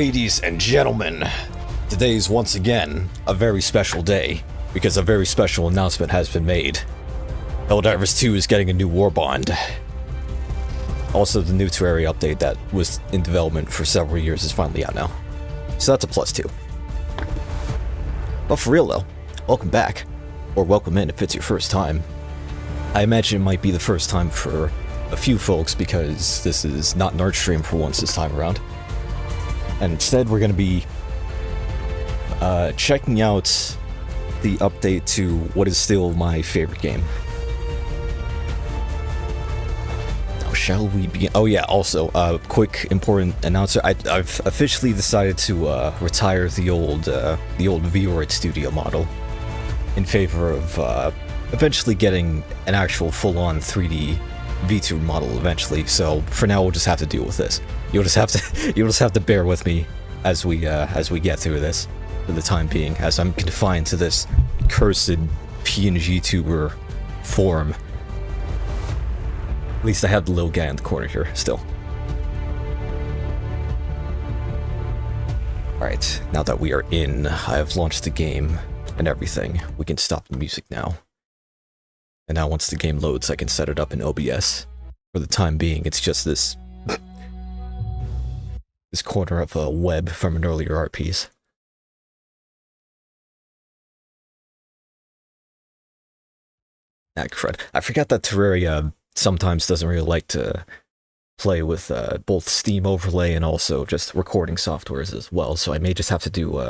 Ladies and gentlemen, today is once again a very special day, because a very special announcement has been made. Helldivers 2 is getting a new war bond. Also, the new Terraria update that was in development for several years is finally out now. So that's a plus 2. But for real though, welcome back. Or welcome in if it's your first time. I imagine it might be the first time for a few folks because this is not an art stream for once this time around. And instead we're going to be checking out the update to what is still my favorite game. Now, shall we begin? Oh yeah, also, quick important announcer. I've officially decided to retire the old VRoid Studio model in favor of eventually getting an actual full-on 3D V2 model eventually. So for now we'll just have to deal with this. You'll just have to bear with me as we get through this for the time being, as I'm confined to this cursed PNG tuber form. At least I have the little guy in the corner here still. Alright, now that we are in, I have launched the game and everything. We can stop the music now. And now once the game loads, I can set it up in OBS. For the time being, it's just this this corner of a web from an earlier art piece. Ah, crud. I forgot that Terraria sometimes doesn't really like to play with both Steam overlay and also just recording softwares as well, so I may just have to do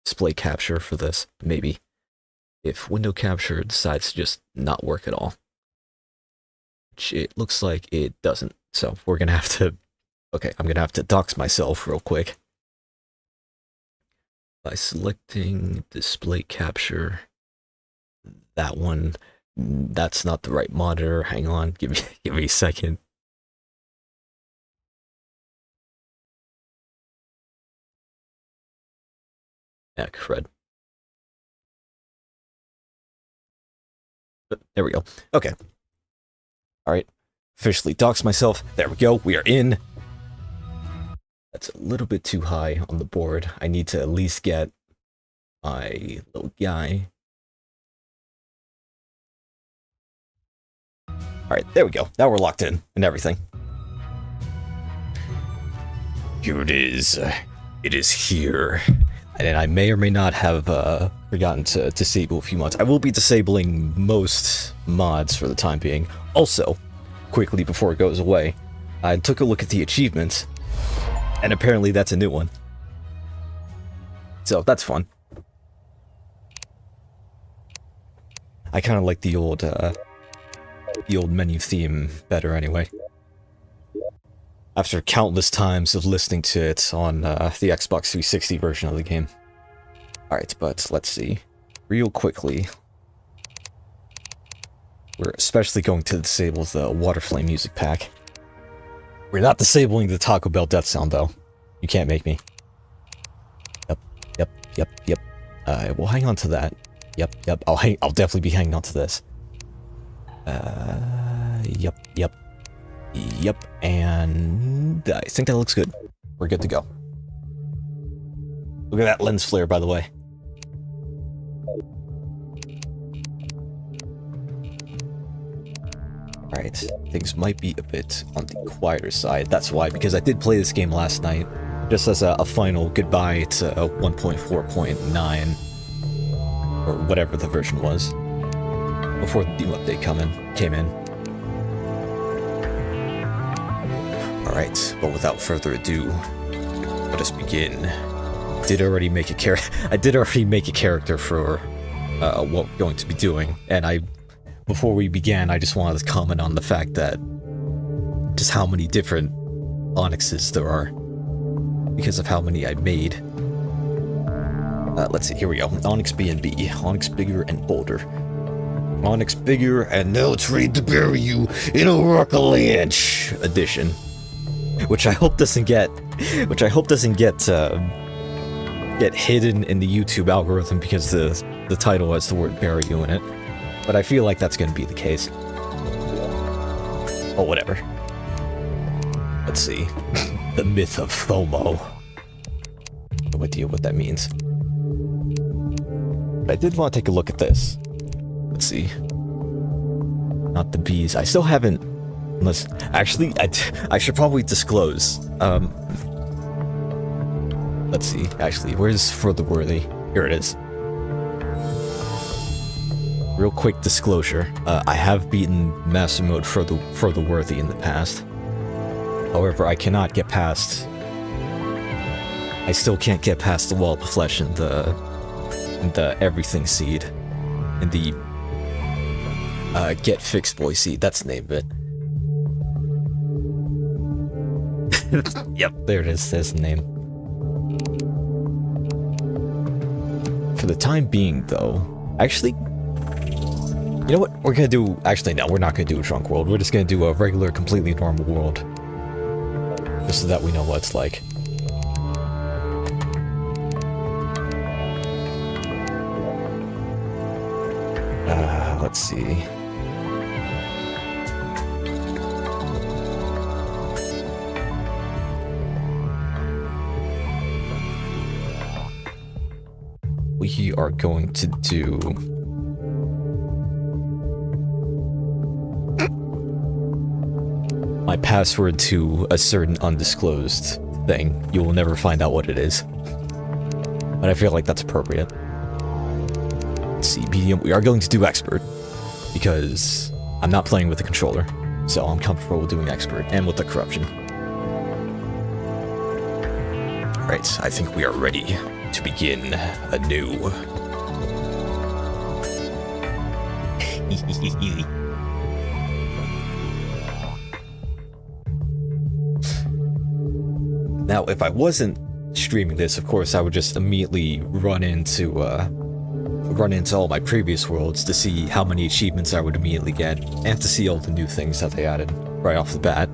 display capture for this, maybe. If window capture decides to just not work at all. Which it looks like it doesn't, so we're gonna have to... Okay, I'm gonna have to dox myself real quick. By selecting display capture. That one, that's not the right monitor. Hang on, give me a second. Yeah, crud. There we go. Okay. Alright. Officially dox myself. There we go. We are in. That's a little bit too high on the board. I need to at least get my little guy. Alright, there we go. Now we're locked in and everything. Here it is. It is here. And I may or may not have forgotten to disable a few mods. I will be disabling most mods for the time being. Also, quickly before it goes away, I took a look at the achievements, and apparently that's a new one. So that's fun. I kind of like the old menu theme better anyway. After countless times of listening to it on the Xbox 360 version of the game. Alright, but let's see. Real quickly. We're especially going to disable the Waterflame music pack. We're not disabling the Taco Bell death sound, though. You can't make me. Yep. We'll hang on to that. Yep. I'll definitely be hanging on to this. Yep, and I think that looks good. We're good to go. Look at that lens flare, by the way. Alright, things might be a bit on the quieter side. That's why, because I did play this game last night, just as a final goodbye to 1.4.9, or whatever the version was, before the new update came in. Alright, but without further ado, let us begin. I did already make a character for what we're going to be doing, and before we began, I just wanted to comment on the fact that just how many different Onyxes there are, because of how many I made. Let's see, here we go. Onyx B&B, Onyx Bigger and Boulder. Onyx Bigger, and now it's ready to bury you in a ROCK-ALANCHE edition. Which I hope doesn't get hidden in the YouTube algorithm because the title has the word bury you in it. But I feel like that's going to be the case. Oh, whatever. Let's see. The myth of FOMO. no idea what that means. But I did want to take a look at this. Let's see. Not the bees. I still haven't... Unless... Actually, I should probably disclose. Let's see. Actually, where's For the Worthy? Here it is. Real quick disclosure. I have beaten Master Mode For the Worthy in the past. However, I cannot get past... I still can't get past the Wall of Flesh and the Everything Seed. And the... Get Fixed Boy Seed. That's the name of it. Yep, there it is. There's the name. For the time being, though... Actually... You know what? We're gonna do... Actually, no, we're not gonna do a drunk world. We're just gonna do a regular, completely normal world. Just so that we know what it's like. Let's see. We are going to do... my password to a certain undisclosed thing. You will never find out what it is. But I feel like that's appropriate. Let's see, medium. We are going to do expert. Because I'm not playing with the controller. So I'm comfortable with doing expert and with the corruption. Alright, I think we are ready to begin anew. Now, if I wasn't streaming this, of course, I would just immediately run into all my previous worlds to see how many achievements I would immediately get, and to see all the new things that they added right off the bat.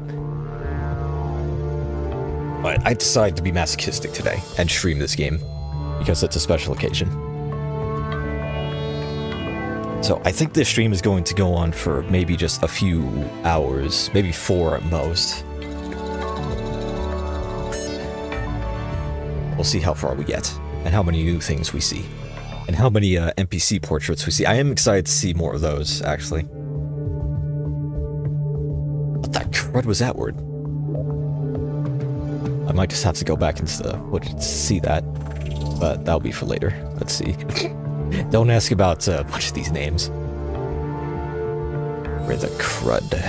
But I decided to be masochistic today and stream this game, because it's a special occasion. So I think this stream is going to go on for maybe just a few hours, maybe 4 at most. We'll see how far we get, and how many new things we see, and how many NPC portraits we see. I am excited to see more of those, actually. What the crud was that word? I might just have to go back into the footage to see that, but that'll be for later. Let's see. Don't ask about a bunch of these names. Where the crud?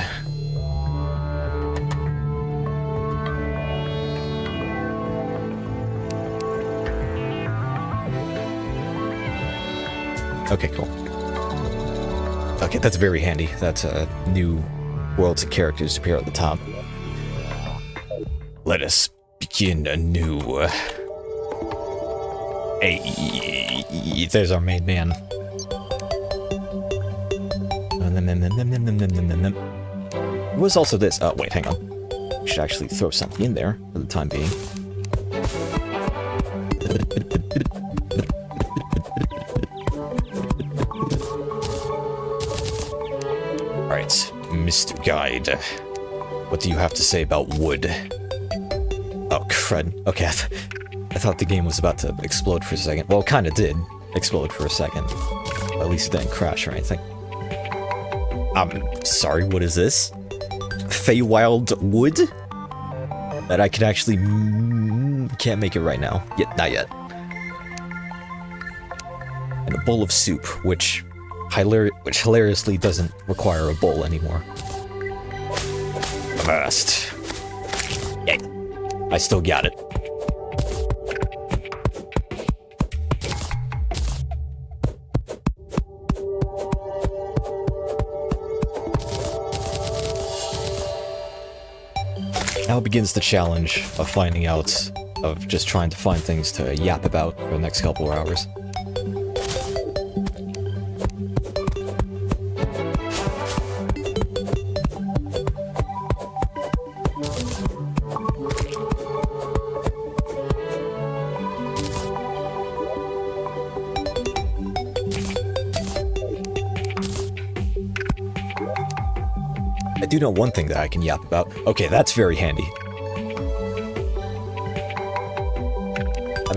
Okay, cool. Okay, that's very handy. That's new worlds and characters appear at the top. Let us begin anew. Hey, there's our main man. There was also this. Oh, wait, hang on. We should actually throw something in there for the time being. Alright, Mr. Guide. What do you have to say about wood? Oh, crud. Okay, I thought the game was about to explode for a second. Well, it kinda did explode for a second. At least it didn't crash or anything. I'm sorry, what is this? Feywild wood? That I could actually... can't make it right now. Yet, not yet. And a bowl of soup, which hilariously doesn't require a bowl anymore. First. Yay. I still got it. Now begins the challenge of finding out, of just trying to find things to yap about for the next couple of hours. I do know one thing that I can yap about. Okay, that's very handy.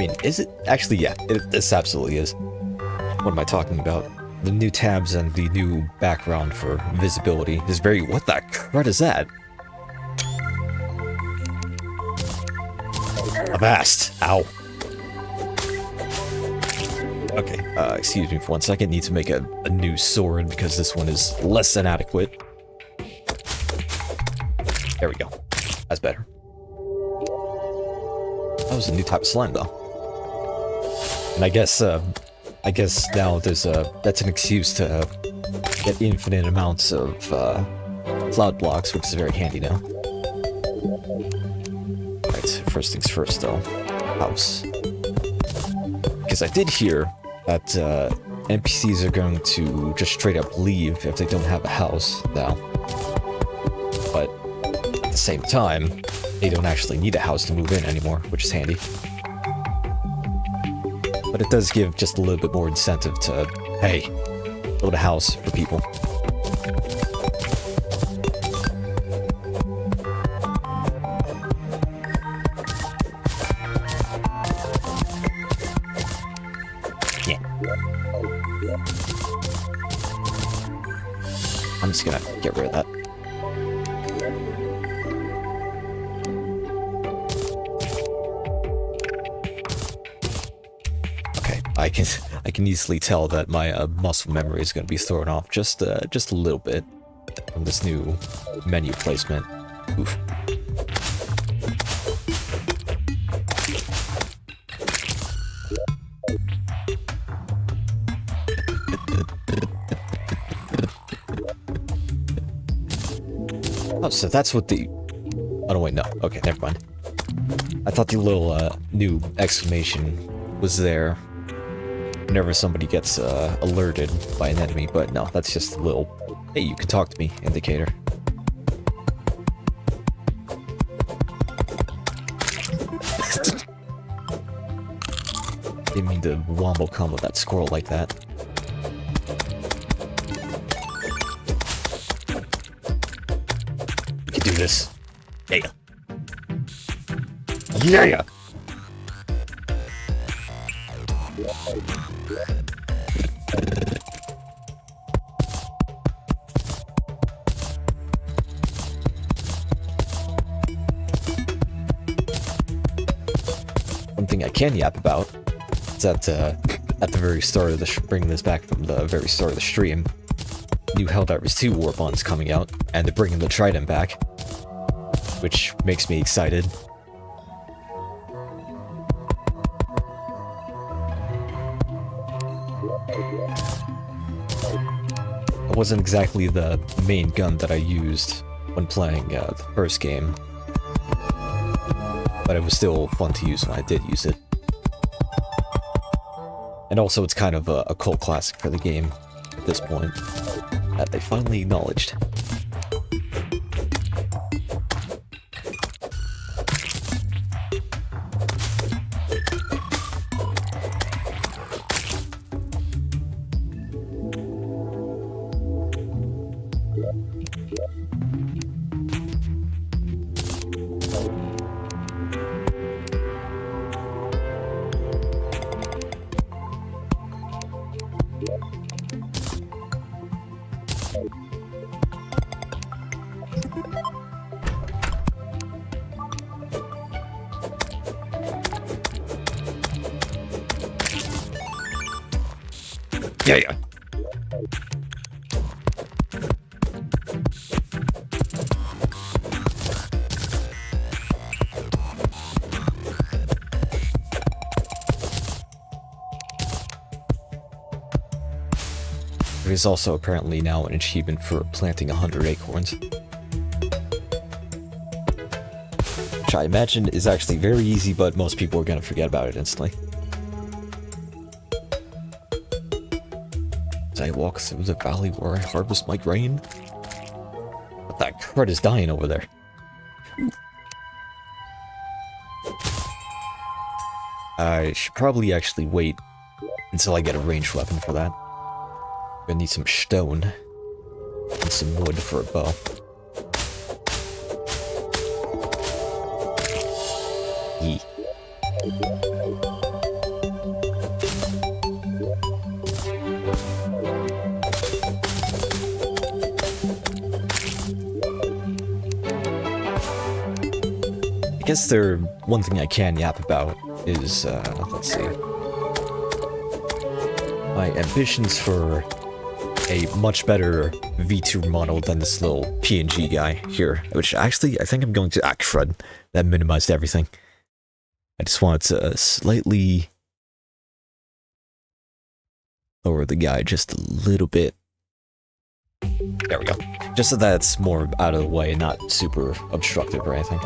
mean, is it? Actually, yeah, this absolutely is. What am I talking about? The new tabs and the new background for visibility is very... What the crud is that? Avast! Ow. Okay, excuse me for 1 second. Need to make a new sword because this one is less than adequate. There we go. That's better. That was a new type of slime, though. And I guess now there's that's an excuse to get infinite amounts of cloud blocks, which is very handy now. Alright, first things first, though. House. Because I did hear that NPCs are going to just straight up leave if they don't have a house now. But at the same time, they don't actually need a house to move in anymore, which is handy. But it does give just a little bit more incentive to, hey, build a house for people. Yeah. I'm just gonna get rid of that. I can easily tell that my muscle memory is going to be thrown off just a little bit from this new menu placement. Oof. Oh, so that's what the... Oh, no, wait, no. Okay, never mind. I thought the little new exclamation was there whenever somebody gets alerted by an enemy, but no, that's just a little, hey, you can talk to me indicator. Didn't mean to wombo combo that squirrel like that. We can do this. Yeah. Yeah. One thing I can yap about is that at the very start of the bringing this back from the very start of the stream, new Helldivers 2 War Bond's coming out, and they're bringing the Trident back, which makes me excited. It wasn't exactly the main gun that I used when playing the first game, but it was still fun to use when I did use it. And also it's kind of a cult classic for the game at this point, that they finally acknowledged. Yeah. There is also apparently now an achievement for planting 100 acorns, which I imagine is actually very easy, but most people are going to forget about it instantly. I walk through the valley where I harvest my grain. But that crud is dying over there. I should probably actually wait until I get a ranged weapon for that. I'm gonna need some stone and some wood for a bow. Yee. guess one thing I can yap about is, let's see. My ambitions for a much better V2 model than this little PNG guy here, which actually I think I'm going to crud. That minimized everything. I just wanted to slightly lower the guy just a little bit. There we go. Just so that it's more out of the way, not super obstructive or anything.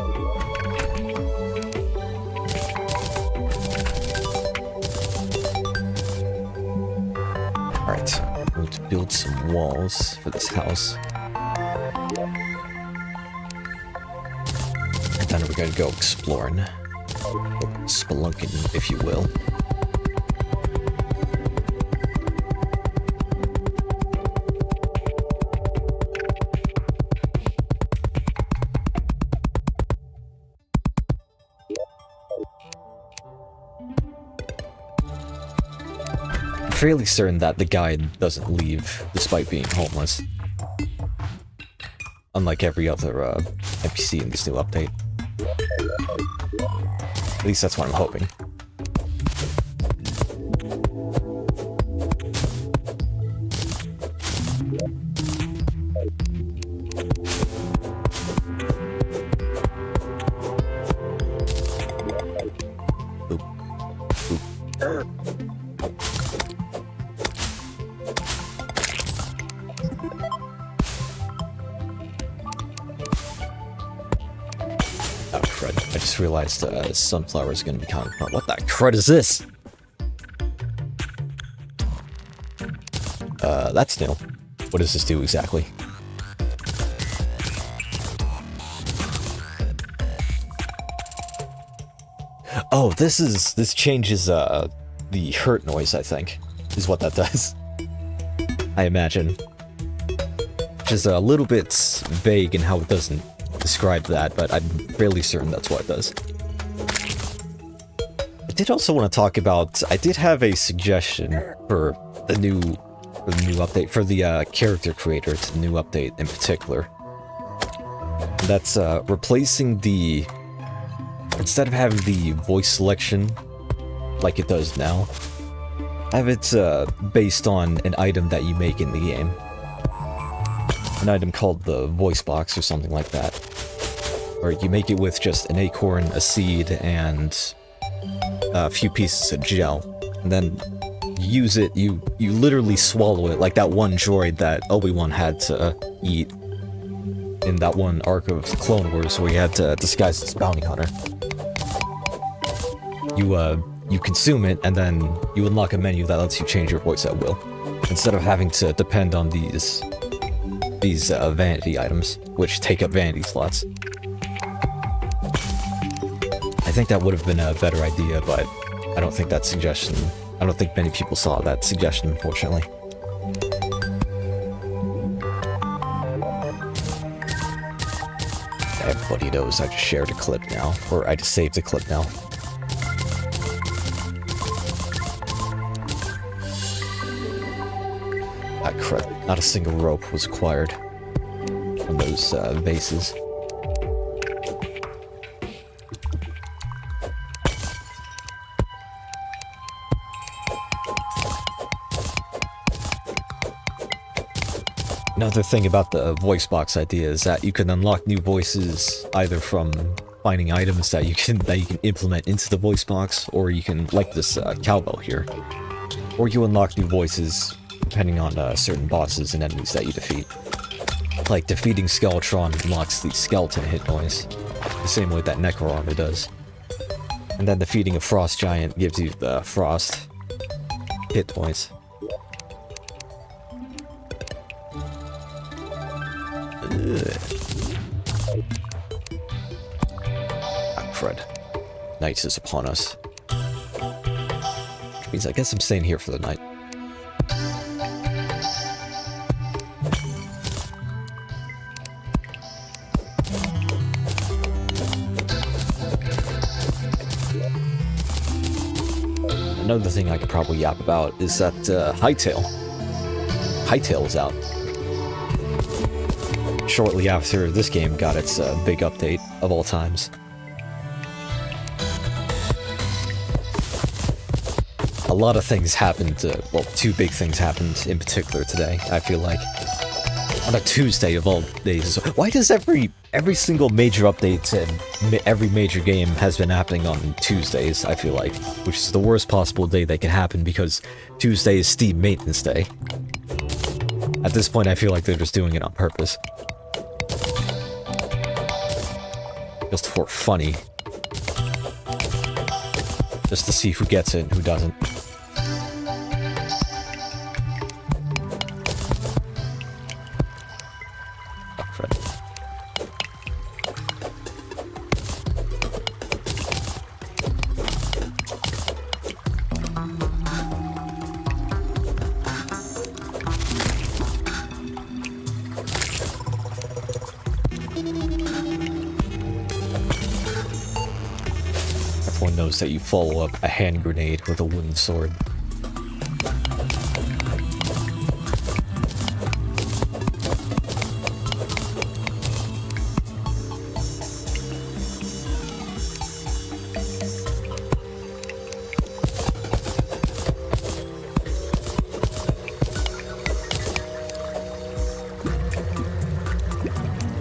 Alright, I'm going to build some walls for this house. And then we're going to go exploring. Or spelunking, if you will. Fairly certain that the guide doesn't leave despite being homeless. Unlike every other NPC in this new update. At least that's what I'm hoping. Oop. Oop. I just realized sunflower is going to be kind of... What the crud is this? That's new. What does this do exactly? Oh, this changes the hurt noise, I think, is what that does. I imagine. Which is a little bit vague in how it doesn't describe that, but I'm fairly certain that's what it does. I did also want to talk about... I did have a suggestion for the new update, for the character creator to the new update in particular. That's replacing the... Instead of having the voice selection like it does now, have it based on an item that you make in the game. An item called the voice box or something like that. Or you make it with just an acorn, a seed, and a few pieces of gel. And then you use it, you literally swallow it, like that one droid that Obi-Wan had to eat in that one arc of Clone Wars where he had to disguise as bounty hunter. You consume it, and then you unlock a menu that lets you change your voice at will, instead of having to depend on these vanity items, which take up vanity slots. I think that would have been a better idea, but I don't think that suggestion... I don't think many people saw that suggestion, unfortunately. Everybody knows I just shared a clip now, or I just saved a clip now. Ah, crap. Not a single rope was acquired from those bases. Another thing about the voice box idea is that you can unlock new voices either from finding items that you can implement into the voice box, or you can, like this cowbell here, or you unlock new voices depending on certain bosses and enemies that you defeat. Like defeating Skeletron unlocks the skeleton hit noise, the same way that Necro Armor does. And then defeating a Frost Giant gives you the Frost hit noise. Ah, crud. Night is upon us. Which means I guess I'm staying here for the night. Another thing I could probably yap about is that Hytale. Hytale is out. Shortly after this game got its big update of all times. lot of things happened, well, two big things happened in particular today, I feel like. On a Tuesday of all days. Why does every single major update and every major game has been happening on Tuesdays, I feel like? Which is the worst possible day that can happen because Tuesday is Steam Maintenance Day. At this point, I feel like they're just doing it on purpose. Just for funny. Just to see who gets it and who doesn't. Everyone knows that you follow up a hand grenade with a wooden sword.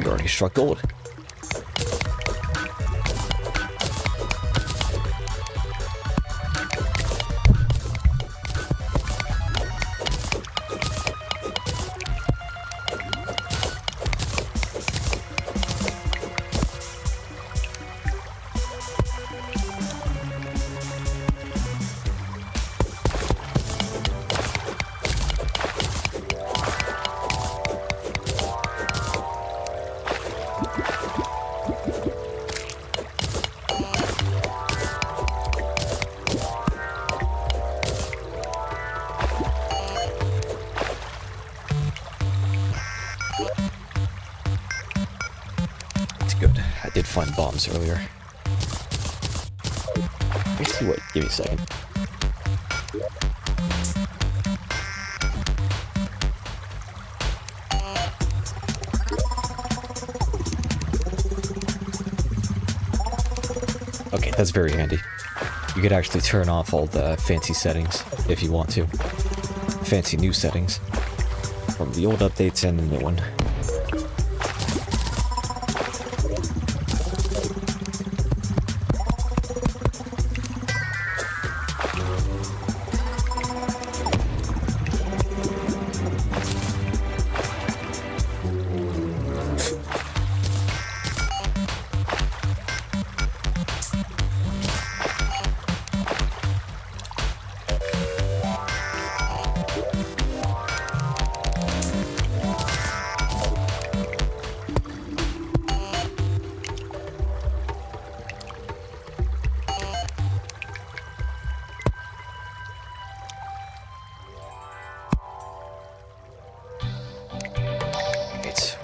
You already struck gold. I did find bombs earlier. Let me see what. Give me a second. Okay, that's very handy. You could actually turn off all the fancy settings if you want to. Fancy new settings from the old updates and the new one.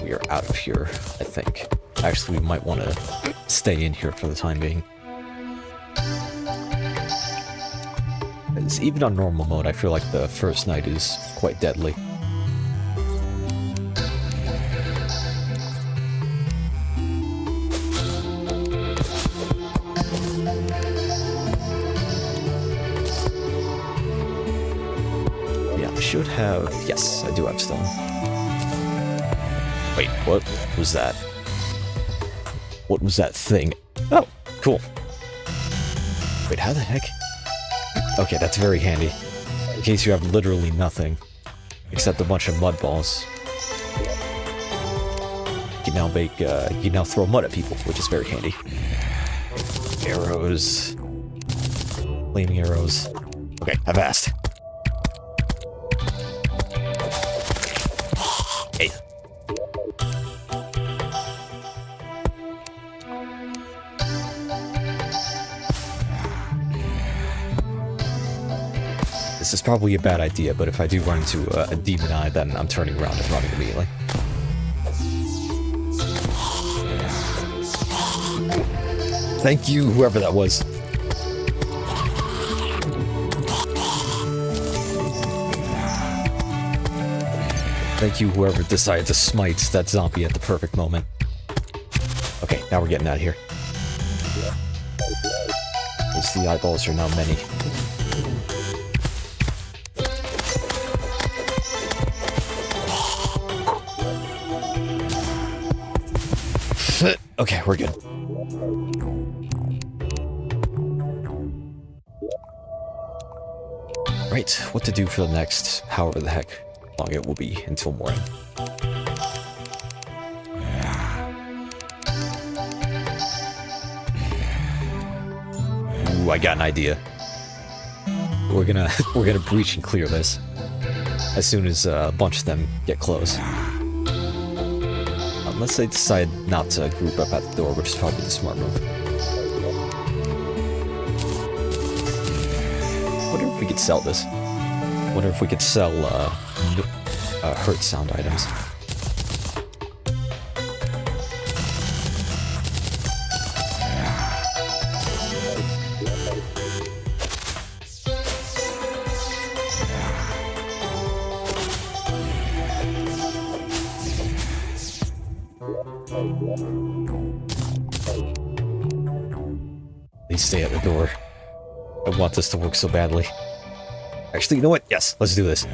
We are out of here, I think. Actually, we might want to stay in here for the time being. Even on normal mode, I feel like the first night is quite deadly. Yeah, I should have... Yes, I do have stone. Wait, what was that? What was that thing? Oh, cool. Wait, how the heck? Okay, that's very handy. In case you have literally nothing except a bunch of mud balls. You can now make, you can now throw mud at people, which is very handy. Arrows. Flaming arrows. Okay, I've asked. Hey. This is probably a bad idea, but if I do run into a demon eye, then I'm turning around and running immediately. Thank you, whoever that was. Thank you, whoever decided to smite that zombie at the perfect moment. Okay, now we're getting out of here. Because the eyeballs are now many. Okay, we're good. Right, what to do for the next however the heck long it will be until morning. Ooh, I got an idea. We're gonna breach and clear this as soon as a bunch of them get close. Unless they decide not to group up at the door, which is probably the smart move. Wonder if we could sell this. Wonder if we could sell hurt sound items. Please stay at the door. I want this to work so badly. Actually, you know what? Yes, let's do this.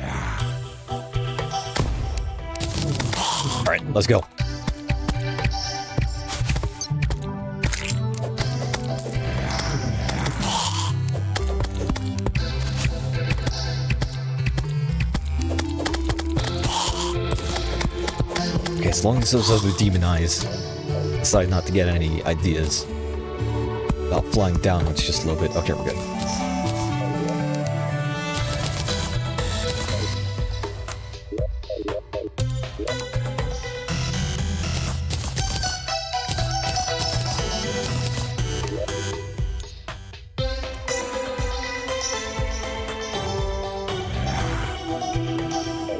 Alright, let's go. Okay, as long as those other demon eyes decide not to get any ideas about flying downwards just a little bit. Okay, we're good.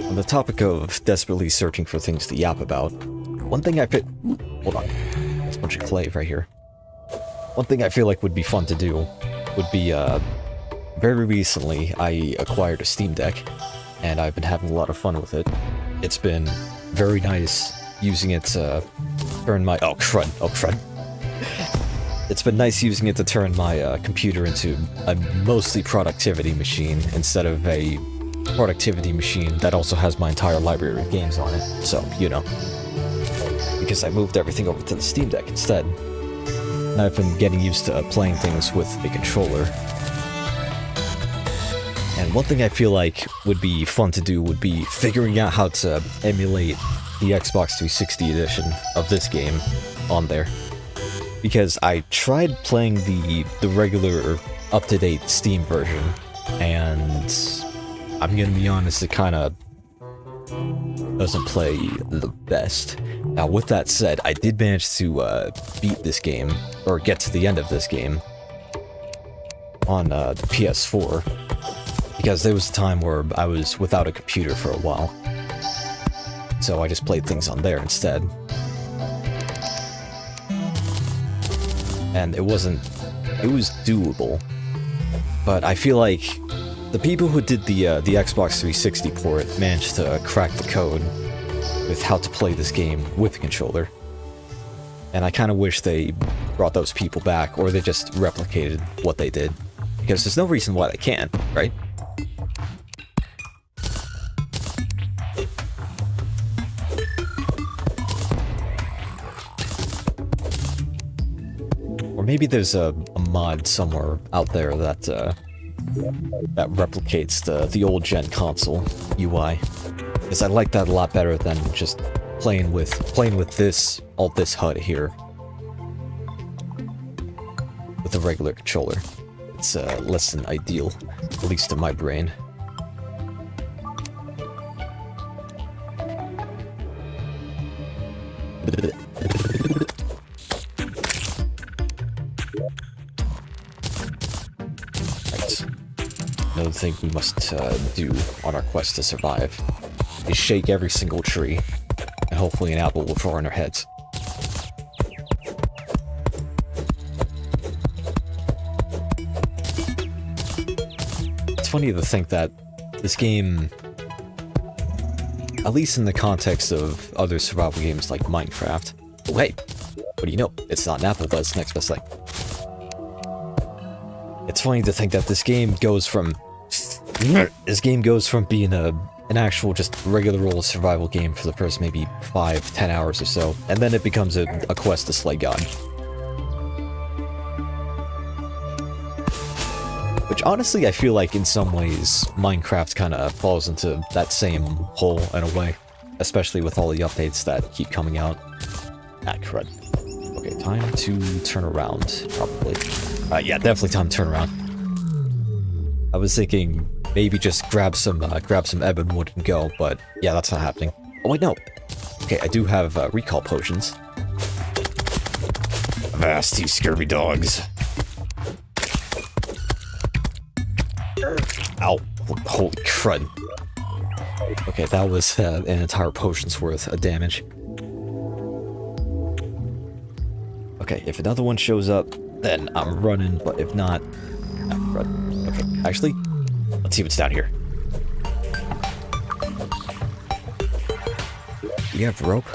On the topic of desperately searching for things to yap about, one thing I hold on, there's a bunch of clay right here. One thing I feel like would be fun to do would be, very recently I acquired a Steam Deck, and I've been having a lot of fun with it. It's been very nice using it to turn my— oh crud. It's been nice using it to turn my computer into a mostly productivity machine instead of a productivity machine that also has my entire library of games on it. So, you know. Because I moved everything over to the Steam Deck instead. I've been getting used to playing things with a controller. And one thing I feel like would be fun to do would be figuring out how to emulate the Xbox 360 edition of this game on there. Because I tried playing the regular up-to-date Steam version, and I'm gonna be honest, it kinda doesn't play the best. Now, with that said, I did manage to beat this game, or get to the end of this game, on the PS4, because there was a time where I was without a computer for a while, so I just played things on there instead. And it was doable, but I feel like the people who did the Xbox 360 port managed to crack the code with how to play this game with the controller. And I kind of wish they brought those people back, or they just replicated what they did. Because there's no reason why they can't, right? Or maybe there's a mod somewhere out there that that replicates the old gen console UI. Because I like that a lot better than just playing with this HUD here with a regular controller. It's less than ideal, at least in my brain. Another thing we must do on our quest to survive is shake every single tree, and hopefully an apple will fall on our heads. It's funny to think that this game, at least in the context of other survival games like Minecraft— oh hey, what do you know? It's not an apple, but it's the next best thing. It's funny to think that this game goes from being a an actual just regular old survival game for the first maybe 5-10 hours or so, and then it becomes a quest to slay God. Which honestly I feel like in some ways Minecraft kind of falls into that same hole in a way, especially with all the updates that keep coming out. Ah, crud. Okay, time to turn around, probably. Yeah, definitely time to turn around. I was thinking maybe just grab some ebon wood and go, but yeah, that's not happening. Oh wait, no. Okay, I do have recall potions. Avast, you scurvy dogs. Ow. Holy crud. Okay, that was an entire potion's worth of damage. Okay, if another one shows up, then I'm running, but if not... Oh, crud. Okay, actually, let's see what's down here. Do you have rope?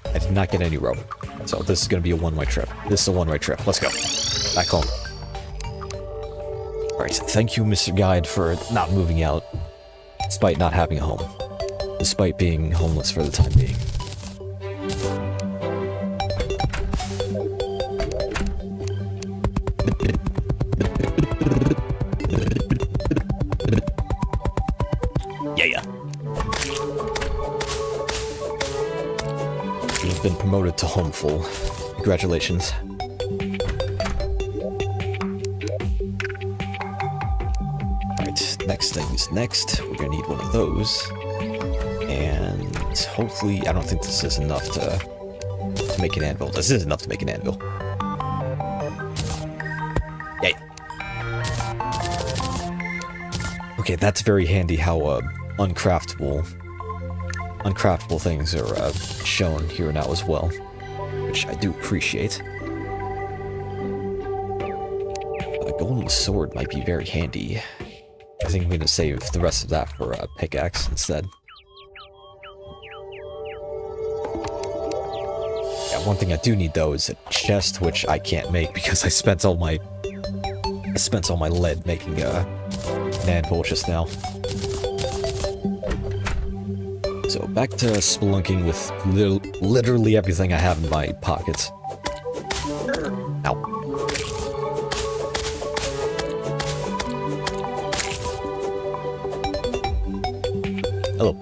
I did not get any rope. So this is going to be a one-way trip. This is a one-way trip. Let's go. Back home. Alright, thank you, Mr. Guide, for not moving out. Despite not having a home. Despite being homeless for the time being. Yeah. You've been promoted to homeful. Congratulations. Next things next. We're gonna need one of those, and hopefully, I don't think this is enough to make an anvil. This is enough to make an anvil. Yay! Okay, that's very handy how uncraftable things are shown here now as well, which I do appreciate. A golden sword might be very handy. I think I'm going to save the rest of that for a pickaxe instead. Yeah, one thing I do need though is a chest, which I can't make because I spent all my lead making an anvil just now. So back to spelunking with literally everything I have in my pockets. Ow. Hello.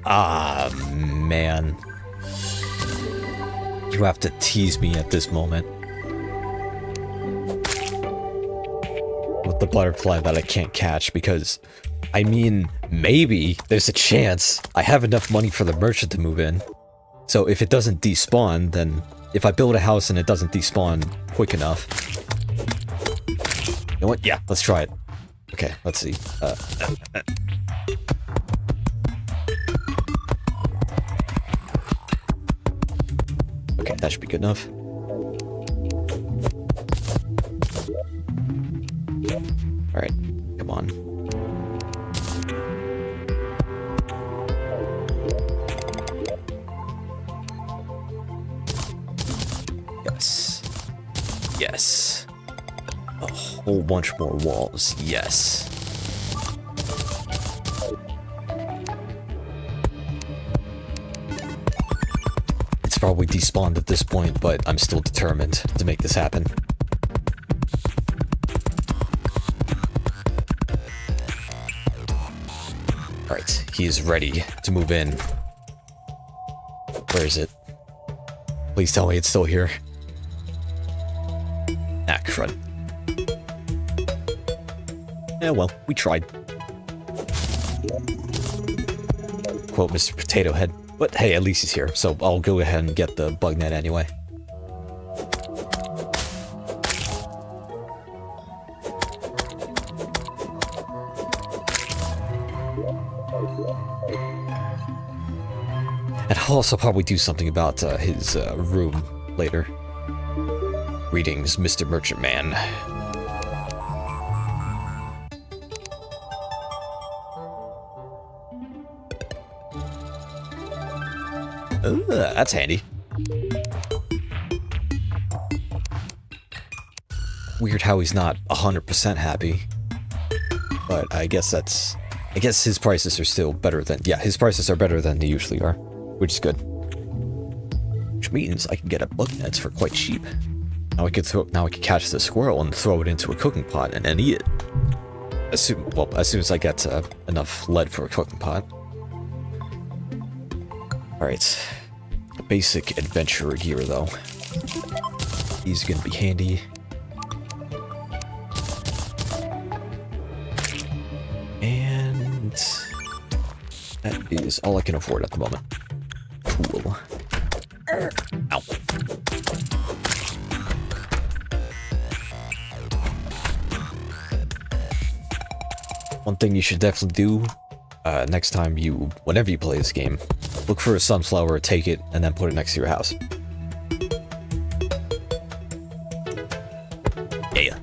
Ah, man. You have to tease me at this moment. With the butterfly that I can't catch, because, I mean, maybe there's a chance I have enough money for the merchant to move in. So if it doesn't despawn, then if I build a house and it doesn't despawn quick enough... You know what? Yeah, let's try it. Okay, let's see. Okay, that should be good enough. Alright, come on. Yes. Yes. A whole bunch more walls. Yes. It's probably despawned at this point, but I'm still determined to make this happen. Alright, he is ready to move in. Where is it? Please tell me it's still here. Ah, crud. Yeah, well, we tried. Quote Mr. Potato Head. But hey, at least he's here, so I'll go ahead and get the bug net anyway. And I'll also probably do something about his room later. Greetings, Mr. Merchant Man. That's handy. Weird how he's not 100% happy. But I guess his prices are still better than... Yeah, his prices are better than they usually are, which is good. Which means I can get a bug nets for quite cheap. Now I can catch the squirrel and throw it into a cooking pot and then eat it. As soon as I get enough lead for a cooking pot. Alright. Basic adventurer gear, though. These are gonna be handy. And... that is all I can afford at the moment. Cool. Ow. One thing you should definitely do next time whenever you play this game, look for a sunflower, take it, and then put it next to your house. Yeah.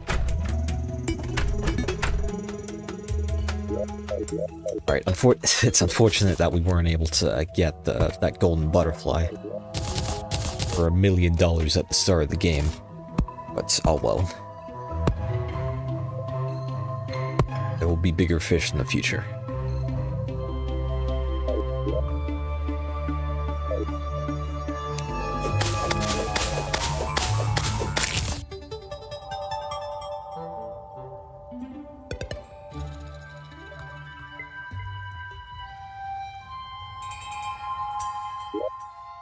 Alright, it's unfortunate that we weren't able to get that golden butterfly for $1 million at the start of the game, but oh well. There will be bigger fish in the future.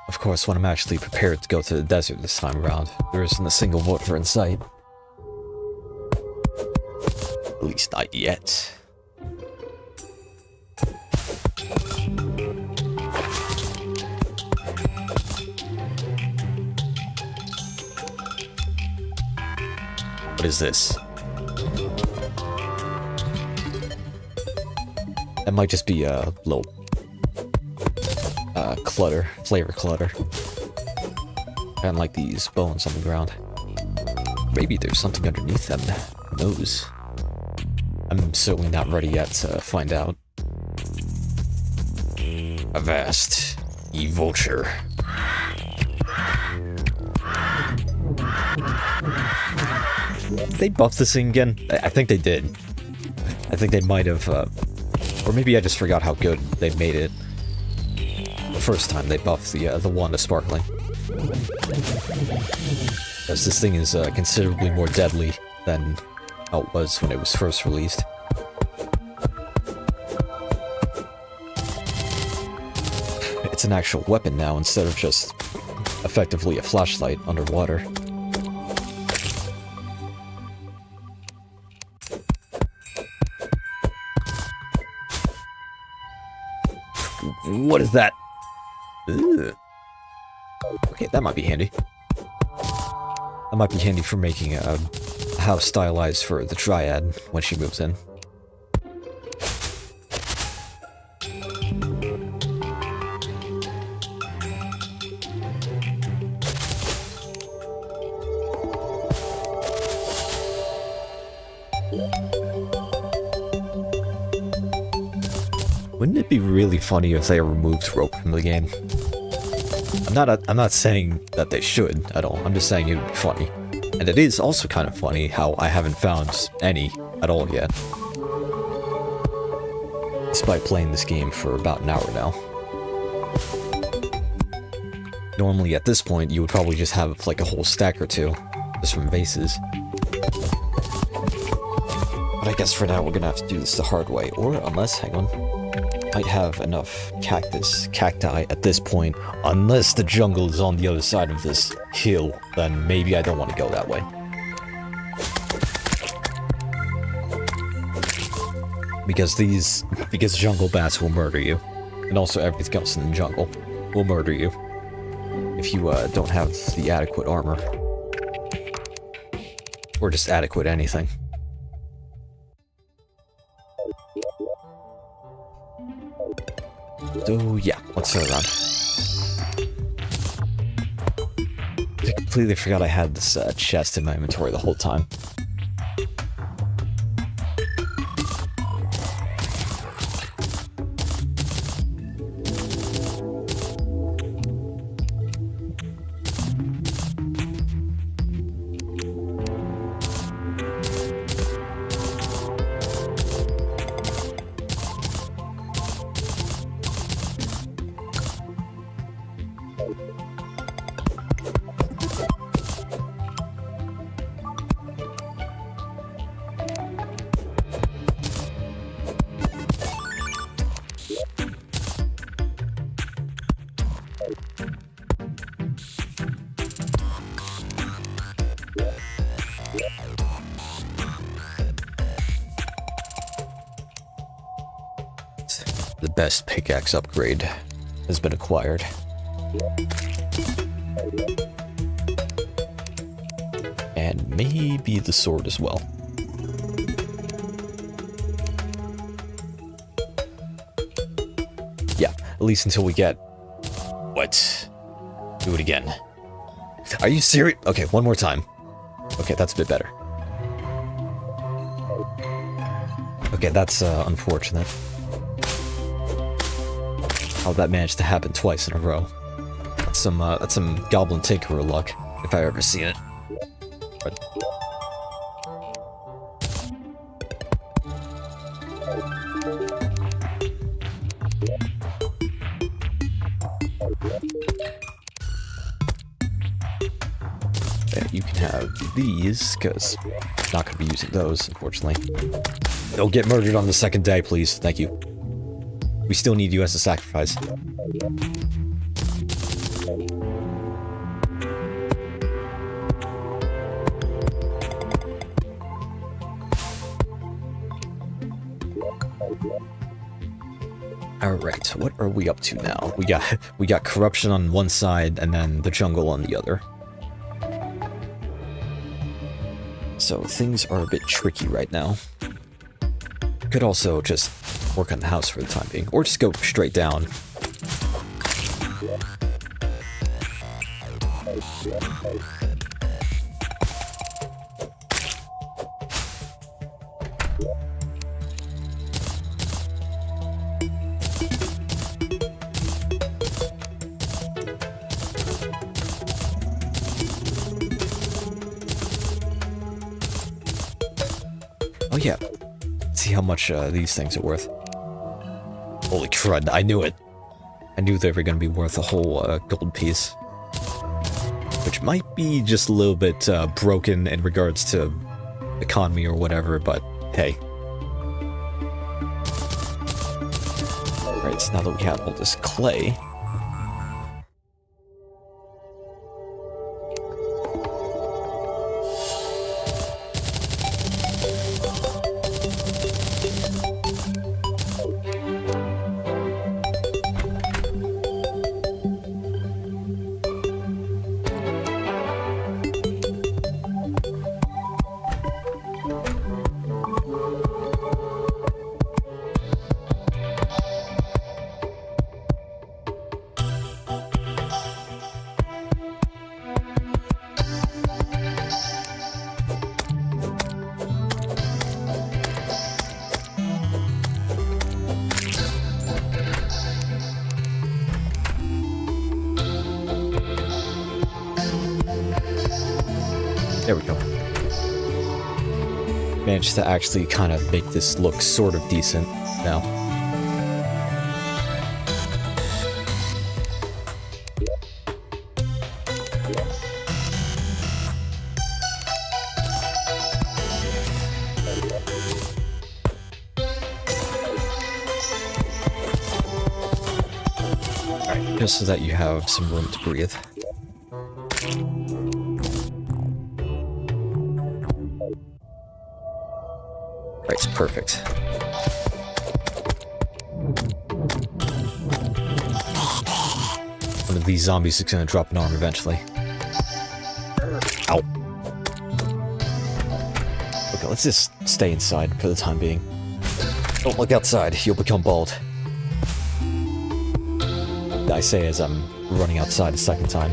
Of course, when I'm actually prepared to go to the desert this time around, there isn't a single water in sight. At least not yet. What is this? That might just be a little clutter, flavor clutter. Kind of like these bones on the ground. Maybe there's something underneath them. Who knows? I'm certainly not ready yet to find out. Avast, ye vulture. They buffed this thing again? I think they did. I think they might have, or maybe I just forgot how good they made it. The first time they buffed the wand of sparkling. Because this thing is considerably more deadly than how it was when it was first released. It's an actual weapon now instead of just effectively a flashlight underwater. What is that? Ugh. Okay, that might be handy. That might be handy for making a house stylized for the Dryad when she moves in. Wouldn't it be really funny if they removed rope from the game? I'm not saying that they should at all. I'm just saying it would be funny. And it is also kind of funny how I haven't found any at all yet. Despite playing this game for about an hour now. Normally at this point you would probably just have like a whole stack or two, just from vases. But I guess for now we're gonna have to do this the hard way, or unless, hang on. Might have enough cacti at this point, unless the jungle is on the other side of this hill, then maybe I don't want to go that way. Because jungle bats will murder you, and also everything else in the jungle will murder you if you don't have the adequate armor, or just adequate anything. So yeah, let's turn around. I completely forgot I had this chest in my inventory the whole time. The best pickaxe upgrade has been acquired. And maybe the sword as well. Yeah, at least until we get... What? Do it again. Are you serious? Okay, one more time. Okay, that's a bit better. Okay, that's unfortunate. How that managed to happen twice in a row. That's some Goblin Tinkerer luck, if I ever seen it. But... yeah, you can have these, because I'm not going to be using those, unfortunately. Don't get murdered on the second day, please. Thank you. We still need you as a sacrifice. Alright, what are we up to now? We got corruption on one side and then the jungle on the other. So things are a bit tricky right now. Could also just work on the house for the time being, or just go straight down. Oh yeah, see how much these things are worth. Holy crud, I knew it. I knew they were going to be worth a whole gold piece. Which might be just a little bit broken in regards to economy or whatever, but hey. Alright, so now that we have all this clay... There we go. Managed to actually kind of make this look sort of decent now. Alright, just so that you have some room to breathe. Right, perfect. One of these zombies is gonna drop an arm eventually. Ow. Okay, let's just stay inside for the time being. Don't look outside, you'll become bald. I say as I'm running outside a second time.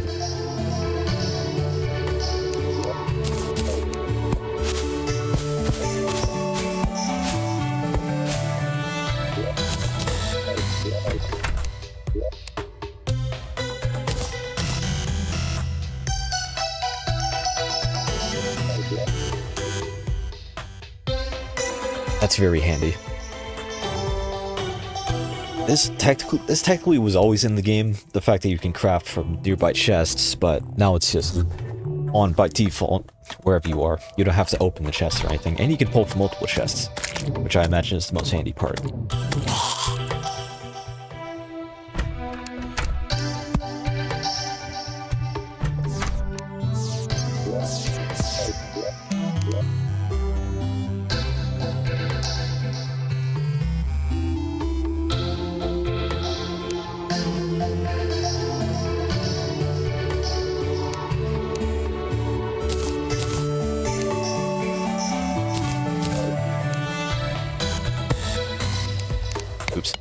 very handy. This technically was always in the game, the fact that you can craft from nearby chests, but now it's just on by default wherever you are. You don't have to open the chest or anything, and you can pull from multiple chests, which I imagine is the most handy part. Oops.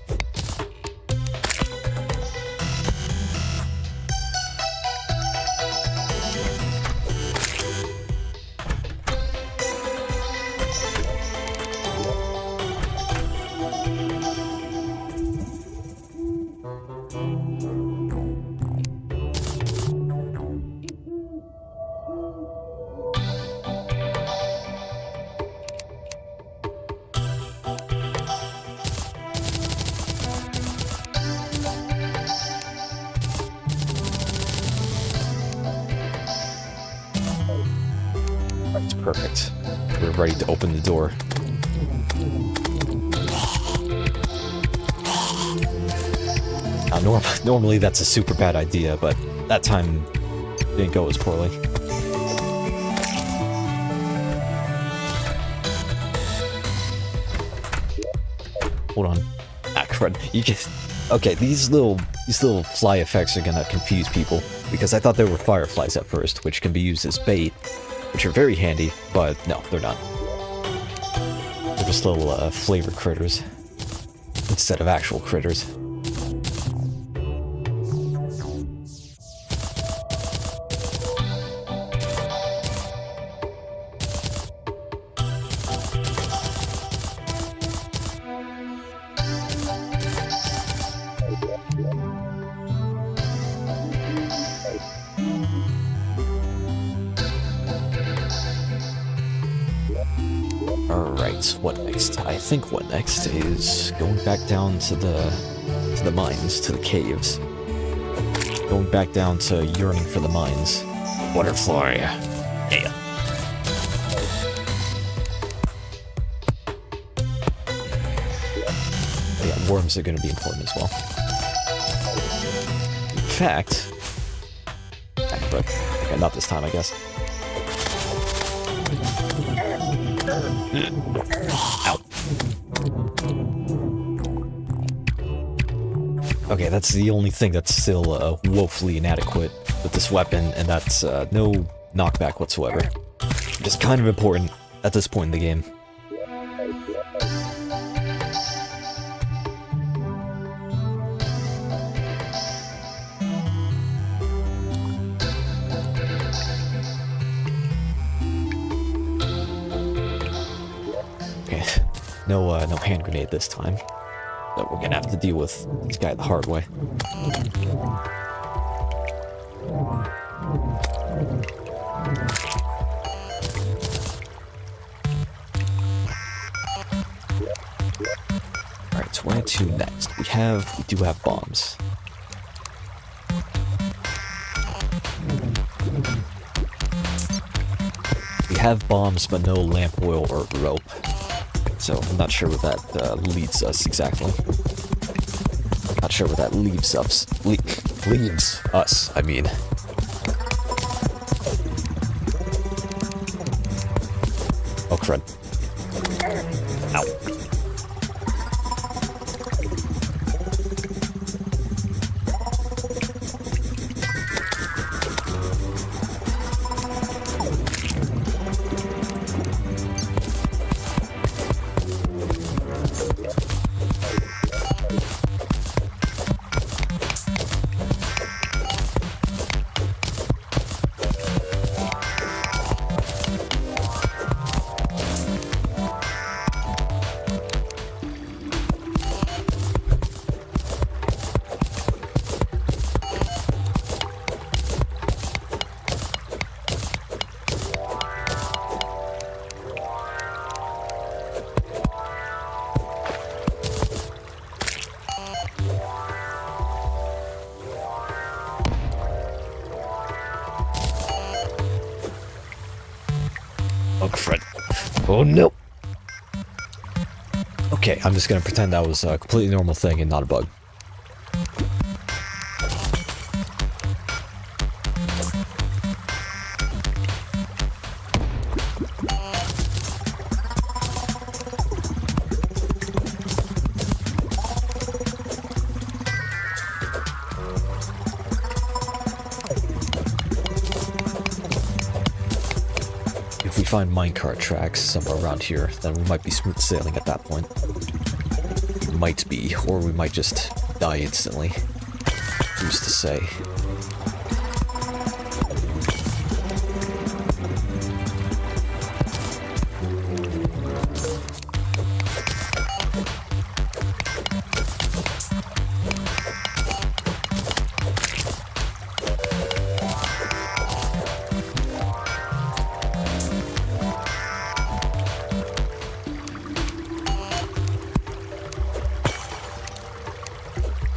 Perfect. We're ready to open the door. Now, normally that's a super bad idea, but that time didn't go as poorly. Hold on. Ah, crud. You just... Okay, these little fly effects are gonna confuse people, because I thought they were fireflies at first, which can be used as bait, which are very handy, but no, they're not. They're just little flavor critters instead of actual critters. Alright, what next? I think what next is going back down to the mines, to the caves. Going back down to yearning for the mines. Butterfly. Yeah. Yeah, worms are going to be important as well. In fact... Okay, not this time, I guess. Ow. Okay, that's the only thing that's still woefully inadequate with this weapon, and that's no knockback whatsoever. Just kind of important at this point in the game. No hand grenade this time. But we're gonna have to deal with this guy the hard way. Alright, so where to next? We do have bombs. We have bombs, but no lamp oil or rope. So I'm not sure where that leads us exactly. Not sure where that leaves us. Leaves us, I mean. Oh, crud. Ow. Oh no! Okay, I'm just gonna pretend that was a completely normal thing and not a bug. If we find minecart tracks somewhere around here, then we might be smooth sailing at that point. Might be, or we might just die instantly. Who's to say?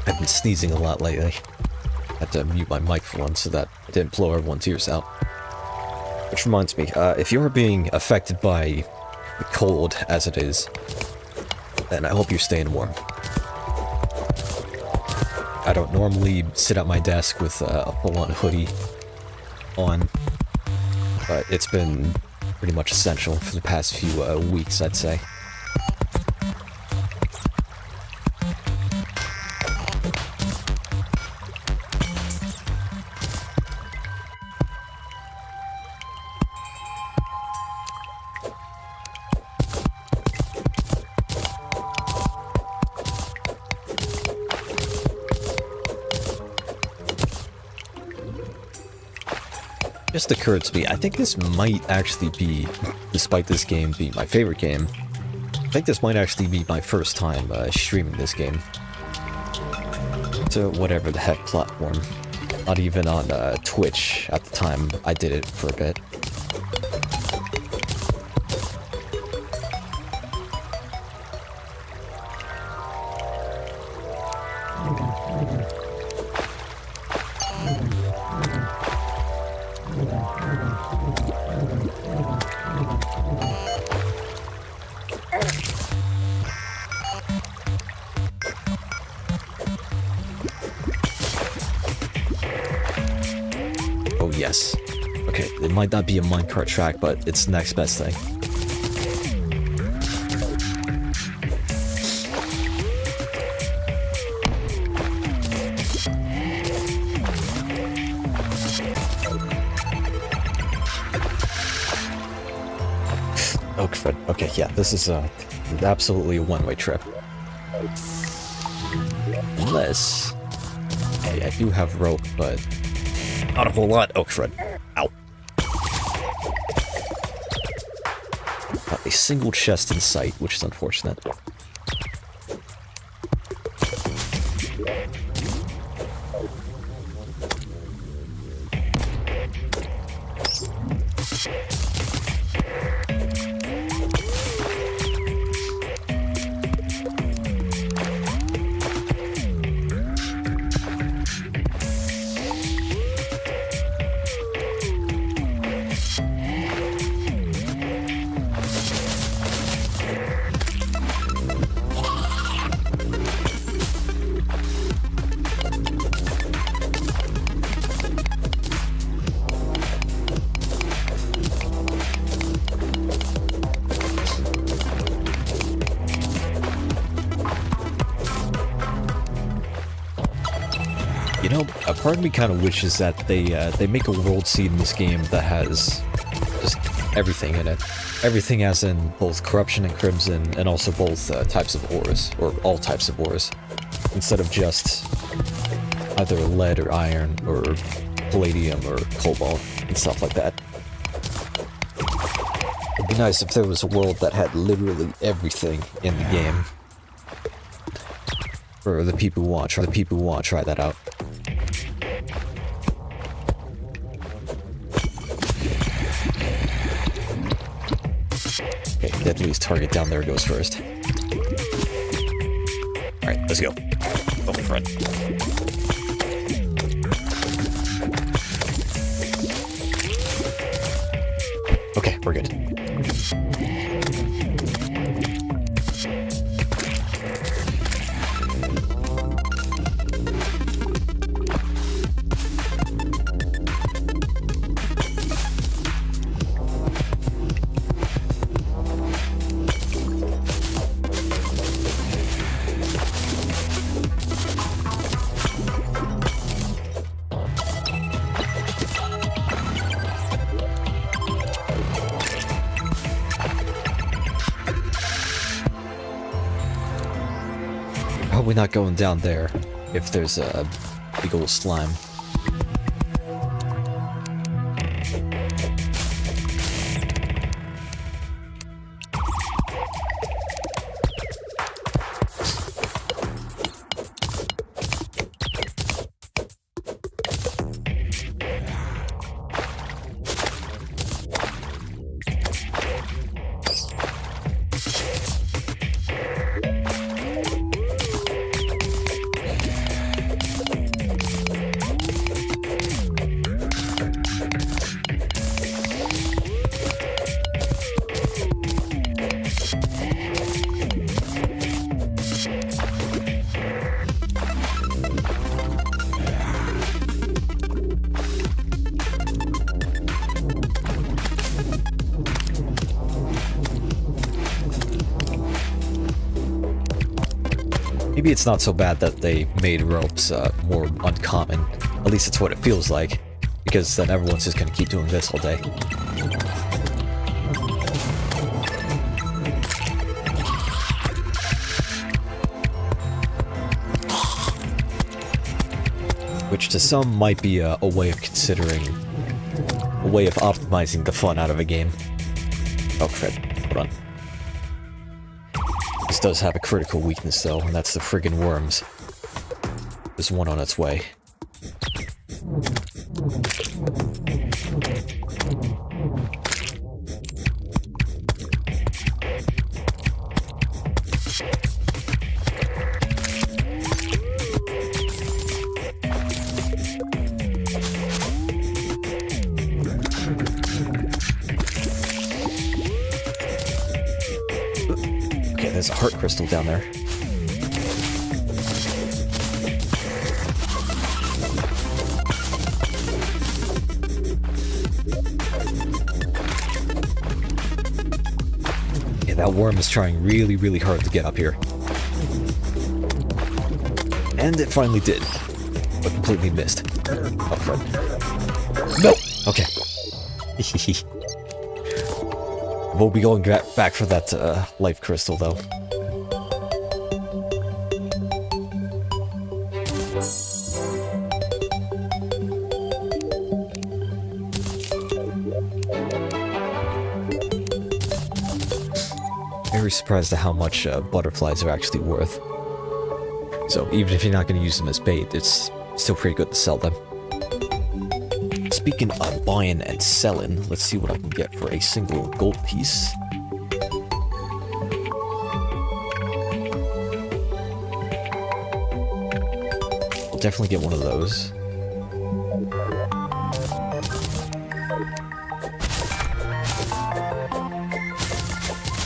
I've been sneezing a lot lately. I had to mute my mic for once so that I didn't blow everyone's ears out. Which reminds me, if you're being affected by the cold as it is, then I hope you're staying warm. I don't normally sit at my desk with a full-on hoodie on, but it's been pretty much essential for the past few weeks, I'd say. Just occurred to me, I think this might actually be, despite this game being my favorite game, I think this might actually be my first time streaming this game to whatever the heck platform. Not even on Twitch at the time I did it for a bit. Oh yes. Okay, it might not be a minecart track, but it's the next best thing. Oh, crud. Okay, yeah, this is absolutely a one-way trip. Unless... Hey, I do have rope, but... not a whole lot. Oh, crud. Ow. Not a single chest in sight, which is unfortunate. You know, a part of me kind of wishes that they make a world seed in this game that has just everything in it. Everything as in both corruption and crimson, and also both types of ores, or all types of ores, instead of just either lead or iron or palladium or cobalt and stuff like that. It'd be nice if there was a world that had literally everything in the game. For the people who want, try that out. Okay, Deadly's target down there goes first. Alright, let's go. Go in front. Okay, we're good. probably not going down there if there's a big old slime. Maybe it's not so bad that they made ropes more uncommon. At least it's what it feels like, because then everyone's just gonna keep doing this all day. Which to some might be a way of considering, a way of optimizing the fun out of a game. Oh crap, hold on. This does have a critical weakness though, and that's the friggin' worms. There's one on its way. There's a heart crystal down there. Yeah, that worm is trying really, really hard to get up here. And it finally did, but completely missed. Oh, crap. No! Okay. We'll be going back for that life crystal, though. Very surprised at how much butterflies are actually worth. So even if you're not going to use them as bait, it's still pretty good to sell them. Speaking of buying and selling, let's see what I can get for a single gold piece. I'll definitely get one of those.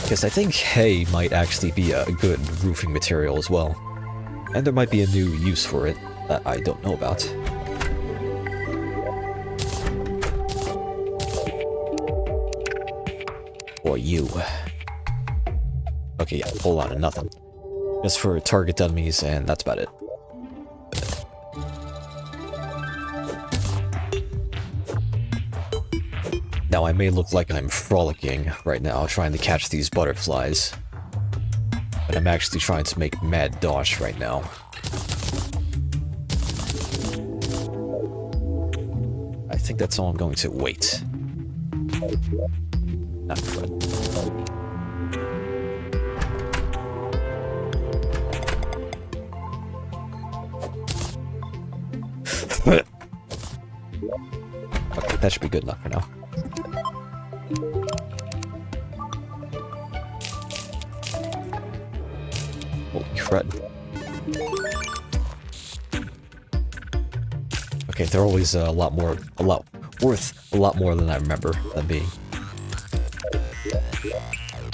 Because I think hay might actually be a good roofing material as well. And there might be a new use for it that I don't know about. Or you. Okay, yeah, whole lot of nothing. Just for target enemies, and that's about it. Now, I may look like I'm frolicking right now, trying to catch these butterflies. But I'm actually trying to make mad dosh right now. I think that's all I'm going to wait. Not good. Okay, that should be good enough for now. Holy crud. Okay, they're always worth a lot more than I remember them being.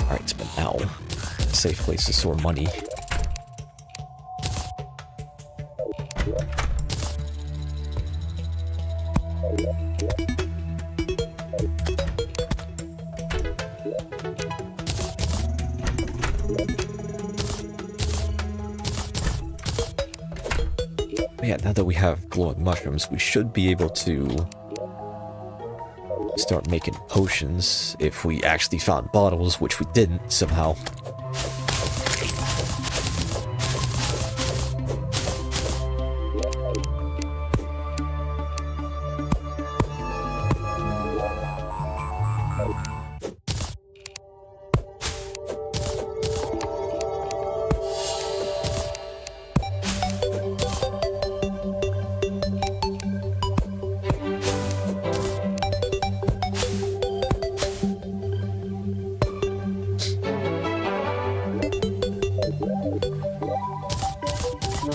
Alright, but now, a safe place to store money. Yeah, now that we have glowing mushrooms, we should be able to start making potions if we actually found bottles, which we didn't somehow. What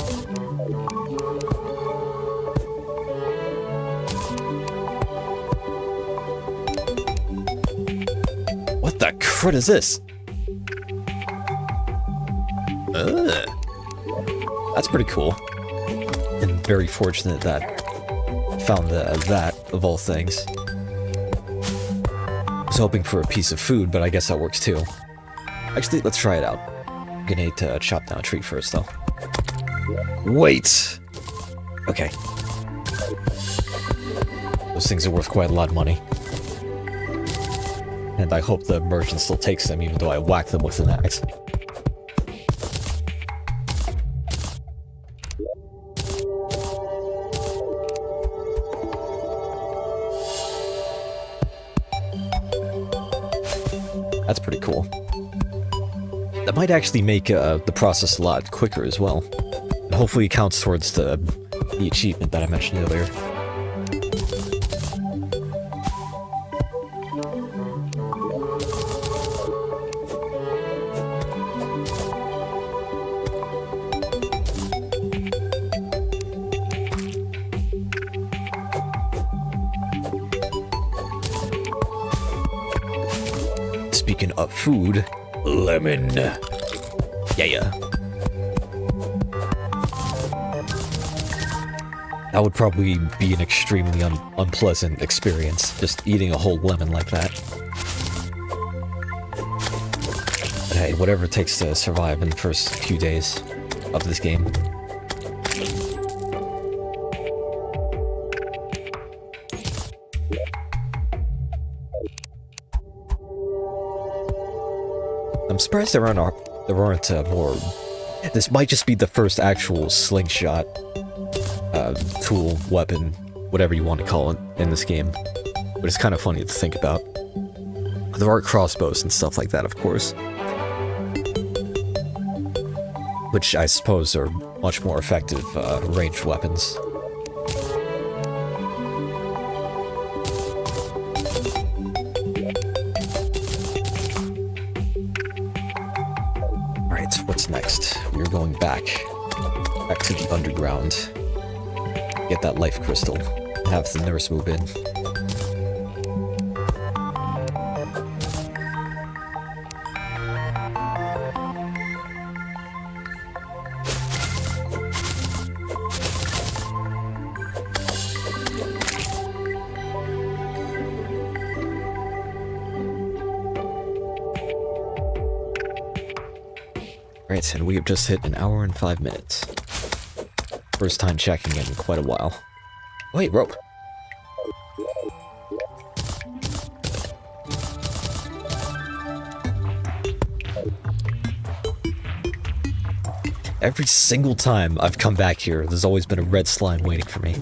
the crud is this? Ugh. That's pretty cool. And very fortunate that I found that, of all things. I was hoping for a piece of food, but I guess that works too. Actually, let's try it out. I'm gonna need to chop down a tree first, though. Wait! Okay. Those things are worth quite a lot of money. And I hope the merchant still takes them, even though I whack them with an axe. That's pretty cool. That might actually make the process a lot quicker as well. And hopefully it counts towards the achievement that I mentioned earlier. Speaking of food, lemon. Yeah. That would probably be an extremely unpleasant experience, just eating a whole lemon like that. But hey, whatever it takes to survive in the first few days of this game. I'm surprised there aren't more. This might just be the first actual slingshot tool, weapon, whatever you want to call it, in this game. But it's kind of funny to think about. There are crossbows and stuff like that, of course. Which I suppose are much more effective ranged weapons. What's next? We're going back to the underground. Get that life crystal. Have the nurse move in. Right, and we have just hit 1 hour and 5 minutes. First time checking in quite a while. Wait, rope! Every single time I've come back here, there's always been a red slime waiting for me.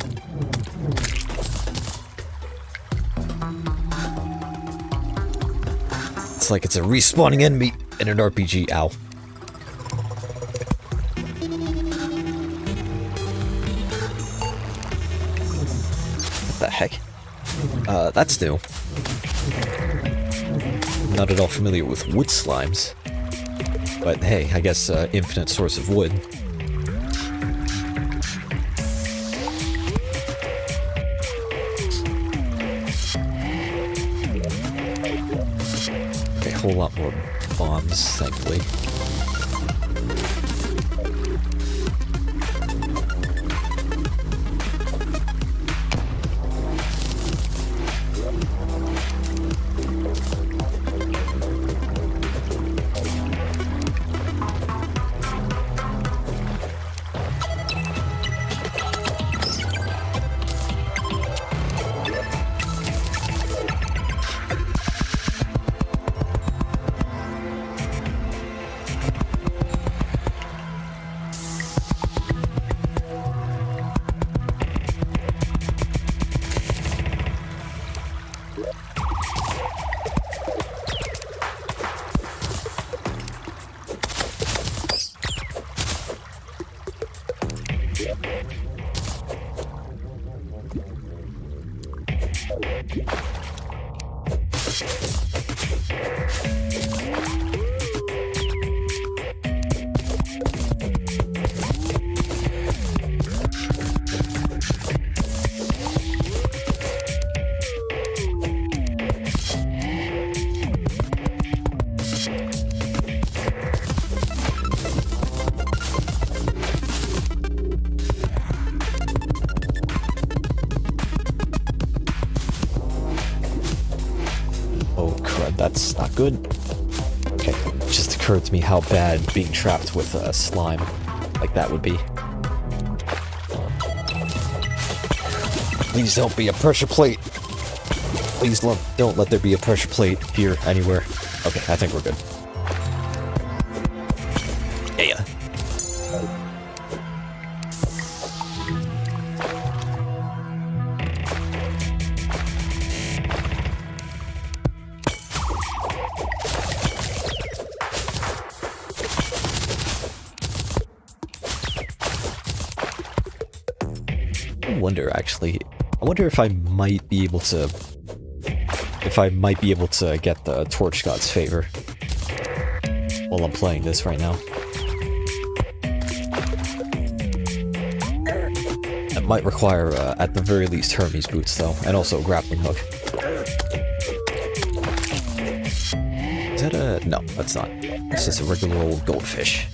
It's like it's a respawning enemy in an RPG. Ow. The heck? That's new. Not at all familiar with wood slimes. But hey, I guess infinite source of wood. Okay, a whole lot more bombs, thankfully. That's not good. Okay, it just occurred to me how bad being trapped with slime like that would be. Please don't be a pressure plate. Please don't let there be a pressure plate here anywhere. Okay, I think we're good. Yeah. I wonder, actually. I wonder if I might be able to... get the Torch God's favor while I'm playing this right now. It might require, at the very least, Hermes boots, though, and also a grappling hook. Is that a... No, that's not. It's just a regular old goldfish.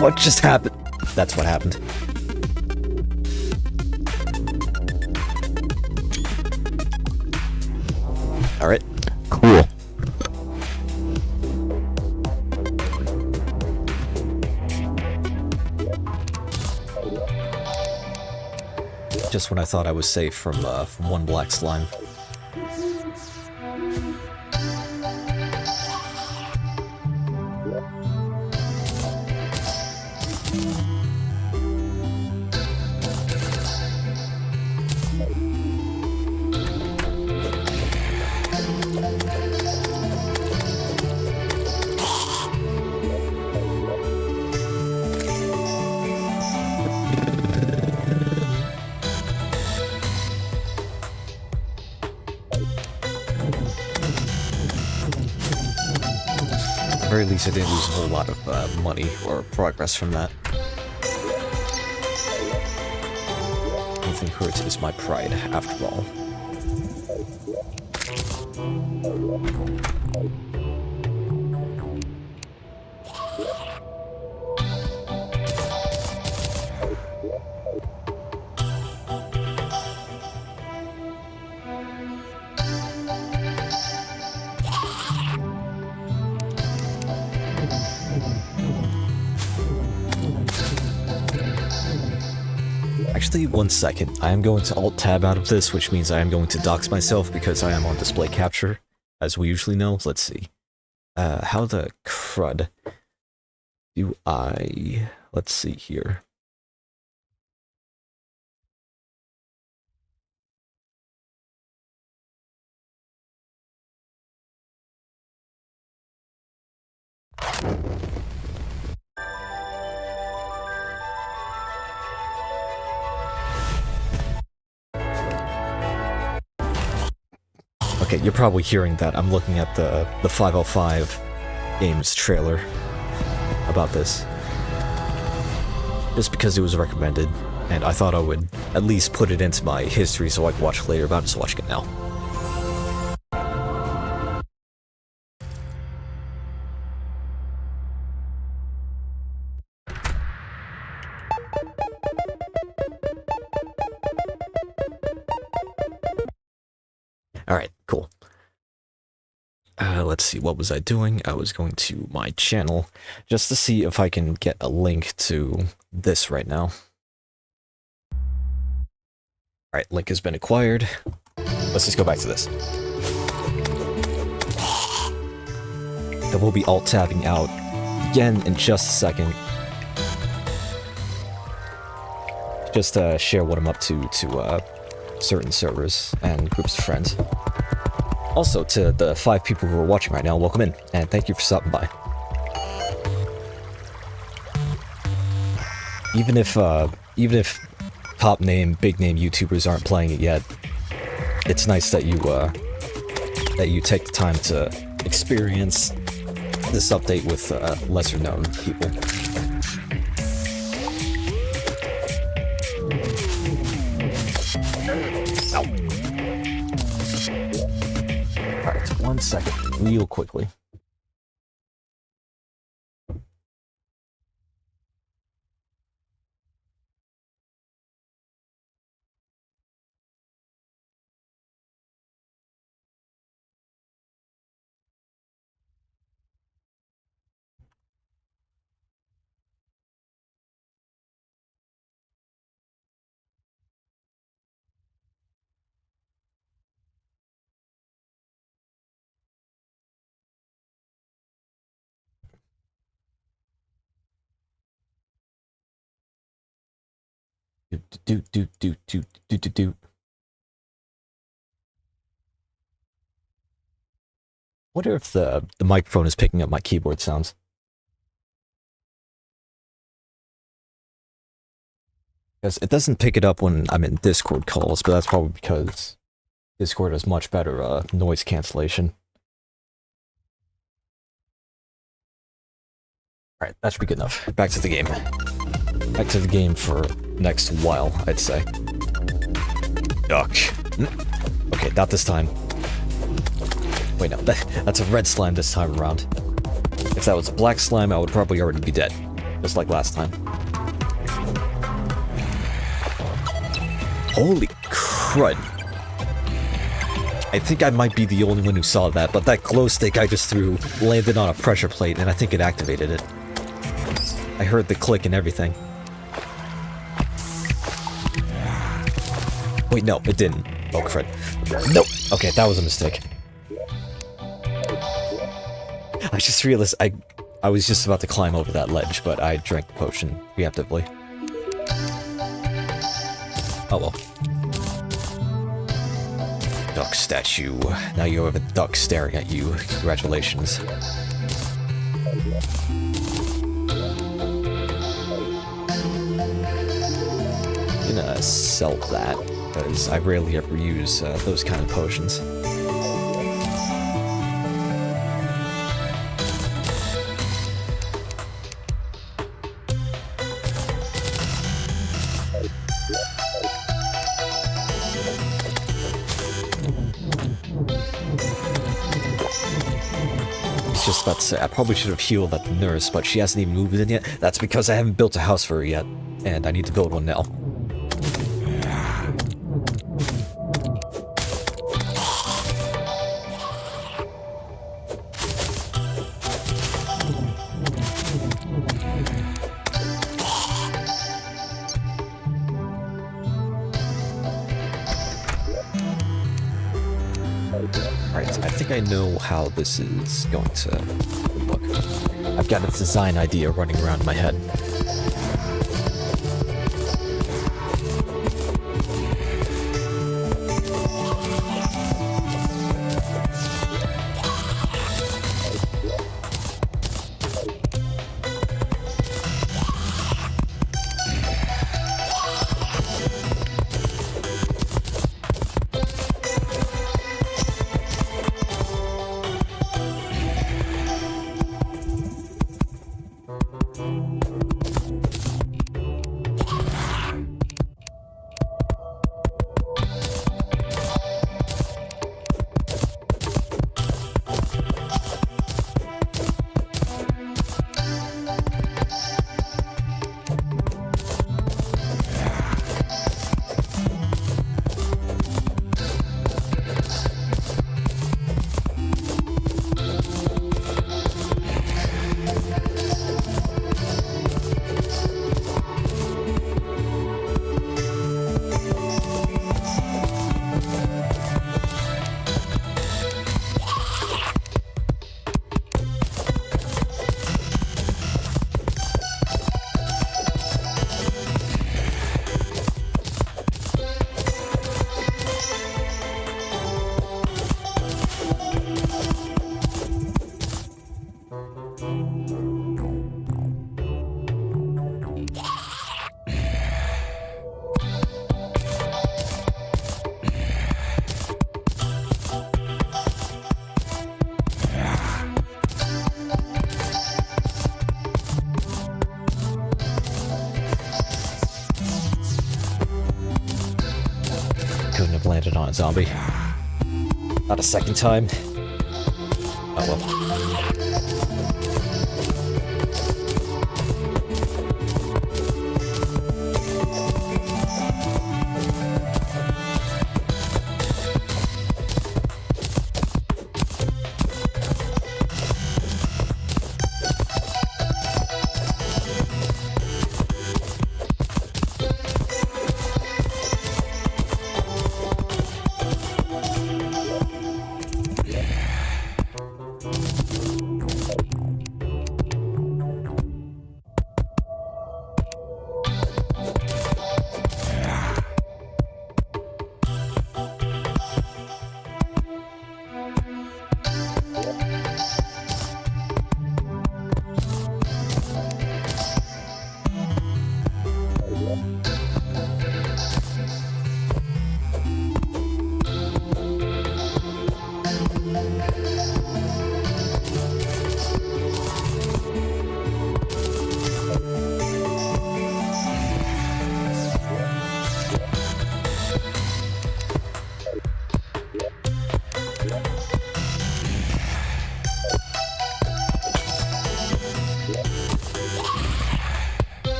What just happened? That's what happened. Alright. Cool. Just when I thought I was safe from one black slime. At the very least, I didn't lose a whole lot of money or progress from that. Anything hurts is my pride, after all. Actually, 1 second. I am going to Alt-Tab out of this, which means I am going to dox myself because I am on display capture, as we usually know. Let's see. How the crud do I... Let's see here. Okay, you're probably hearing that. I'm looking at the 505 games trailer about this. Just because it was recommended, and I thought I would at least put it into my history so I could watch it later, but I'm just watching it now. Alright, cool. Let's see, what was I doing? I was going to my channel just to see if I can get a link to this right now. Alright, link has been acquired. Let's just go back to this. Then we'll be alt-tabbing out again in just a second. Just share what I'm up to certain servers and groups of friends. Also, to the 5 people who are watching right now, welcome in, and thank you for stopping by. Even if top name, big name YouTubers aren't playing it yet, it's nice that you take the time to experience this update with lesser known people. Alright, 1 second, real quickly. Do do do do do do do. Wonder if the microphone is picking up my keyboard sounds. Because it doesn't pick it up when I'm in Discord calls, but that's probably because Discord has much better noise cancellation. Alright, that should be good enough. Back to the game. Back to the game for next while, I'd say. Duck. Okay, not this time. Wait, no, that's a red slime this time around. If that was a black slime, I would probably already be dead. Just like last time. Holy crud. I think I might be the only one who saw that, but that glow stick I just threw landed on a pressure plate, and I think it activated it. I heard the click and everything. Wait, no, it didn't. Oh, crud. Nope. Okay, that was a mistake. I just realized I was just about to climb over that ledge, but I drank the potion preemptively. Oh well. Duck statue. Now you have a duck staring at you. Congratulations. I'm gonna sell that, because I rarely ever use those kind of potions. Just about to say, I probably should have healed at the nurse, but she hasn't even moved in yet. That's because I haven't built a house for her yet, and I need to build one now. Alright, I think I know how this is going to look. I've got a design idea running around in my head. Couldn't have landed on a zombie. Not a second time. Oh well.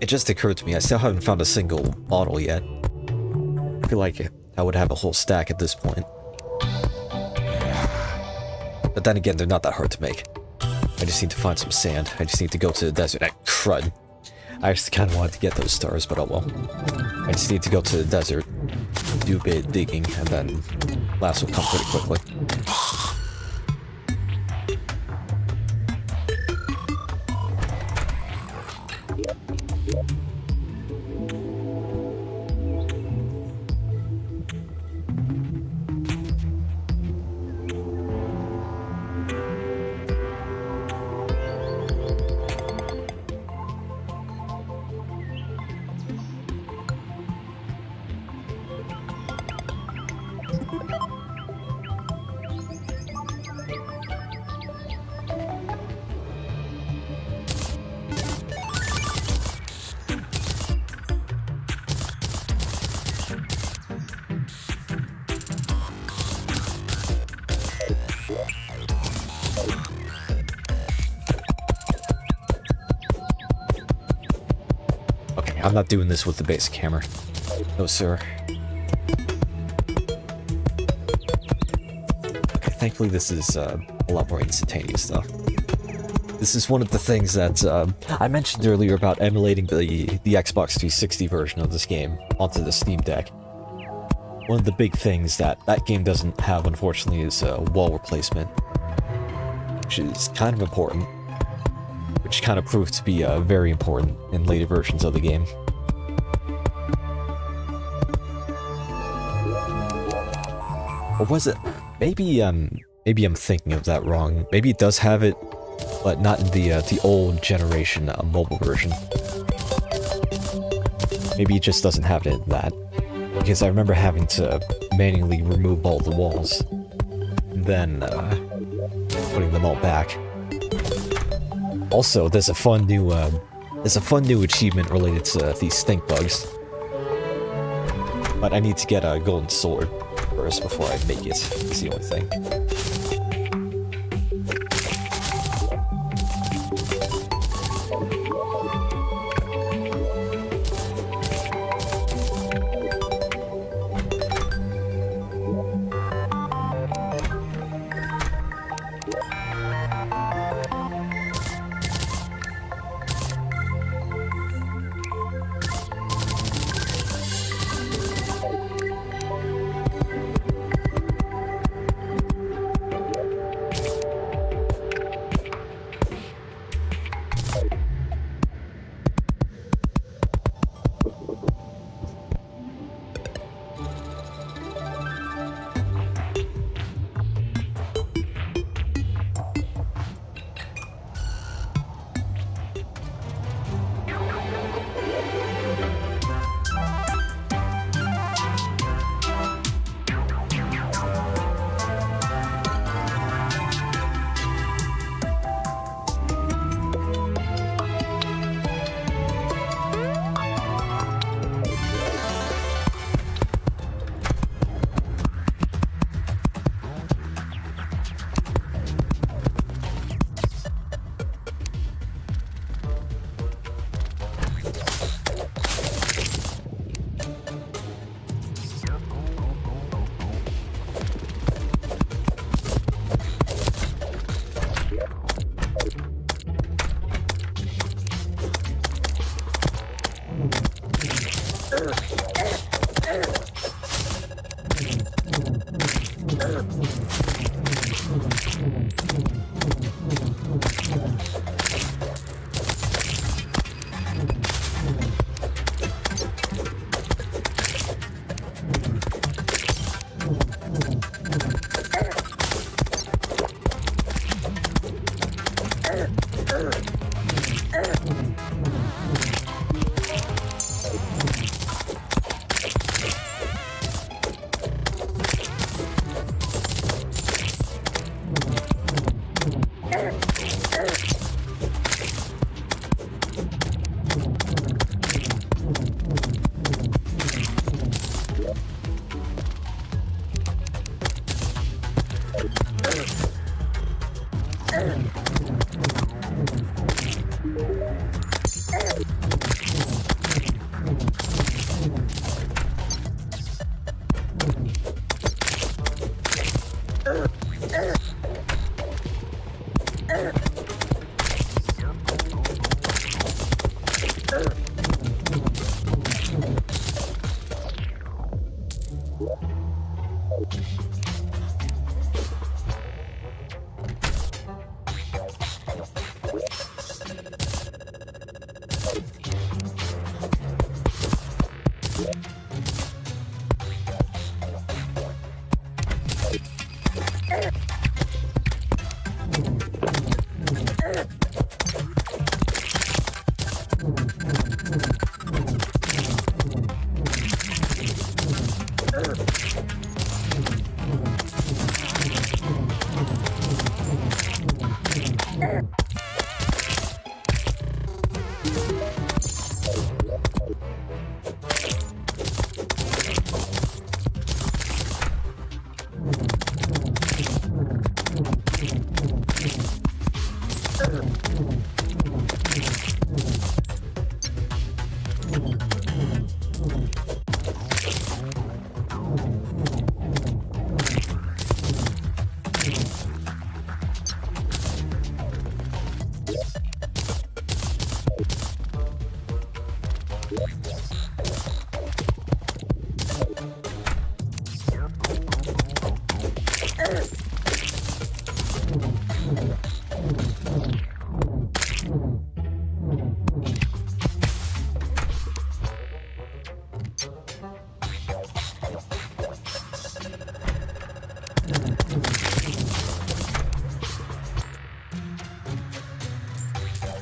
It just occurred to me, I still haven't found a single bottle yet. I feel like I would have a whole stack at this point. But then again, they're not that hard to make. I just need to find some sand. I just need to go to the desert. Crud. I actually kind of wanted to get those stars, but oh well. I just need to go to the desert, do a bit of digging, and then last will come pretty quickly. I'm not doing this with the basic hammer. No, sir. Okay, thankfully this is a lot more instantaneous stuff. This is one of the things that I mentioned earlier about emulating the Xbox 360 version of this game onto the Steam Deck. One of the big things that game doesn't have, unfortunately, is wall replacement, which is kind of important. Which kind of proved to be very important in later versions of the game. Or was it? Maybe I'm thinking of that wrong. Maybe it does have it, but not in the old generation mobile version. Maybe it just doesn't have it in that. Because I remember having to manually remove all the walls, and then putting them all back. Also, there's a fun new achievement related to these stink bugs. But I need to get a golden sword first before I make it. It's the only thing.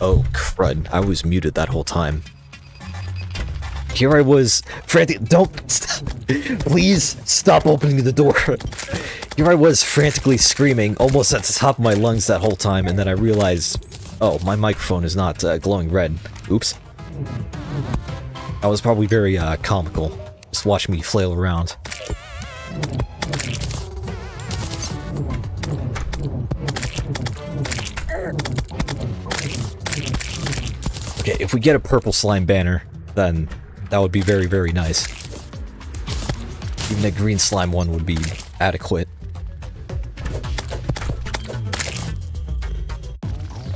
Oh, crud. I was muted that whole time. Here I was, frantic- Don't! Stop. Please, stop opening the door. Here I was, frantically screaming, almost at the top of my lungs that whole time, and then I realized, oh, my microphone is not glowing red. Oops. That was probably very comical. Just watch me flail around. Okay, if we get a purple slime banner, then that would be very, very nice. Even a green slime one would be adequate.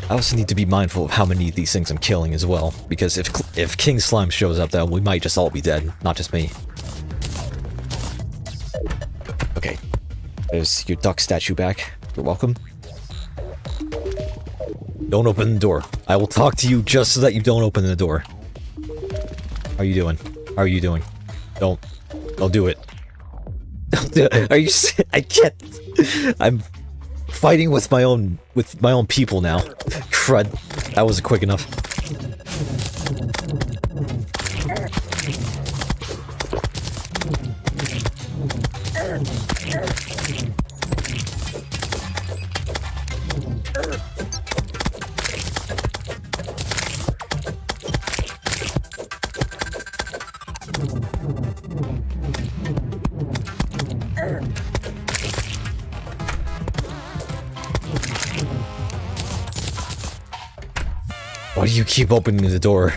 I also need to be mindful of how many of these things I'm killing as well, because if King Slime shows up, then we might just all be dead, not just me. Okay, there's your duck statue back. You're welcome. Don't open the door. I will talk to you just so that you don't open the door. How are you doing? How are you doing? Don't do it. Don't do it. Are you? I can't. I'm fighting with my own people now. Crud. That wasn't quick enough. Why do you keep opening the door?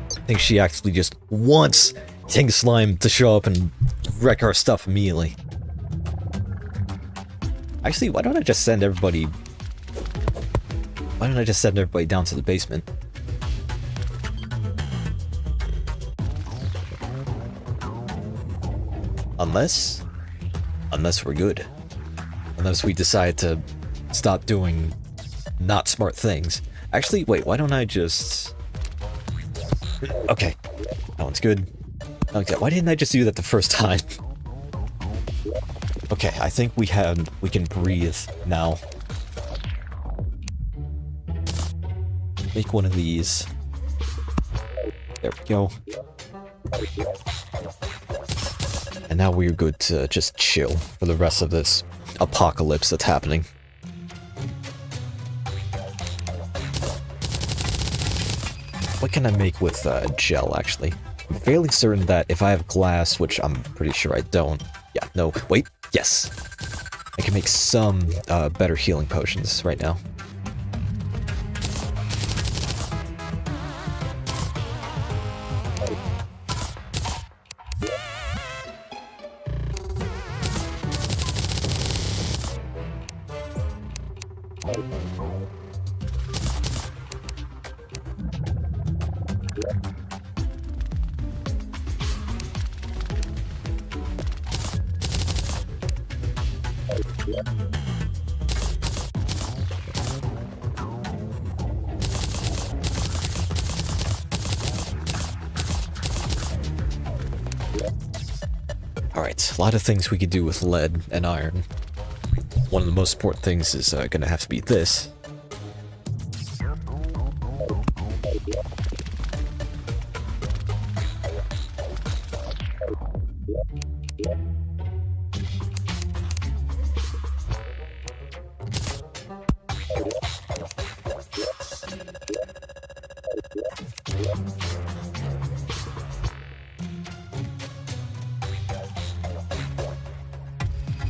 I think she actually just wants King Slime to show up and wreck our stuff immediately. Actually, why don't I just send everybody... Why don't I just send everybody down to the basement? Unless we're good. Unless we decide to stop doing not smart things. Actually, wait, why don't I just... Okay, that one's good. Okay, why didn't I just do that the first time? Okay, I think we can breathe now. Make one of these. There we go. And now we're good to just chill for the rest of this apocalypse that's happening. What can I make with gel, actually? I'm fairly certain that if I have glass, which I'm pretty sure I don't... Yeah, no, wait, yes! I can make some better healing potions right now. Alright, a lot of things we could do with lead and iron. One of the most important things is gonna have to be this.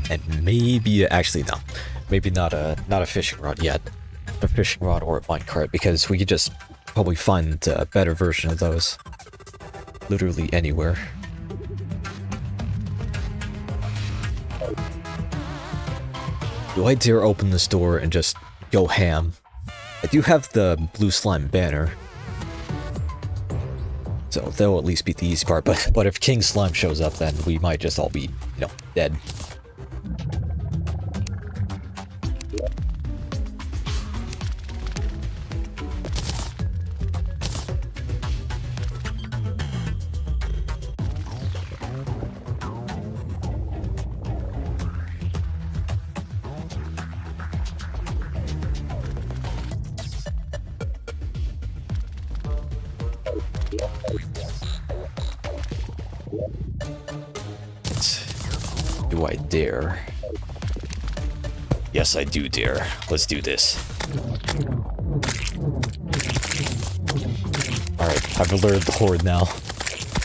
And maybe, actually no, maybe not a fishing rod yet, a fishing rod or a minecart, because we could just probably find a better version of those literally anywhere. Do I dare open this door and just go ham? I do have the blue slime banner, so that'll at least be the easy part, but if King Slime shows up, then we might just all be, you know, dead. Do I dare? Yes, I do dare. Let's do this. Alright, I've alerted the horde now.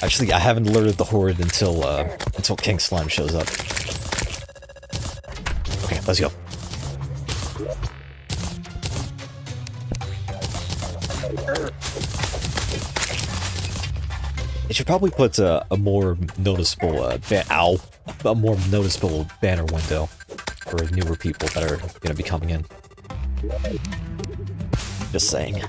Actually, I haven't alerted the horde until King Slime shows up. Okay, let's go. It should probably put a more noticeable a more noticeable banner window for newer people that are gonna be coming in. Just saying.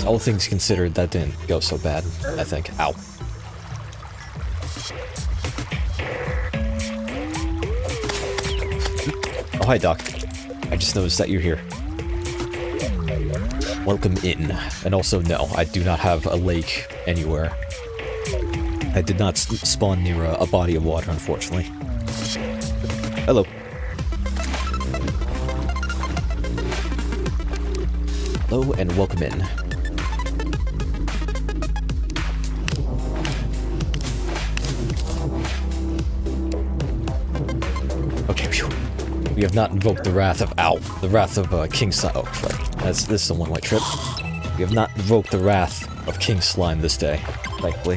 All things considered, that didn't go so bad, I think. Ow. Oh, hi, Doc. I just noticed that you're here. Welcome in. And also, no, I do not have a lake anywhere. I did not spawn near a body of water, unfortunately. Hello. Hello, and welcome in. Okay, phew. We have not invoked the wrath of King Slime. Oh, right. This is a one-way trip. We have not invoked the wrath of King Slime this day, thankfully.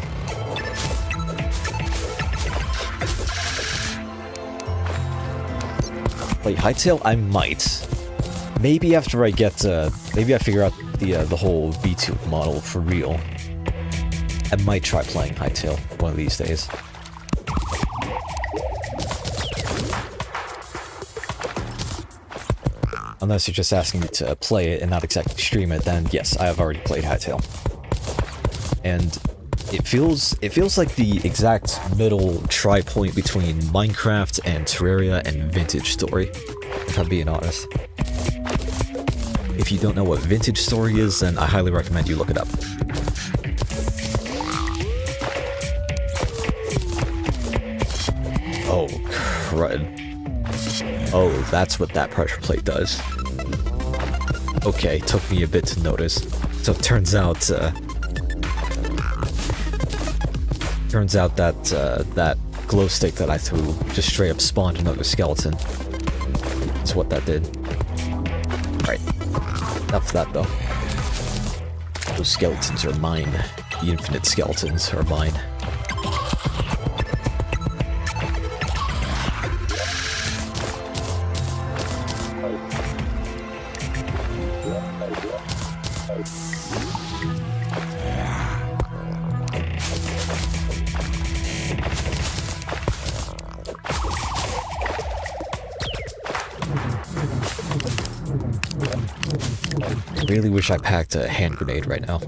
Wait, Hightail? I might. Maybe after I get, maybe I figure out the whole V2 model for real. I might try playing Hightail one of these days. Unless you're just asking me to play it and not exactly stream it, then yes, I have already played Hightail. And it feels like the exact middle tri-point between Minecraft and Terraria and Vintage Story, if I'm being honest. If you don't know what Vintage Story is, then I highly recommend you look it up. Oh, crud. Oh, that's what that pressure plate does. Okay, took me a bit to notice. So it turns out that that glow stick that I threw just straight up spawned another skeleton. That's what that did. Alright. Enough of that, though. Those skeletons are mine. The infinite skeletons are mine. I really wish I packed a hand grenade right now.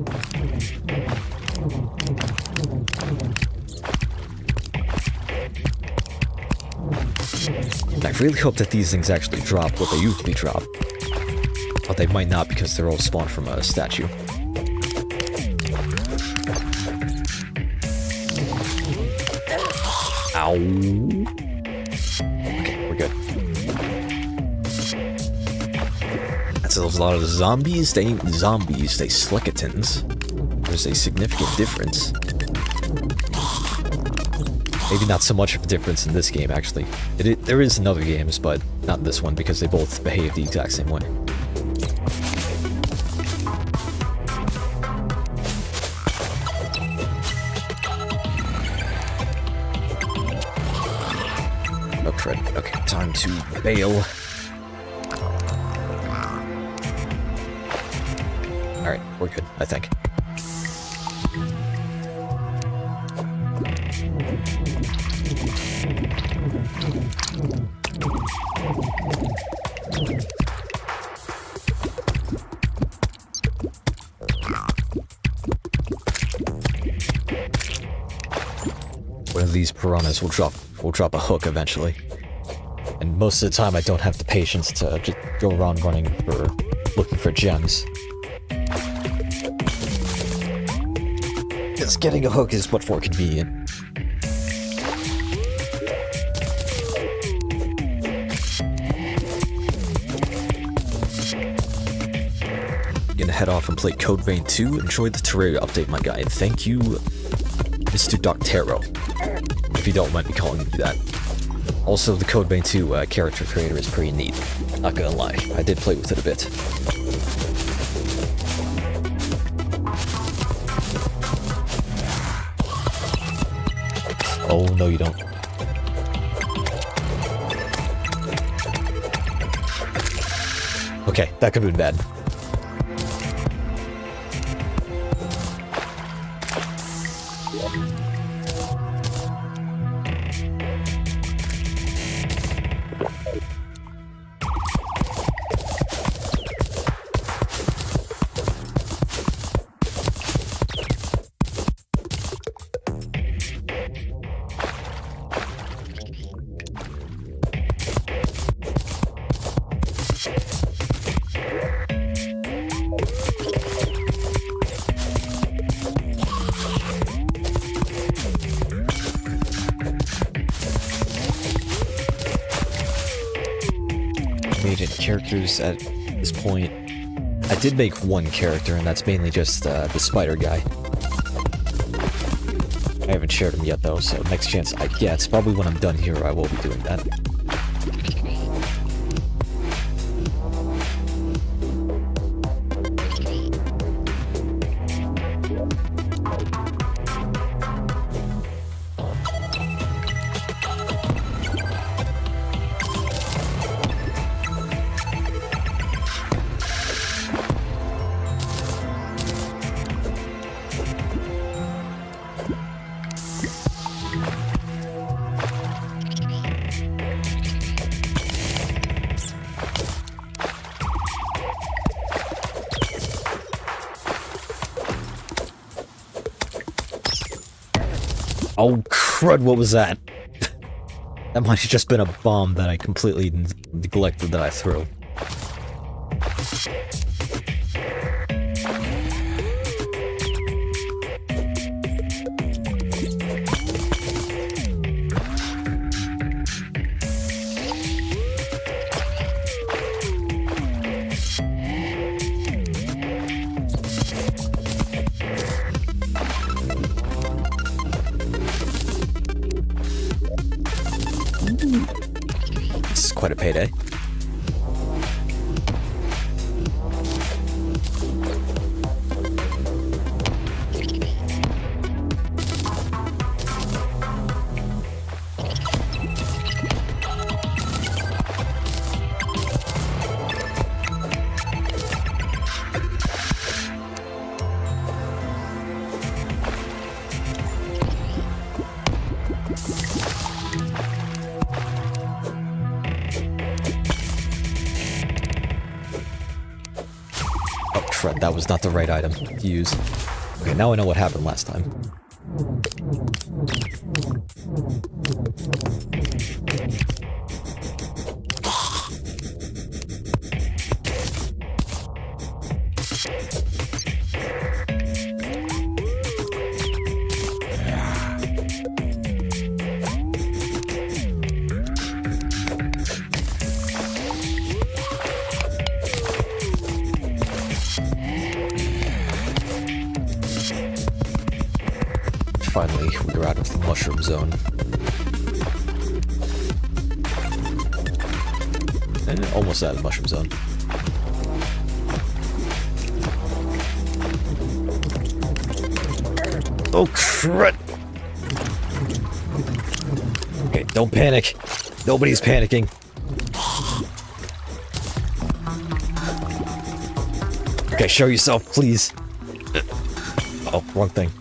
And I really hope that these things actually drop what they usually drop. But they might not because they're all spawned from a statue. Ow. Okay, we're good. That's a lot of zombies. They ain't zombies, they slicketons. There's a significant difference. Maybe not so much of a difference in this game, actually. There is in other games, but not this one because they both behave the exact same way. Oh, crud. Okay, time to bail. Alright, we're good, I think. One of these piranhas will drop a hook eventually. And most of the time I don't have the patience to just go around looking for gems. Because getting a hook is much more convenient. Gonna head off and play Code Vein 2. Enjoy the Terraria update, my guy. Thank you, Mr. Doctero. If you don't mind me calling you that. Also, the Code Vein 2 character creator is pretty neat. Not gonna lie, I did play with it a bit. Oh, no you don't. Okay, that could have been bad. Made any characters at this point. I did make one character, and that's mainly just the spider guy. I haven't shared him yet though, so next chance I get, probably when I'm done here, I will be doing that. Oh crud, what was that? That might have just been a bomb that I completely neglected that I threw. This is quite a payday. crud, that was not the right item to use. Okay, now I know what happened last time. Finally, we were out of the mushroom zone. And almost out of the mushroom zone. Oh, crud! Okay, don't panic. Nobody's panicking. Okay, show yourself, please. Oh, wrong thing.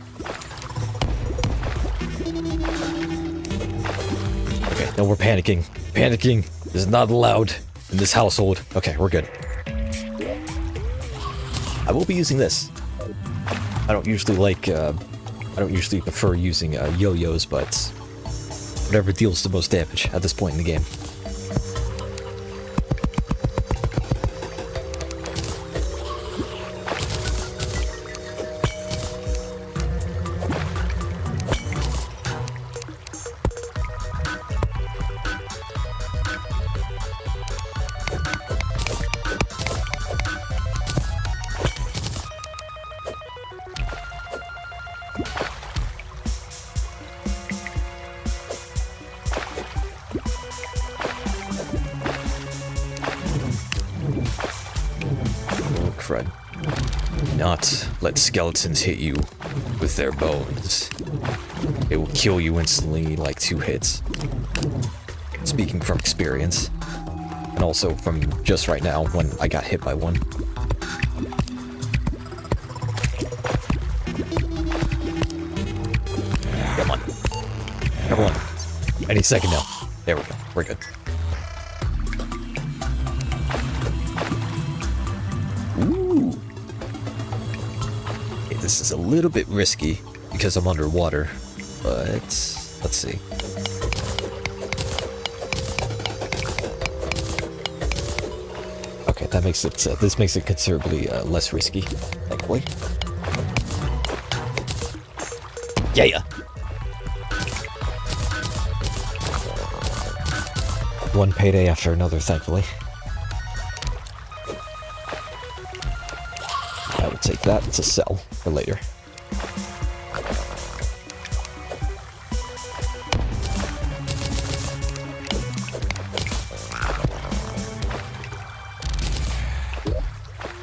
Okay, no, we're panicking. Panicking is not allowed in this household. Okay, we're good. I will be using this. I don't usually prefer using yo-yos, but whatever deals the most damage at this point in the game. Crud. Not let skeletons hit you with their bones. It will kill you instantly like 2 hits. Speaking from experience. And also from just right now when I got hit by one. Come on. Come on. Any second now. There we go. We're good. This is a little bit risky because I'm underwater, but let's see. Okay, that makes it. This makes it considerably less risky, thankfully. Yeah. One payday after another, thankfully. I will take that. It's a sell for later.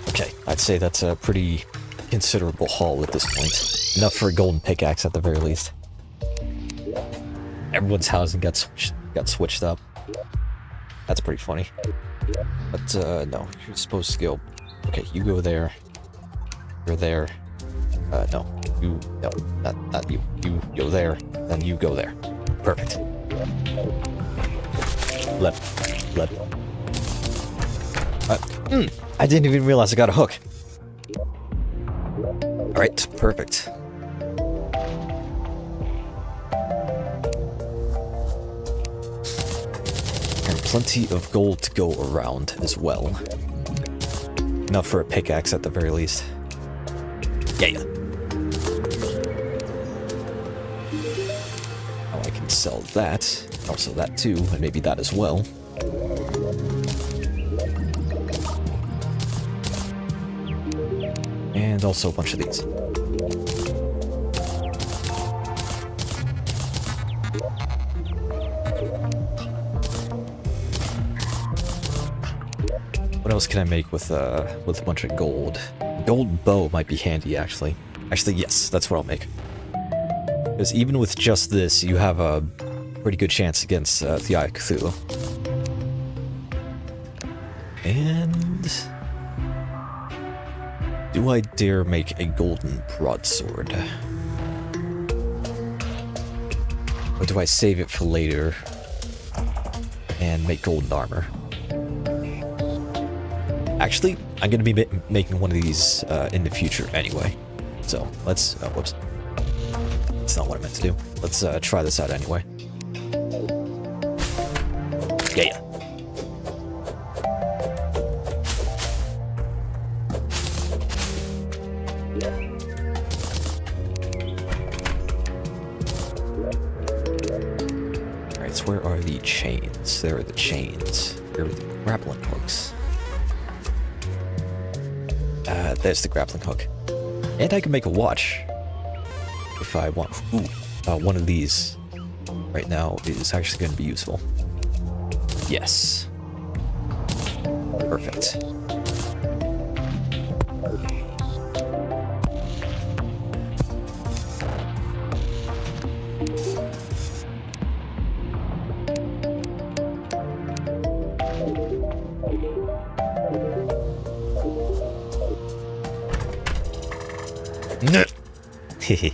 Okay, I'd say that's a pretty considerable haul at this point. Enough for a golden pickaxe at the very least. Everyone's housing got switched up. That's pretty funny. But no, you're supposed to go. Okay, you go there. You're there. No. You, no, not you. You go there, then you go there. Perfect. Left. I didn't even realize I got a hook. Alright, perfect. And plenty of gold to go around as well. Enough for a pickaxe at the very least. Yeah. Now I can sell that. Also that too, and maybe that as well. And also a bunch of these. What else can I make with a bunch of gold? Gold bow might be handy, actually. Actually, yes, that's what I'll make. Because even with just this, you have a pretty good chance against the Eye of Cthulhu. And do I dare make a golden broadsword? Or do I save it for later and make golden armor? Actually, I'm going to be making one of these in the future anyway. So, let's... Oh, whoops. That's not what I meant to do. Let's try this out anyway. Yeah. Alright, so where are the chains? There are the chains. Where are the grappling hooks? There's the grappling hook. And I can make a watch. If I want. Ooh, one of these right now is actually going to be useful. Yes. Perfect. Hehe.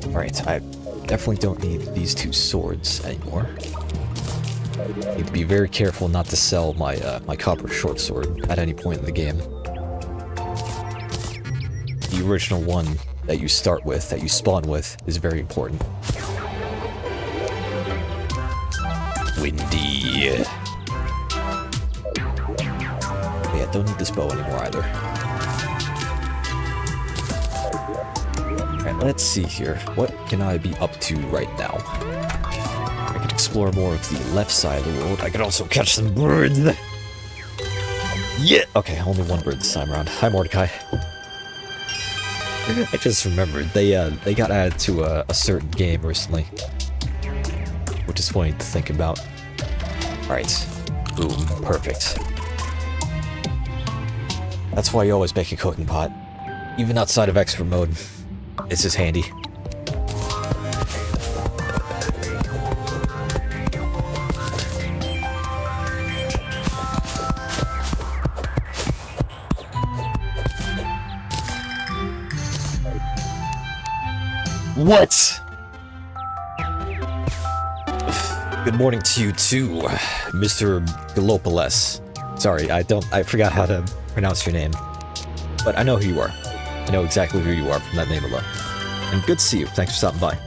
Alright, I definitely don't need these two swords anymore. Need to be very careful not to sell my my copper short sword at any point in the game. The original one that you start with, that you spawn with, is very important. Windy. Yeah, don't need this bow anymore either. Alright, let's see here. What can I be up to right now? I can explore more of the left side of the world. I can also catch some birds. Yeah! Okay, only one bird this time around. Hi, Mordecai. I just remembered, they got added to a certain game recently. Which is funny to think about. Alright. Boom. Perfect. That's why you always make a cooking pot. Even outside of expert mode. It's just handy. What? Good morning to you too, Mr. Galopales. Sorry, I forgot how to pronounce your name. But I know who you are. I know exactly who you are from that name alone. And good to see you. Thanks for stopping by.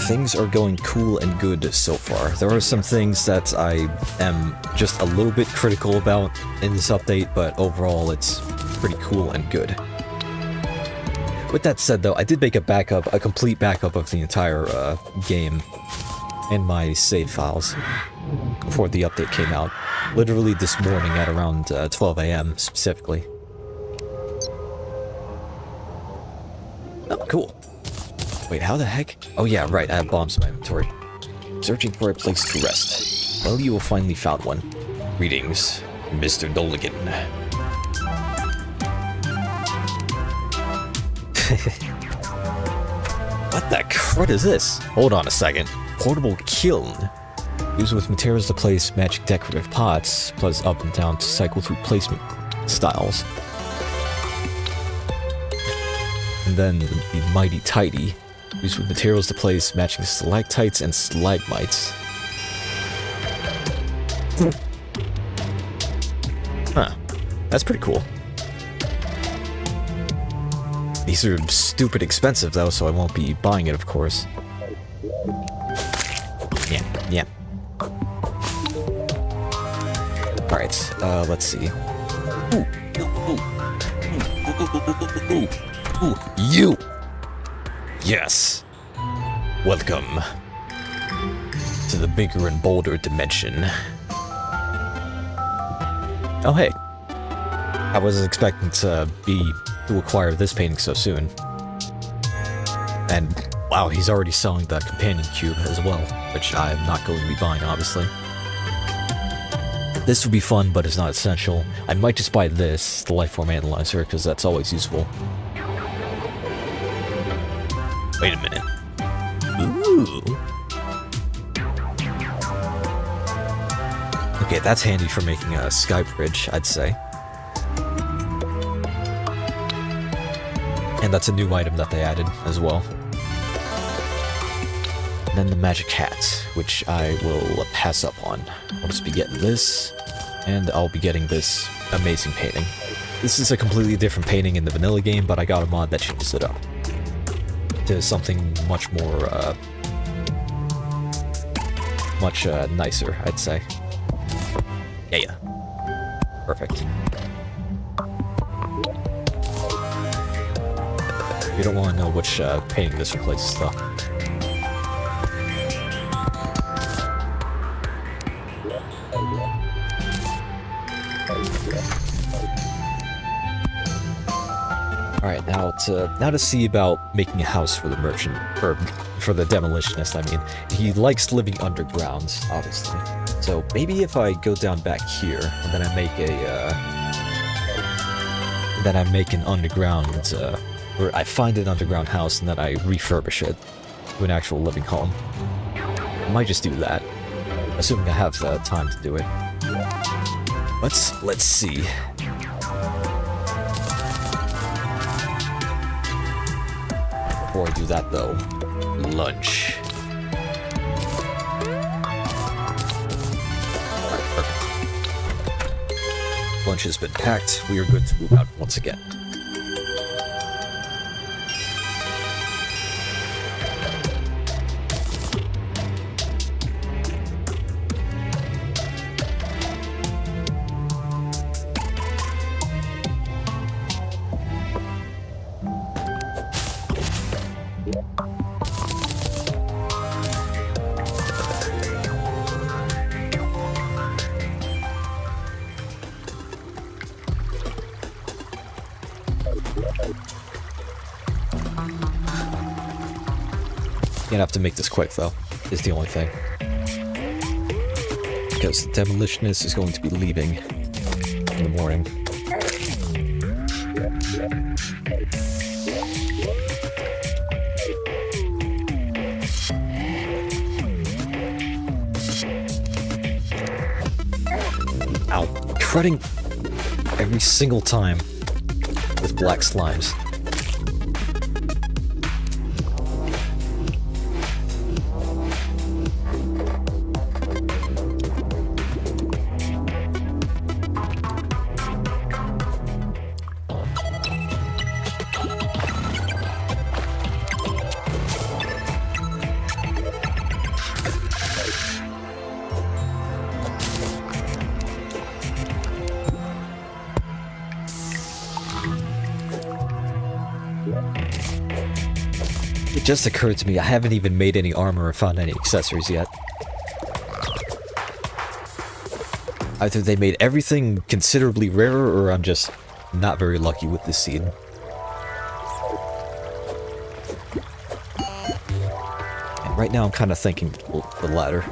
Things are going cool and good so far. There are some things that I am just a little bit critical about in this update, but overall it's pretty cool and good. With that said though, I did make a complete backup of the entire game and my save files before the update came out. Literally this morning at around 12 AM specifically. Oh, cool. Wait, how the heck? Oh yeah, right, I have bombs in my inventory. Searching for a place to rest. Well, you will finally found one. Greetings, Mr. Doligan. What the crud is this? Hold on a second. Portable kiln. Used with materials to place magic decorative pots, plus up and down to cycle through placement styles. And then the Mighty Tidy. Used with materials to place matching stalactites and stalagmites. Huh. That's pretty cool. These are stupid expensive though, so I won't be buying it, of course. Yeah. Alright, let's see. Ooh, you! Yes. Welcome to the Bigger and Boulder dimension. Oh hey. I wasn't expecting to acquire this painting so soon. And wow, he's already selling the companion cube as well, which I'm not going to be buying, obviously. This would be fun, but it's not essential. I might just buy this, the Lifeform Analyzer, because that's always useful. Wait a minute. Ooh. Okay, that's handy for making a sky bridge, I'd say. And that's a new item that they added as well. And then the magic hat, which I will pass up on. I'll just be getting this, and I'll be getting this amazing painting. This is a completely different painting in the vanilla game, but I got a mod that changes it up to something much more, nicer, I'd say. Yeah. Perfect. You don't want to know which painting this replaces, though. Alright, now to see about making a house for the merchant, or for the demolitionist, I mean. He likes living underground, obviously. So maybe if I go down back here, and then I make an underground, or I find an underground house and then I refurbish it to an actual living home. I might just do that, assuming I have the time to do it. Let's see. Before I do that, though, lunch. Alright, perfect. Lunch has been packed. We are good to move out once again. Gonna have to make this quick, though, is the only thing. Because the demolitionist is going to be leaving in the morning. Ow. Cutting every single time with black slimes. It just occurred to me, I haven't even made any armor or found any accessories yet. Either they made everything considerably rarer, or I'm just not very lucky with this scene. And right now I'm kind of thinking the latter.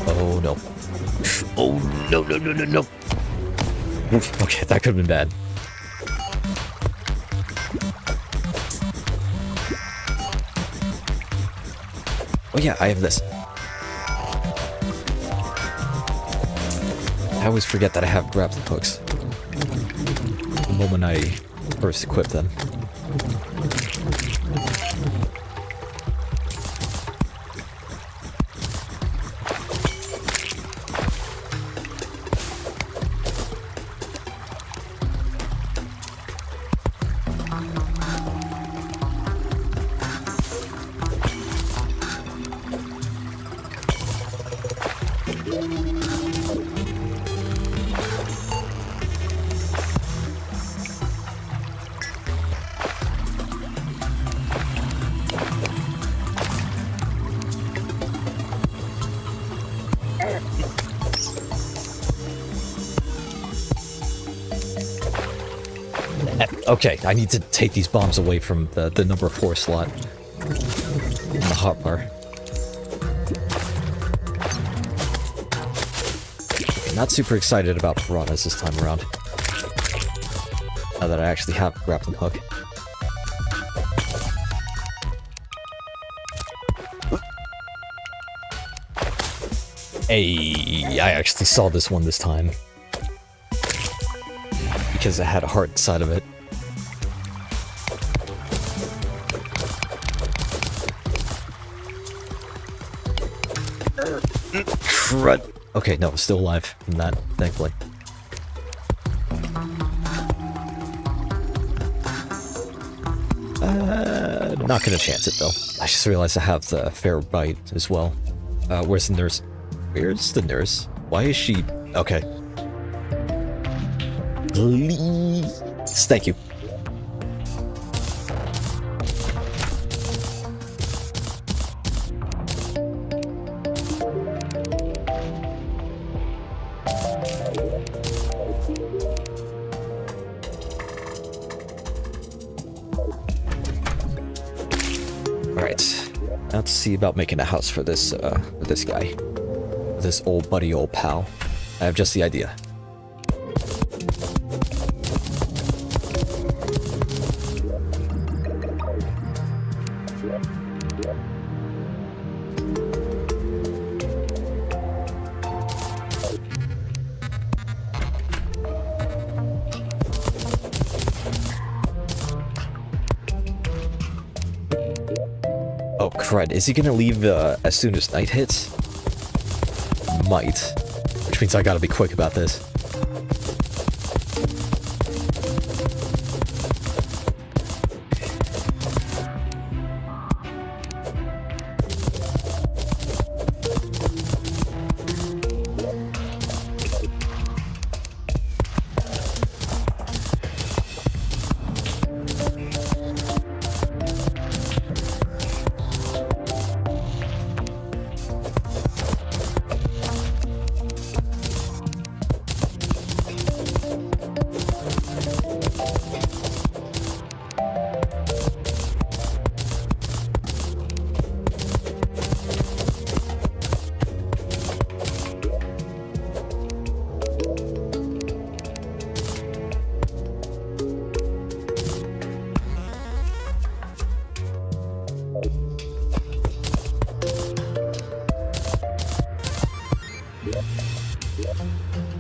Oh no. Oh no, no, no, no, no. Oof, okay, that could have been bad. Oh yeah, I have this. I always forget that I have grappling hooks the moment I first equip them. Okay, I need to take these bombs away from the number 4 slot in the hotbar. Not super excited about piranhas this time around. Now that I actually have a grappling hook. Hey, I actually saw this one this time. Because it had a heart inside of it. Crud. Okay, no, still alive from that, thankfully. Not gonna chance it, though. I just realized I have the fair bite as well. Where's the nurse? Where's the nurse? Why is she... Okay. Please. Thank you. Alright, now to see about making a house for this guy. This old buddy, old pal. I have just the idea. Oh, crud. Is he gonna leave as soon as night hits? Might. Which means I gotta be quick about this.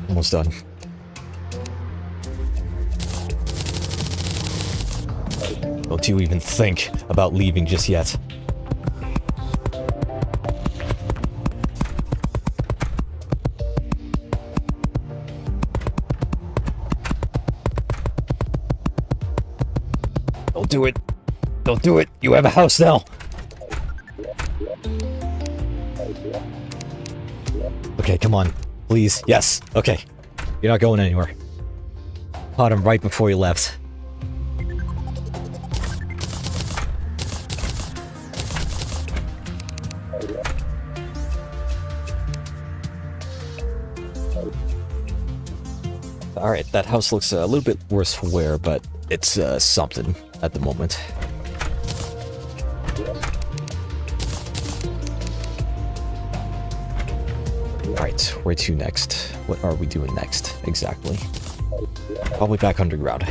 Almost done. Don't you even think about leaving just yet. Don't do it. Don't do it. You have a house now. Okay, come on. Please. Yes. Okay. You're not going anywhere. Caught him right before he left. Alright, that house looks a little bit worse for wear, but it's something at the moment. Alright, where to next? What are we doing next, exactly? Probably back underground.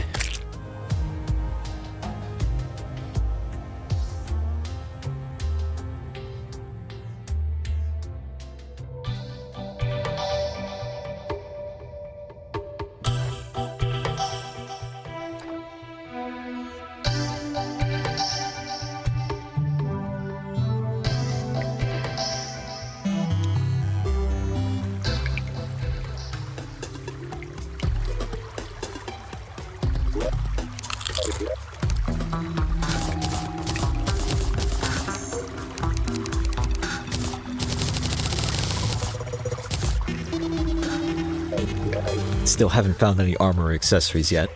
still haven't found any armor or accessories yet.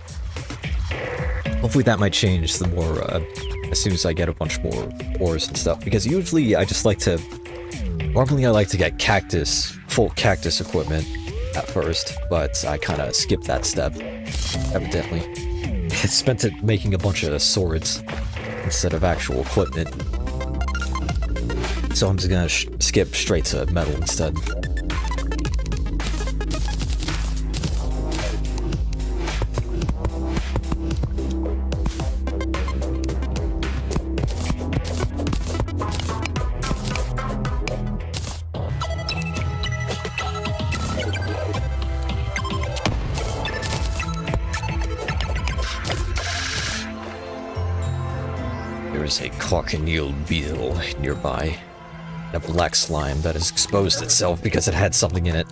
Hopefully that might change the more, as soon as I get a bunch more ores and stuff, because usually I just like to... Normally I like to get full cactus equipment at first, but I kind of skipped that step, evidently. I spent it making a bunch of swords instead of actual equipment. So I'm just gonna skip straight to metal instead. There is a cochineal beetle nearby. A black slime that has exposed itself because it had something in it.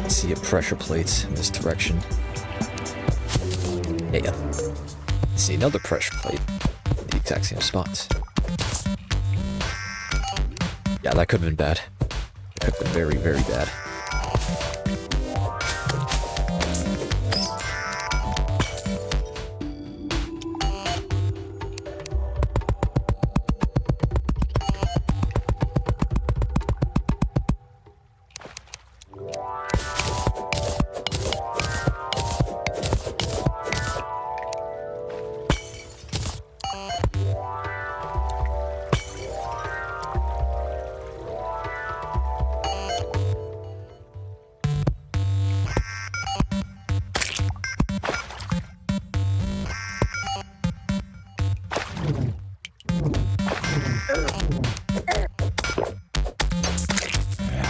See a pressure plate in this direction. Yeah. See another pressure plate in the exact same spot. Yeah, that could have been bad. That could have been very, very bad.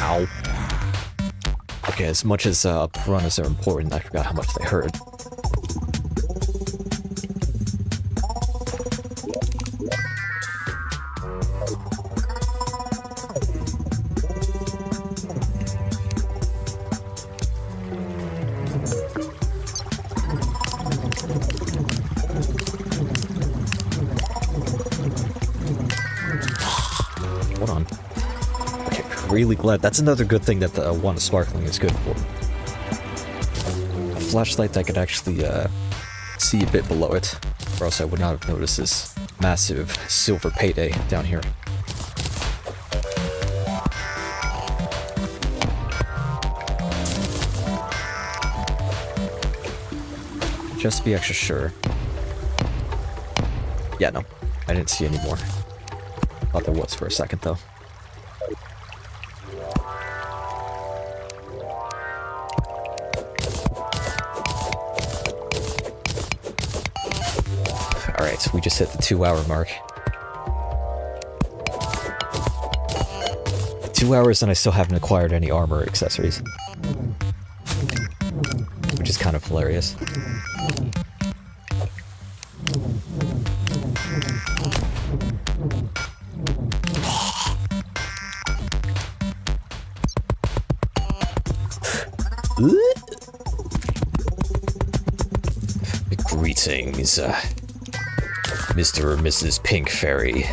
Ow. Okay, as much as piranhas are important, I forgot how much they hurt. Hold on. Okay, really glad. That's another good thing that the one sparkling is good for. A flashlight that could actually see a bit below it, or else I would not have noticed this massive silver payday down here. Just to be extra sure. Yeah, no. I didn't see any more. Thought there was for a second, though. Alright, we just hit the 2-hour mark. 2 hours and I still haven't acquired any armor or accessories. Which is kind of hilarious. Greetings. Mr. or Mrs. Pink Fairy.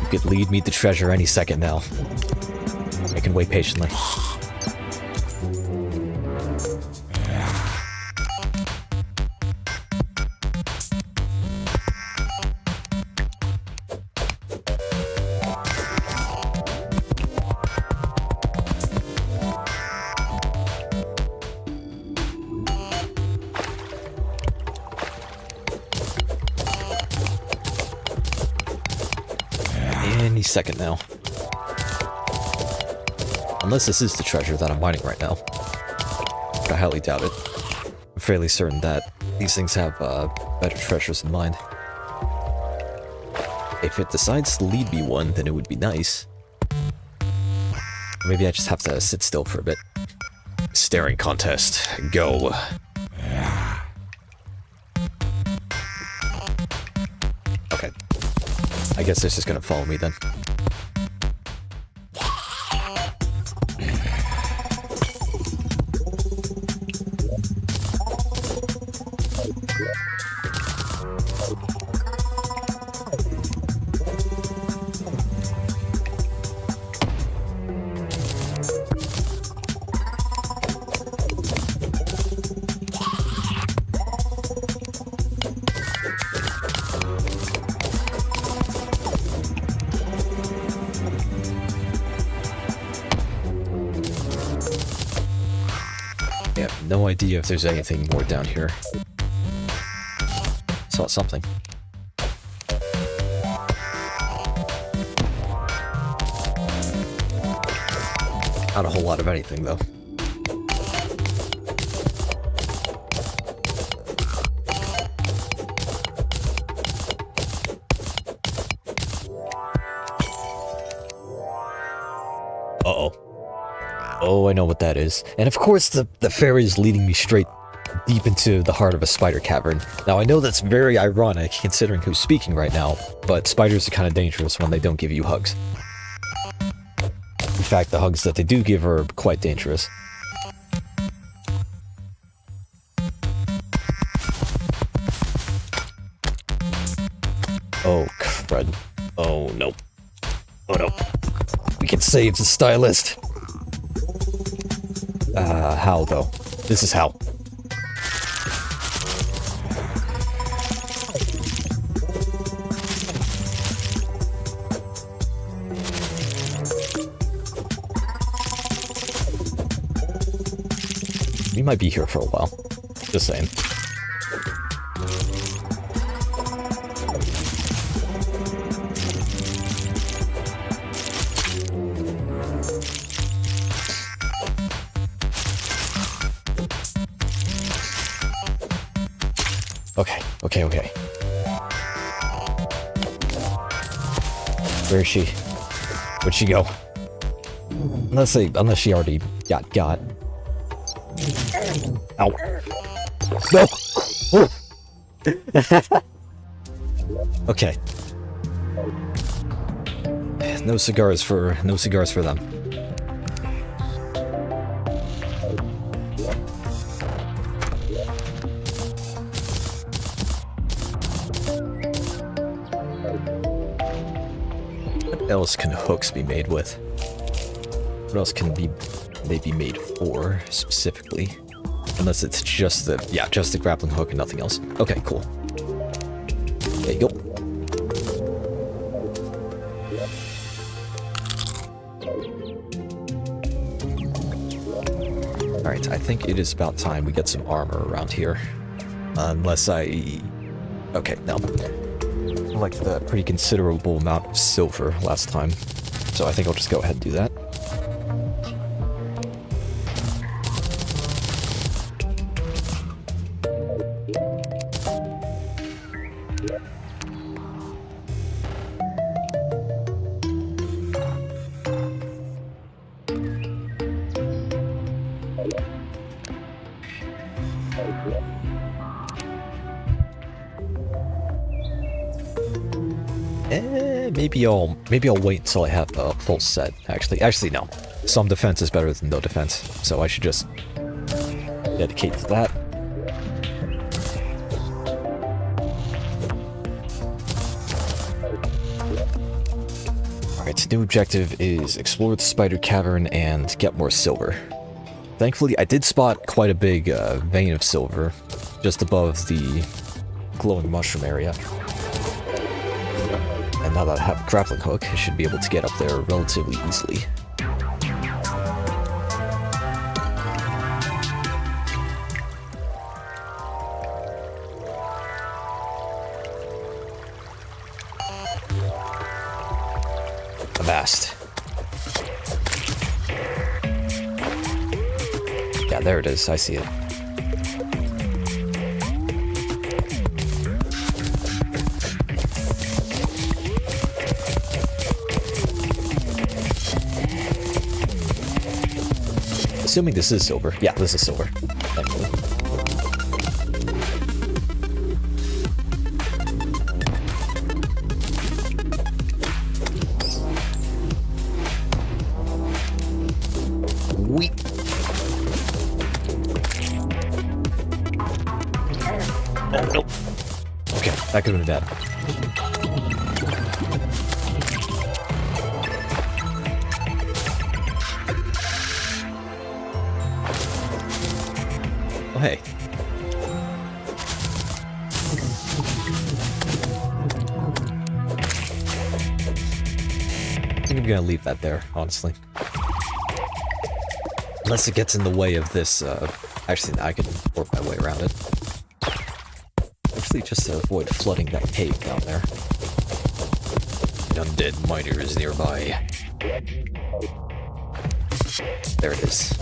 You could lead me to treasure any second now. I can wait patiently. Any second now. Unless this is the treasure that I'm mining right now. But I highly doubt it. I'm fairly certain that these things have better treasures in mind. If it decides to lead me one, then it would be nice. Maybe I just have to sit still for a bit. Staring contest. Go. Okay. I guess it's just gonna follow me then. I have no idea if there's anything more down here. Saw something. Not a whole lot of anything, though. Uh-oh. Oh, I know what that is. And of course the fairy is leading me straight deep into the heart of a spider cavern. Now I know that's very ironic considering who's speaking right now, but spiders are kind of dangerous when they don't give you hugs. In fact, the hugs that they do give are quite dangerous. Oh, crud. Oh, no. Oh, no. We can save the stylist. How, though? This is how. We might be here for a while. Just saying. Okay. Where is she? Where'd she go? Unless she already got. Ow. No! Okay. No cigars for them. What else can hooks be made with? What else can they be made for, specifically? Unless it's just the grappling hook and nothing else. Okay, cool. There you go. Alright, I think it is about time we get some armor around here. Unless I... Okay, no. I collected a pretty considerable amount of silver last time, so I think I'll just go ahead and do that. Maybe I'll wait until I have a full set. Actually no. Some defense is better than no defense, so I should just dedicate to that. Alright, new objective is explore the spider cavern and get more silver. Thankfully, I did spot quite a big vein of silver just above the glowing mushroom area. And now that I have a grappling hook, I should be able to get up there relatively easily. Avast. Yeah, there it is. I see it. Assuming this is silver. Yeah, this is silver. Thankfully. Wheat. Oh, nope. Okay, that could have been bad. Oh, hey. I think I'm gonna leave that there, honestly. Unless it gets in the way of this, actually, I can work my way around it. Actually, just to avoid flooding that cave down there. An undead miner is nearby. There it is.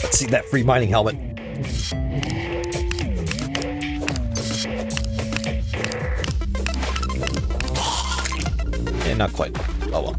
Let's see that free mining helmet. Not quite. Oh well.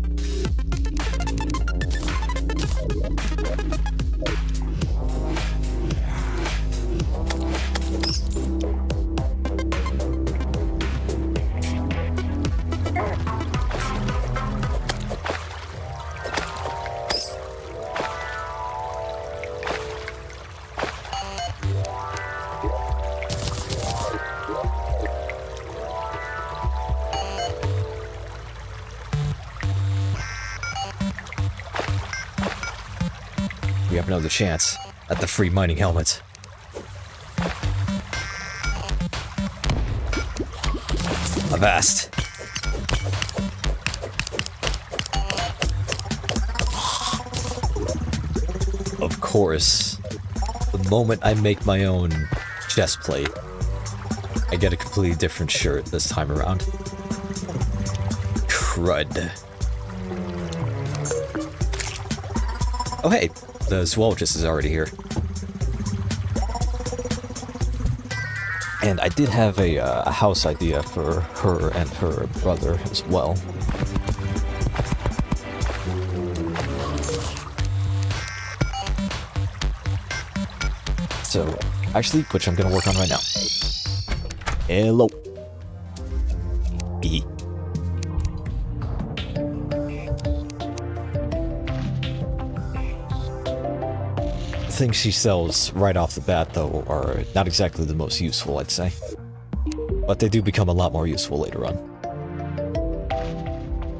We have another chance at the free mining helmet. Avast. Of course, the moment I make my own chest plate, I get a completely different shirt this time around. Crud. Oh hey, the zoologist is already here. And I did have a house idea for her and her brother as well. So, actually, which I'm gonna work on right now. Hello. Hee. Things she sells right off the bat, though, are not exactly the most useful, I'd say. But they do become a lot more useful later on.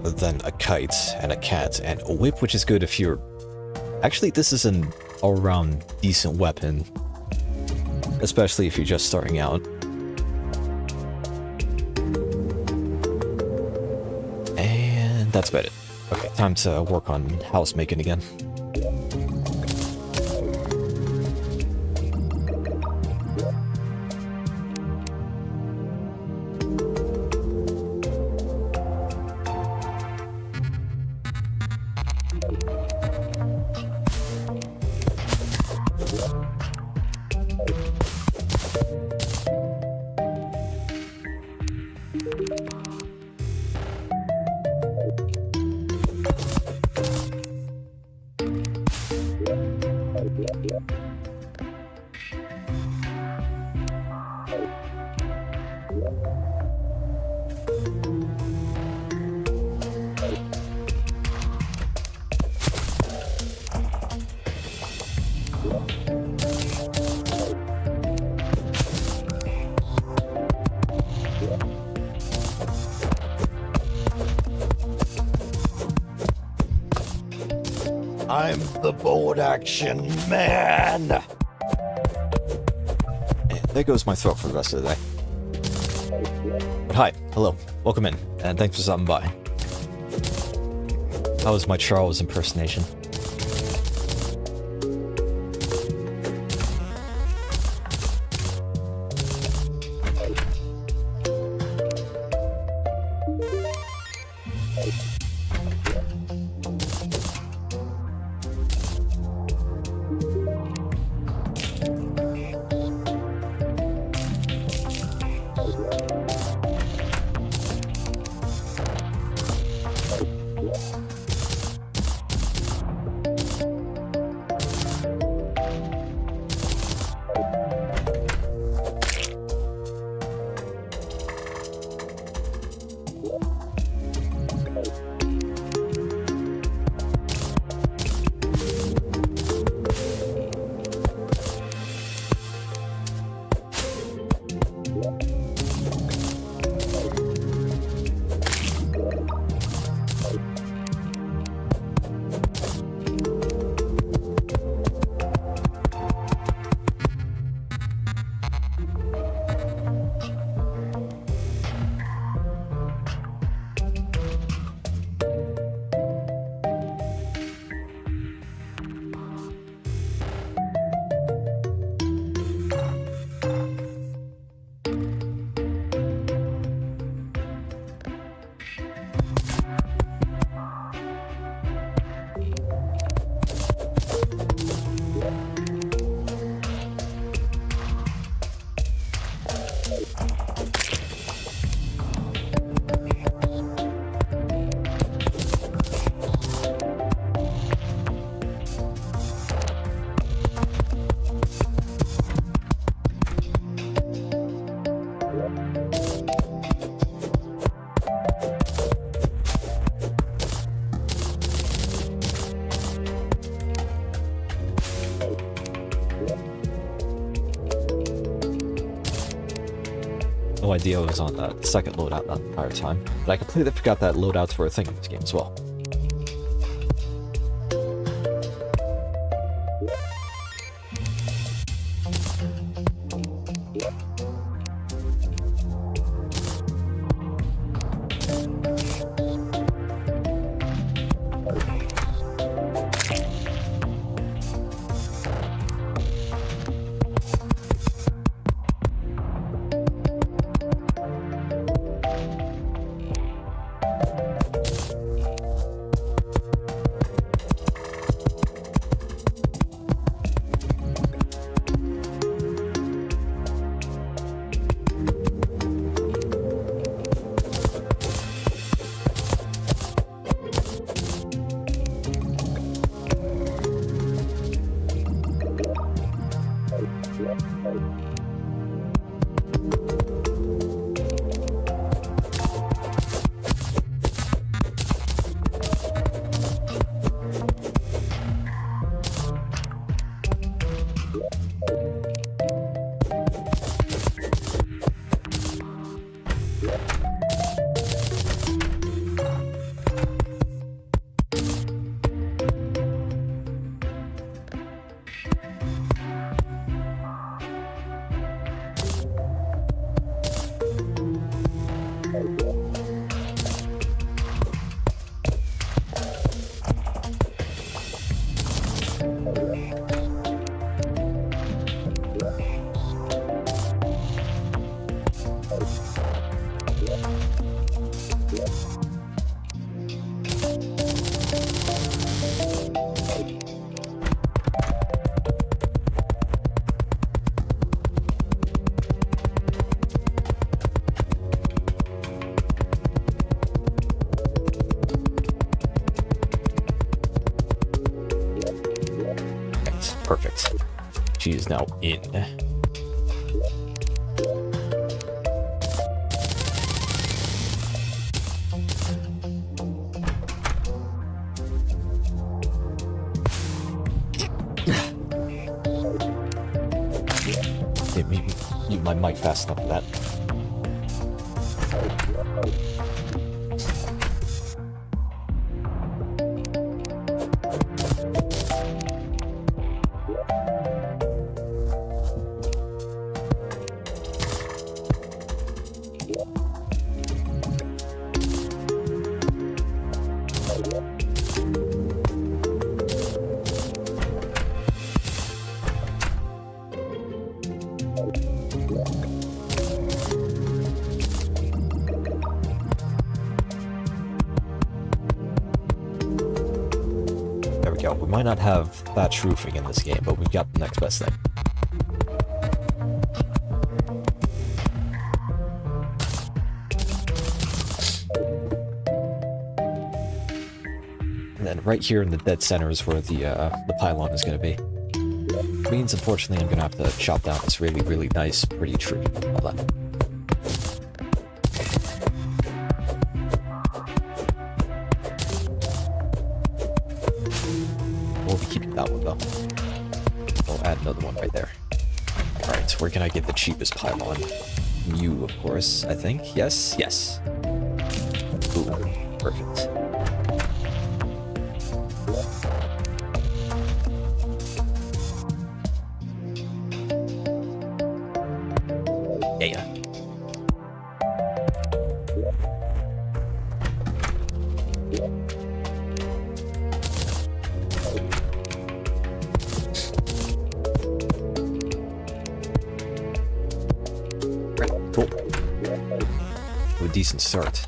Than a kite and a cat and a whip, which is good if you're... Actually, this is an all-around decent weapon. Especially if you're just starting out. And that's about it. Okay, time to work on house making again. I'm the board action man! And there goes my throat for the rest of the day. But hi, hello, welcome in, and thanks for stopping by. How was my Charles impersonation? No idea I was on that second loadout that entire time, but I completely forgot that loadouts were a thing in this game as well. Perfect. She is now in. my mic fast enough for that. There we go. We might not have thatch roofing in this game, but we've got the next best thing. And then right here in the dead center is where the pylon is going to be. Means, unfortunately, I'm going to have to chop down this really, really nice, pretty tree. Hold on. We'll be keeping that one, though. We'll add another one right there. Alright, where can I get the cheapest pylon? You, of course, I think. Yes? Yes. Ooh, perfect. Yeah. Right, cool. A decent start.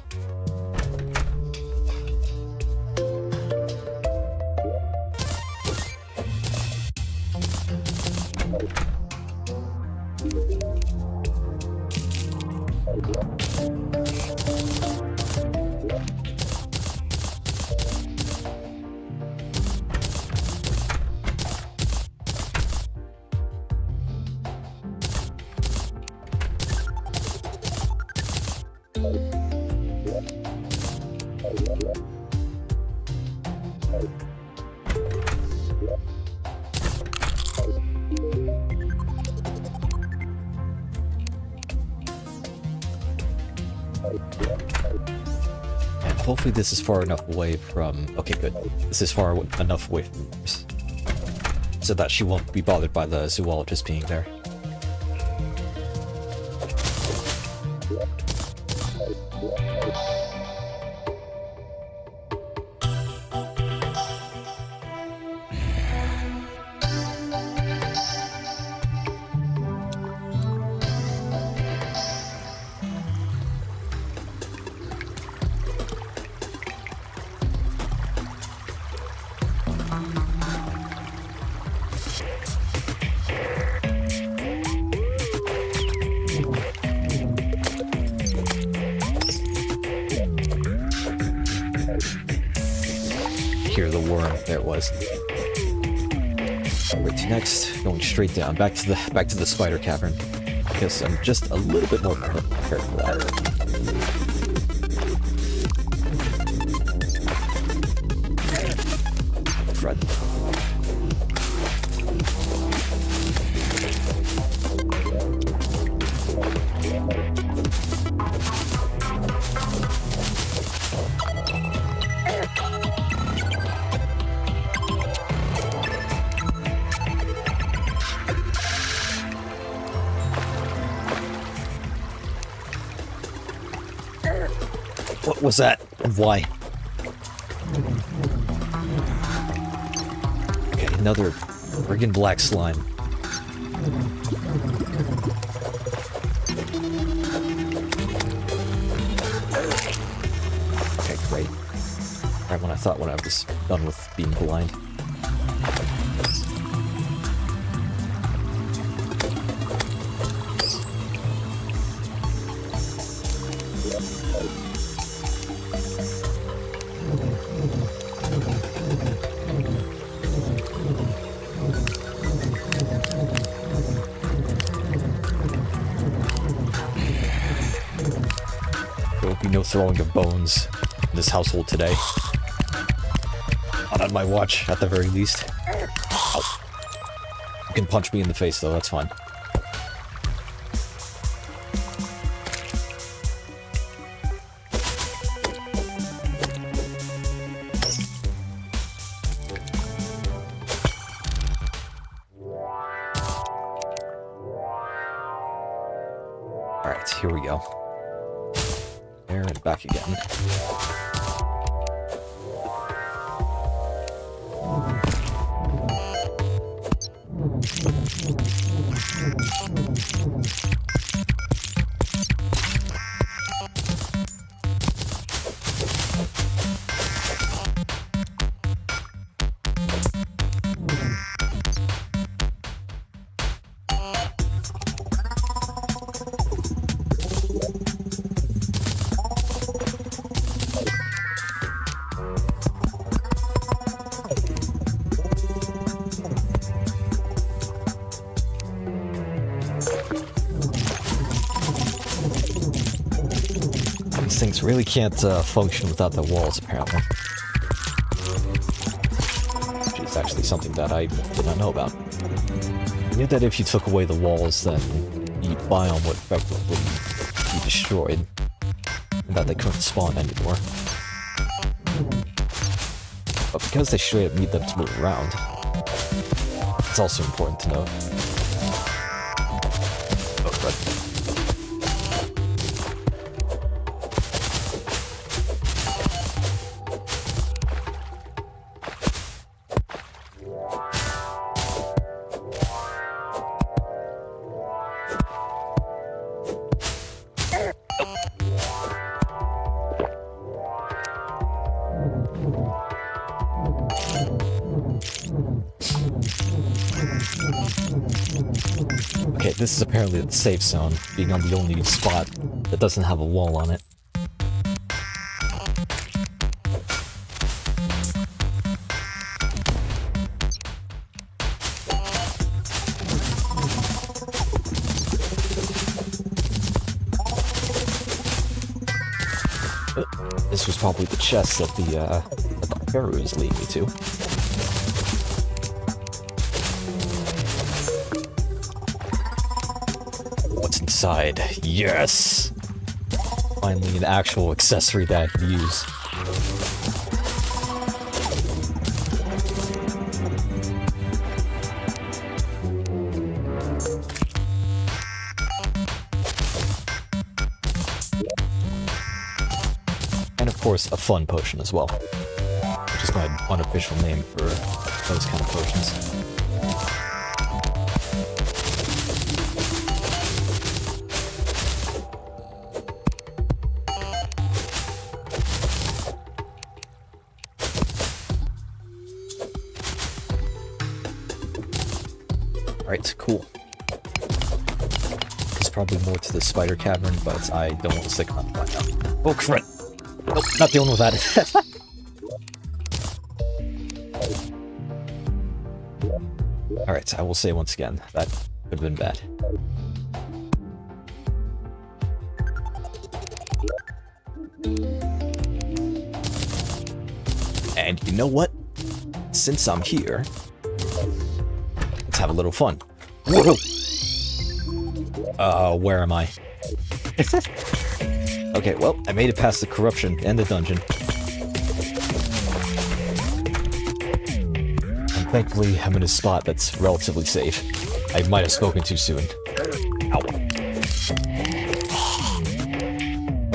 And hopefully this is far enough away from... Okay, good. This is far enough away from yours, so that she won't be bothered by the zoologist being there. Hear the worm. There it was. Wait to next. Going straight down. Back to the spider cavern. Because I'm just a little bit more prepared for that. Fred. What was that, and why? Okay, another friggin' black slime. Okay, great. Right when I thought I was done with being blind. There will be no throwing of bones in this household today. Not on my watch, at the very least. Ow. You can punch me in the face, though, that's fine. Here we go. There and back again. Things really can't function without the walls, apparently. Which is actually something that I did not know about. I knew that if you took away the walls, then the biome would effectively be destroyed, and that they couldn't spawn anymore. But because they straight up need them to move around, it's also important to note. Oh, right. Okay, this is apparently the safe zone, being on the only spot that doesn't have a wall on it. This was probably the chest that the arrow is leading me to. What's inside? Yes! Finally an actual accessory that I can use. And of course, a fun potion as well, which is my unofficial name for those kind of potions. Alright, cool. There's probably more to the spider cavern, but I don't want to stick on right now. Oh, crap! Nope, not dealing with that. Alright, I will say once again, that could have been bad. And you know what? Since I'm here, let's have a little fun. Whoa! Where am I? Okay, well, I made it past the corruption and the dungeon. And thankfully, I'm in a spot that's relatively safe. I might have spoken too soon. Ow.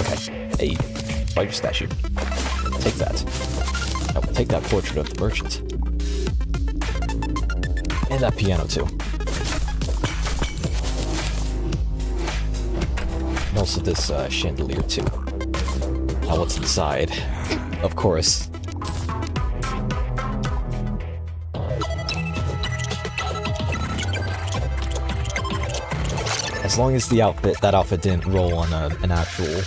Okay, hey, spider statue. Take that. I will take that portrait of the merchant. And that piano, too. And also this chandelier, too. Now what's inside? Of course. As long as that outfit didn't roll on an actual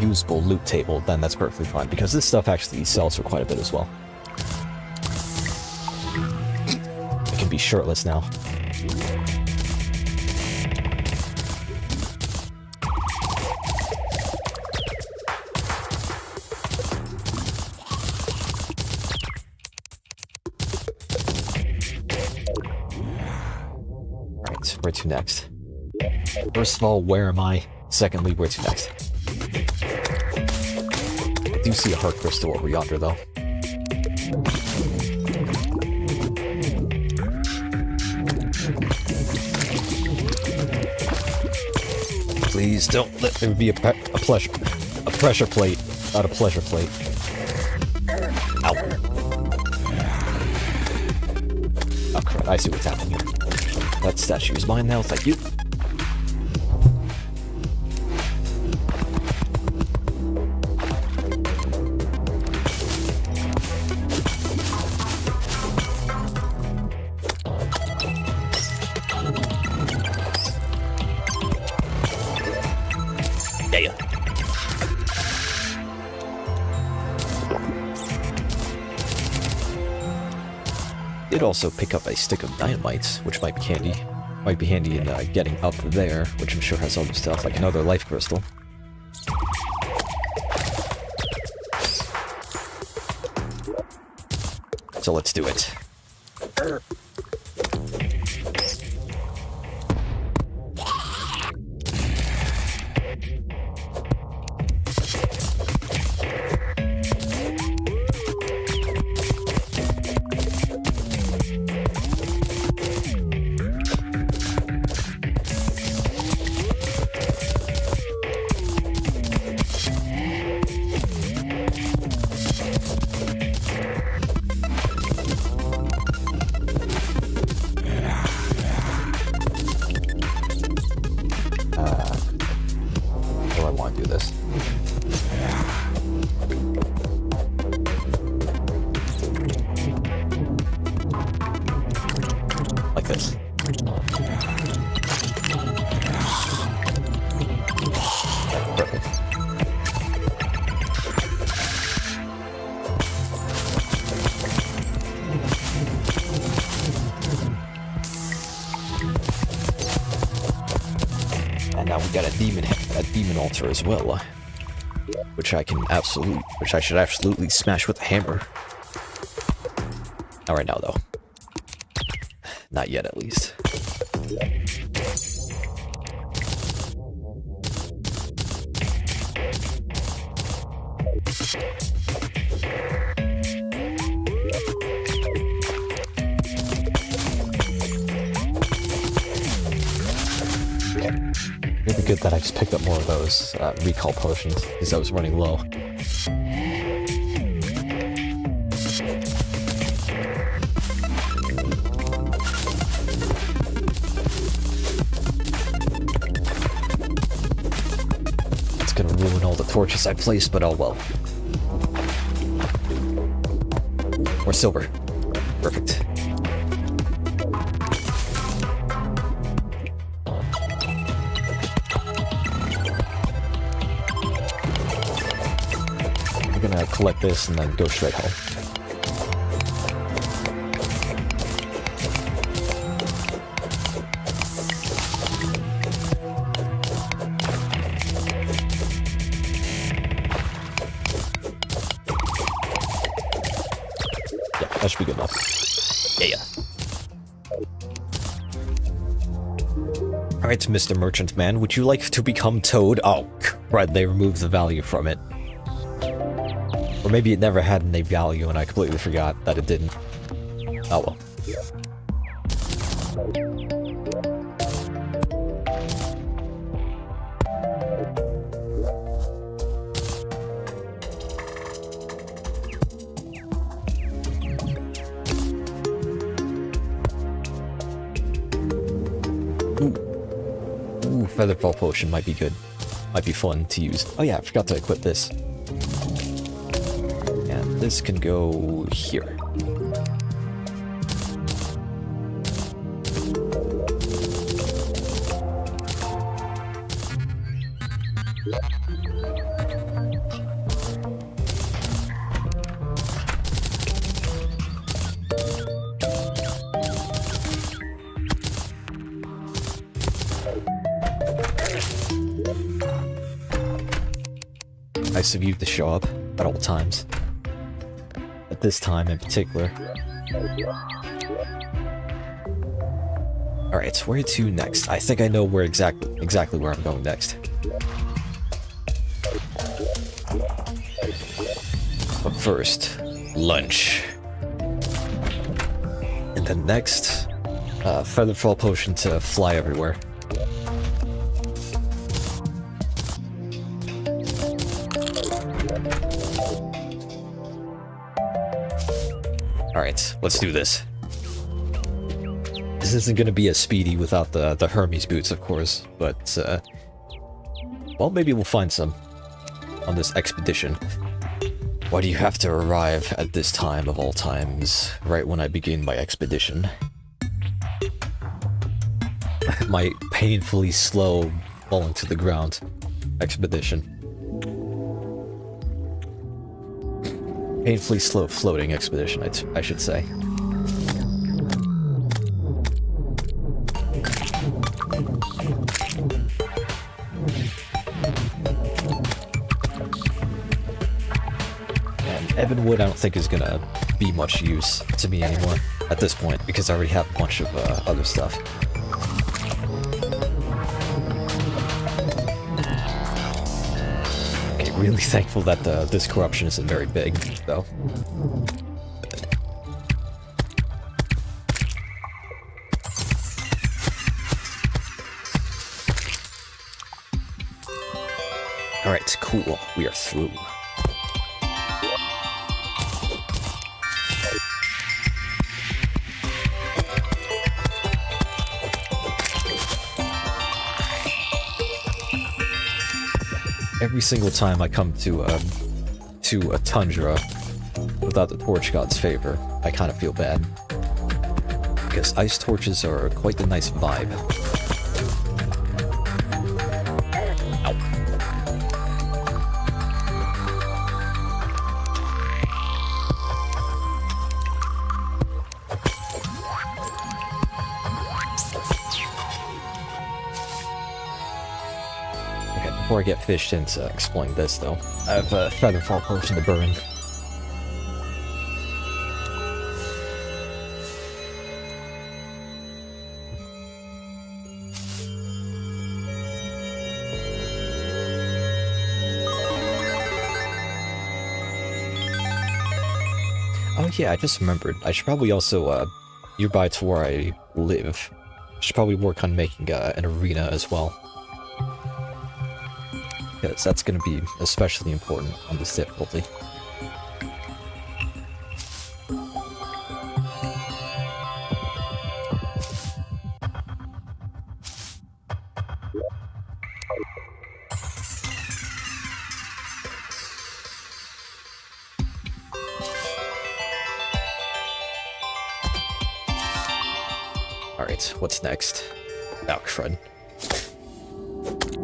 usable loot table, then that's perfectly fine, because this stuff actually sells for quite a bit as well. I can be shirtless now. Right, where to next? First of all, where am I? Secondly, where to next? I do see a heart crystal over yonder, though. Please don't let there be a pressure plate, not a pleasure plate. Ow. Oh crap, I see what's happening here. That statue is mine now, thank you. Yeah. Did also pick up a stick of dynamite, which might be handy. Might be handy in getting up there, which I'm sure has other stuff, like another life crystal. So let's do it. How do I want to do this? Like this. Perfect. And now we got a demon altar as well, which I should absolutely smash with a hammer. Not right now though. Not yet, at least. Really good that I just picked up more of those recall potions, because I was running low. It's gonna ruin all the torches I placed, but oh well. More silver. Perfect. I'm gonna collect this and then go straight home. Yeah, that should be good enough. Yeah. Alright, Mr. Merchant Man, would you like to become Toad? Oh, right, they removed the value from it. Or maybe it never had any value and I completely forgot that it didn't. Oh well. Ooh, Featherfall Potion might be good. Might be fun to use. Oh yeah, I forgot to equip this. And this can go here. Nice of you to show up at all times. At this time in particular. Alright, so where to next? I think I know where exactly where I'm going next. But first, lunch. And then next, Featherfall Potion to fly everywhere. Alright, let's do this. This isn't gonna be as speedy without the Hermes boots, of course, but, well, maybe we'll find some on this expedition. Why do you have to arrive at this time of all times, right when I begin my expedition? My painfully slow falling to the ground expedition. Painfully slow floating expedition, I should say. And Evan Wood I don't think is gonna be much use to me anymore at this point, because I already have a bunch of other stuff. Really thankful that this corruption isn't very big, though. Alright, cool. We are through. Every single time I come to a tundra without the torch god's favor, I kind of feel bad. Because ice torches are quite the nice vibe. Ow. Before I get fished into exploring this, though, I have a Featherfall potion to burn. Oh yeah, I just remembered. I should probably also, nearby to where I live, I should probably work on making an arena as well. Because that's going to be especially important on this difficulty. Alright, what's next? Oh, crud.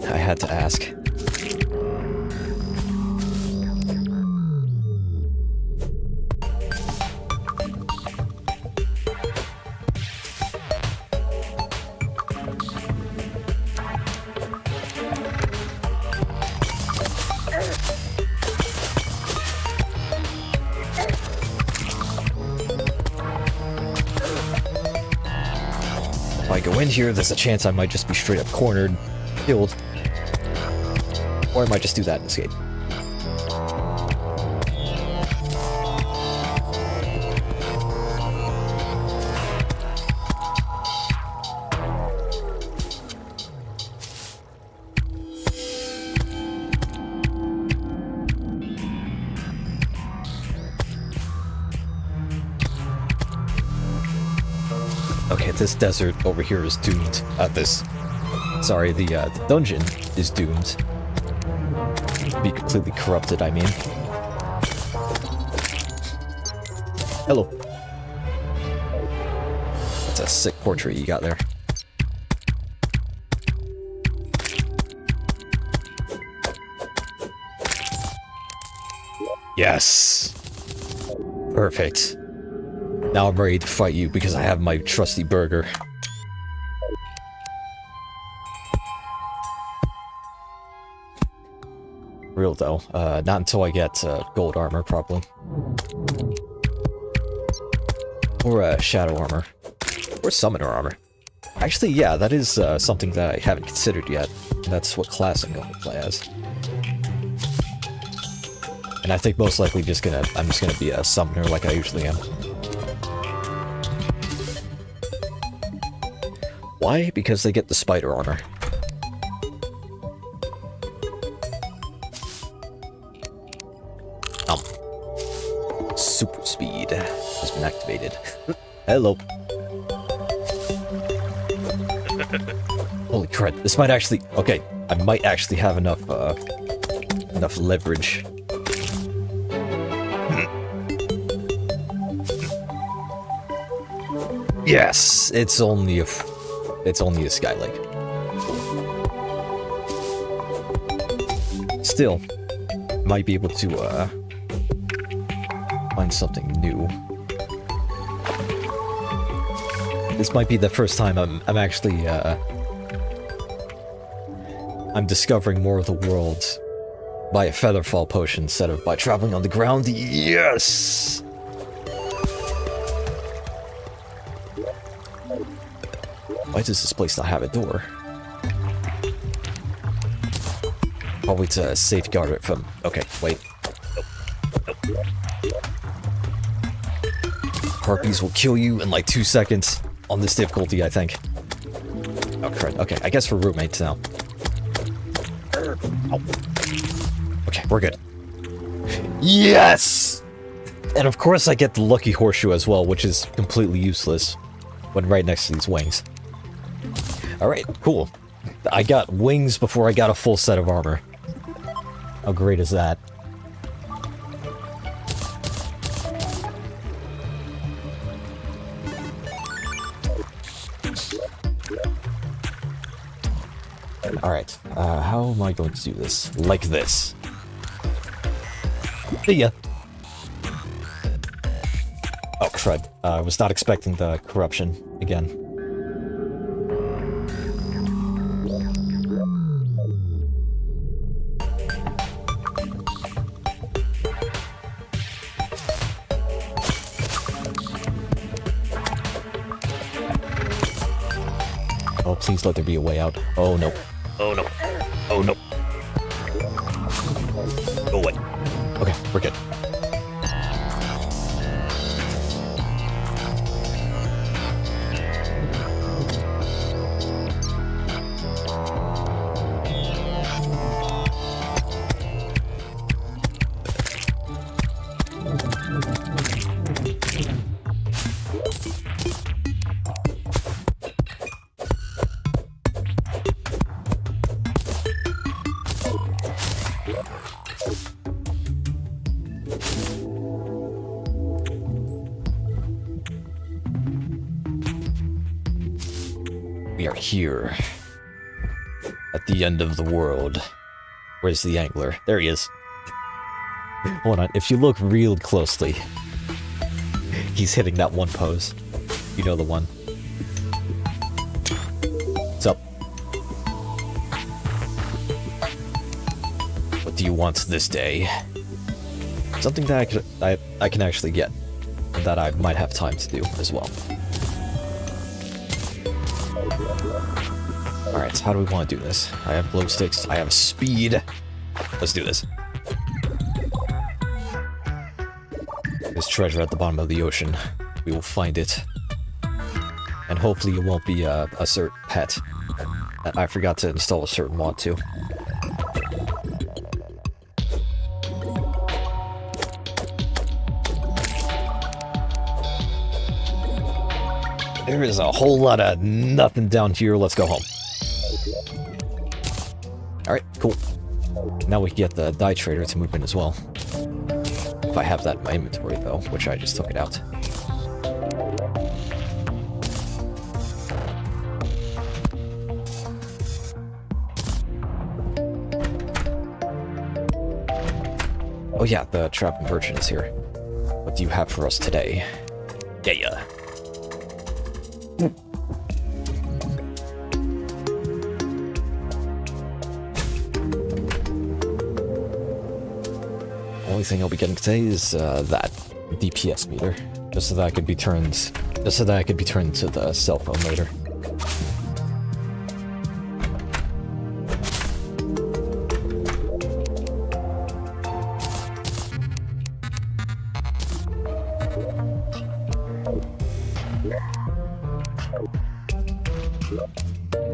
I had to ask. If I go in here, there's a chance I might just be straight up cornered, killed. Or I might just do that and escape. Okay, this desert over here is doomed. Sorry, the dungeon is doomed to be completely corrupted, I mean. Hello. That's a sick portrait you got there. Yes! Perfect. Now I'm ready to fight you because I have my trusty burger. Real though, not until I get gold armor, probably. Or shadow armor. Or summoner armor. Actually, yeah, that is something that I haven't considered yet. That's what class I'm going to play as. And I think most likely I'm just gonna be a summoner like I usually am. Why? Because they get the spider armor. super speed has been activated. Hello. Holy crap, this might actually... Okay, I might actually have enough, enough leverage. Yes! It's only a sky lake. Still, might be able to, find something new. This might be the first time I'm actually, I'm discovering more of the world by a featherfall potion instead of by traveling on the ground. Yes! Why does this place not have a door? Probably to safeguard it from... Okay, wait. Harpies will kill you in like 2 seconds on this difficulty, I think. Oh, crud. Okay, I guess we're roommates now. Oh. Okay, we're good. Yes! And of course I get the lucky horseshoe as well, which is completely useless when right next to these wings. Alright, cool. I got wings before I got a full set of armor. How great is that? Alright, how am I going to do this? Like this. See ya! Oh, crud. I was not expecting the corruption again. Oh, please let there be a way out. Oh, no. Oh, no. Oh, no. Go away. Okay, we're good. We are here. At the end of the world. Where's the angler? There he is. Hold on, if you look real closely, he's hitting that one pose. You know the one. What's up? What do you want this day? Something that I can actually get. And that I might have time to do as well. Alright, how do we want to do this? I have glow sticks, I have speed. Let's do this. There's treasure at the bottom of the ocean. We will find it. And hopefully it won't be a certain pet. I forgot to install a certain mod too. There is a whole lot of nothing down here. Let's go home. Alright, cool. Now we can get the dye trader to move in as well. If I have that in my inventory, though, which I just took it out. Oh yeah, the trapping merchant is here. What do you have for us today? Yeah. Only thing I'll be getting today is that DPS meter, just so that I could be turned to the cell phone later.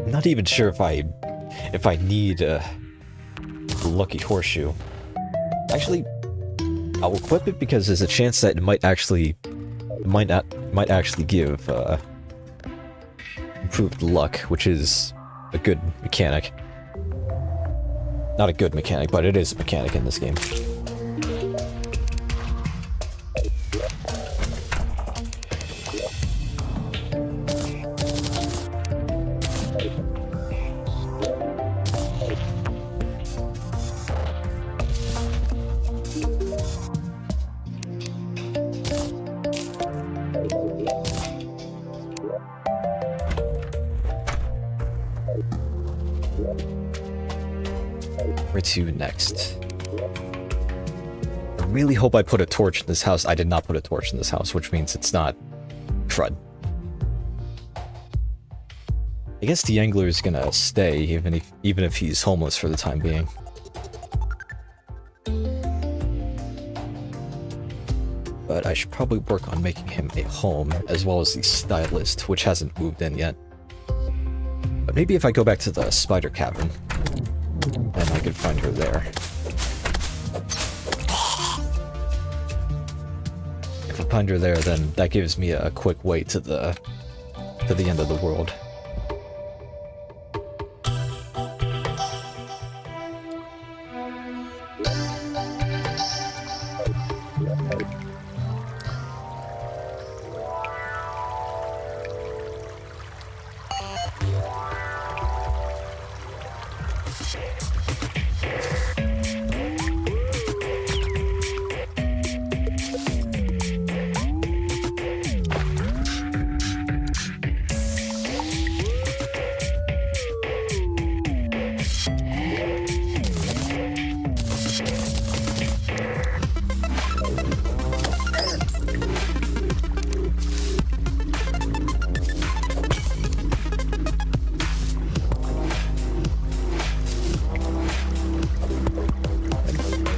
I'm not even sure if I need a lucky horseshoe. Actually, I'll equip it because there's a chance that it might actually give improved luck, which is a good mechanic. Not a good mechanic, but it is a mechanic in this game. Where to next? I really hope I put a torch in this house. I did not put a torch in this house, which means it's not crud. I guess the angler is gonna stay even if he's homeless for the time being. But I should probably work on making him a home, as well as the stylist, which hasn't moved in yet. But maybe if I go back to the spider cavern, then I could find her there. If I find her there, then that gives me a quick way to the end of the world.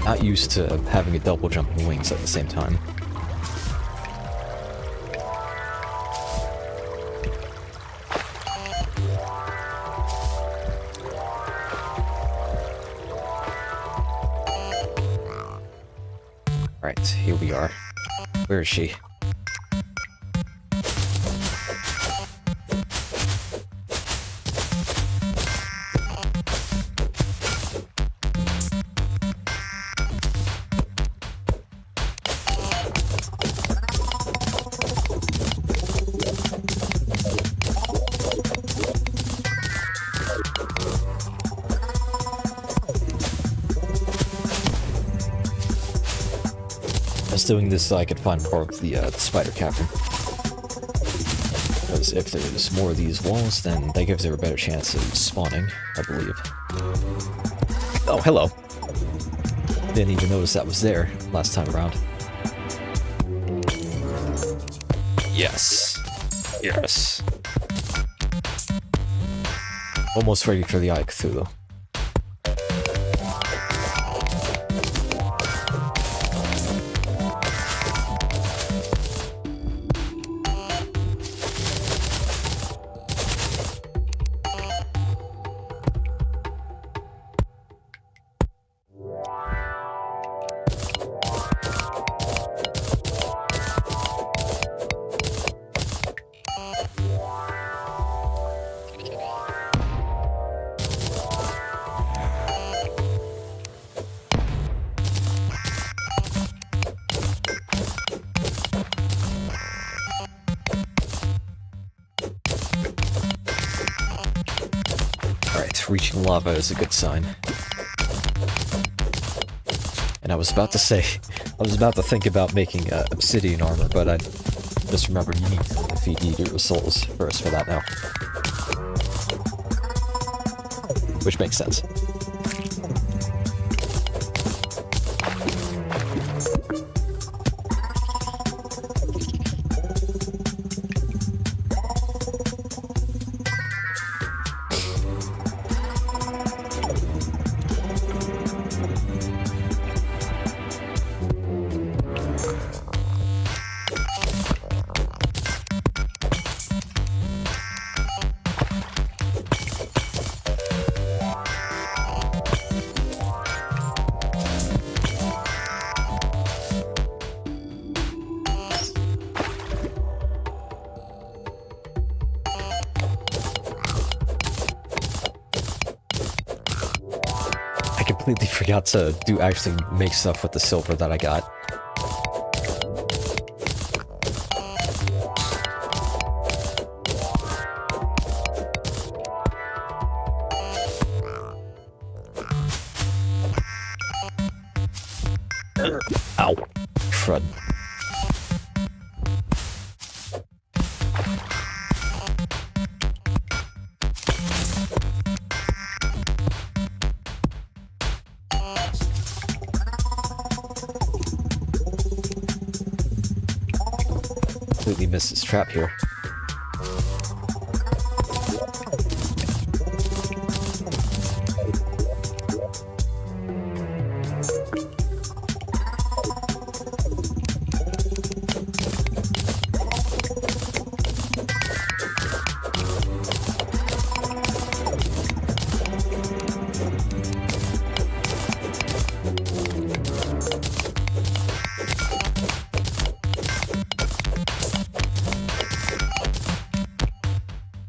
Not used to having a double jump and wings at the same time. Alright, here we are. Where is she? Doing this so I could find more of the spider cavern. Because if there's more of these walls, then that gives her a better chance of spawning, I believe. Oh, hello. Didn't even notice that was there last time around. Yes. Yes. Almost ready for the Eye of Cthulhu. Reaching lava is a good sign. And I was about to think about making obsidian armor, but I just remembered you need to defeat Eater Souls first for that now. Which makes sense. completely forgot to actually make stuff with the silver that I got. Ow. Crud. Completely missed his trap here.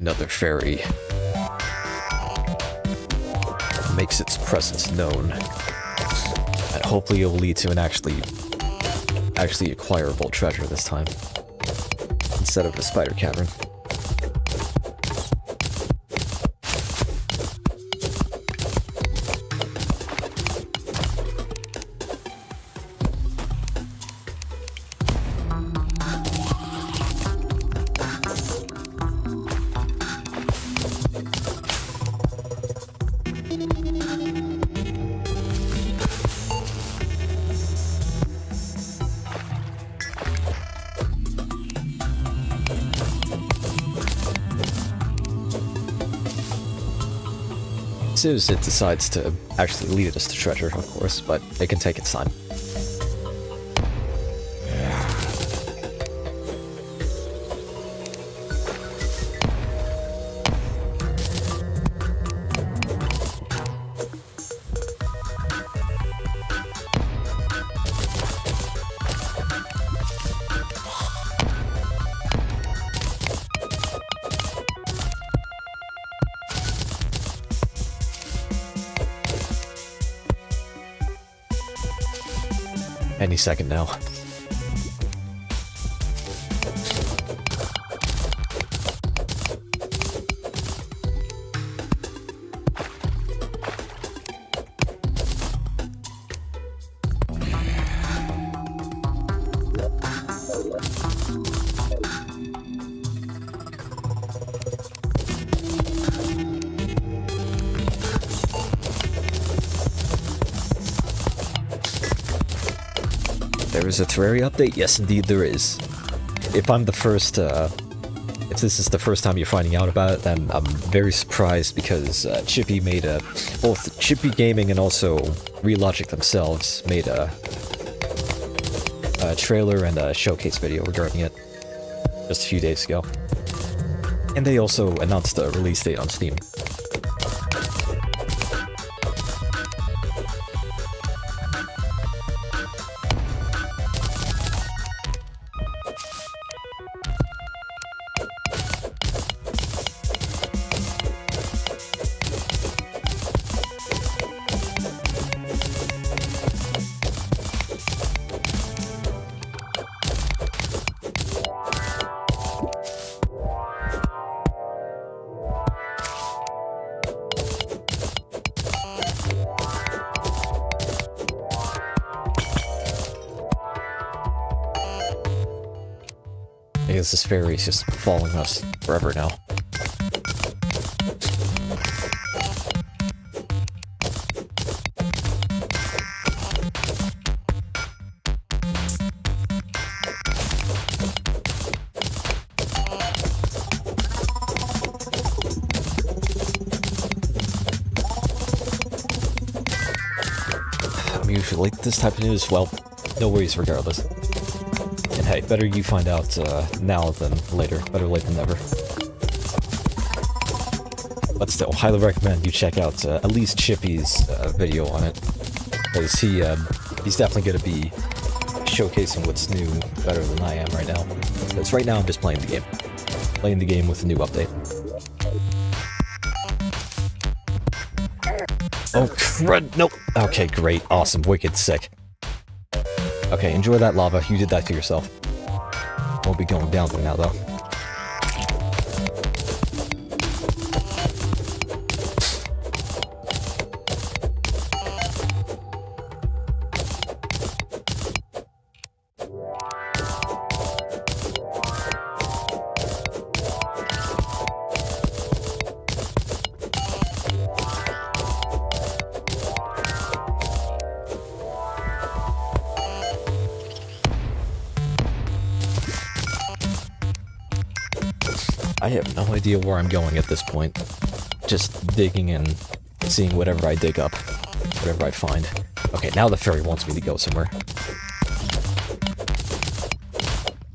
Another fairy makes its presence known, and hopefully it will lead to an actually acquirable treasure this time, instead of the spider cavern. As soon as it decides to actually lead us to treasure, of course, but it can take its time. Any second now. There is a Terraria update? Yes, indeed there is. If I'm the first, if this is the first time you're finding out about it, then I'm very surprised because Chippy made both Chippy Gaming and also Relogic themselves made a trailer and a showcase video regarding it just a few days ago. And they also announced a release date on Steam. I guess this fairy is just following us forever now. I'm usually like this type of news, well, no worries regardless. And hey, better you find out now than later. Better late than never. But still, highly recommend you check out at least Chippy's video on it. Because he's definitely going to be showcasing what's new better than I am right now. Because right now I'm just playing the game. Playing the game with a new update. Oh, crud! Nope! Okay, great. Awesome. Wicked. Sick. Okay, enjoy that lava. You did that to yourself. Won't be going down there now, though. I have no idea where I'm going at this point. Just digging and seeing whatever I dig up. Whatever I find. Okay, now the fairy wants me to go somewhere.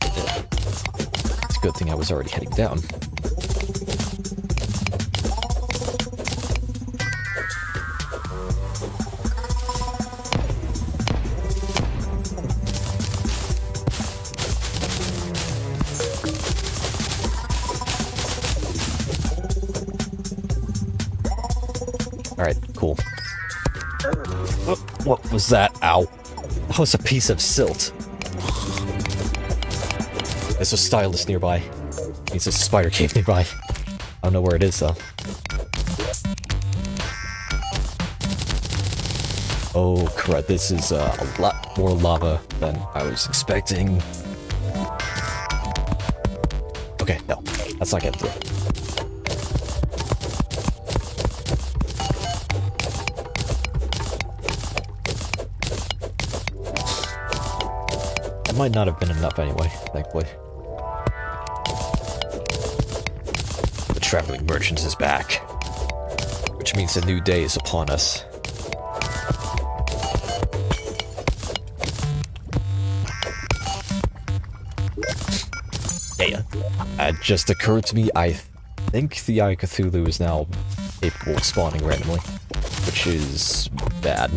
It's a good thing I was already heading down. Alright, cool. What was that? Ow. That was a piece of silt. There's a stylus nearby. Means there's a spider cave nearby. I don't know where it is, though. Oh, crud. This is a lot more lava than I was expecting. Okay, no. That's not getting through. That might not have been enough anyway, thankfully. The traveling merchant is back, which means a new day is upon us. Yeah, it just occurred to me, I think the Eye of Cthulhu is now capable of spawning randomly, which is bad.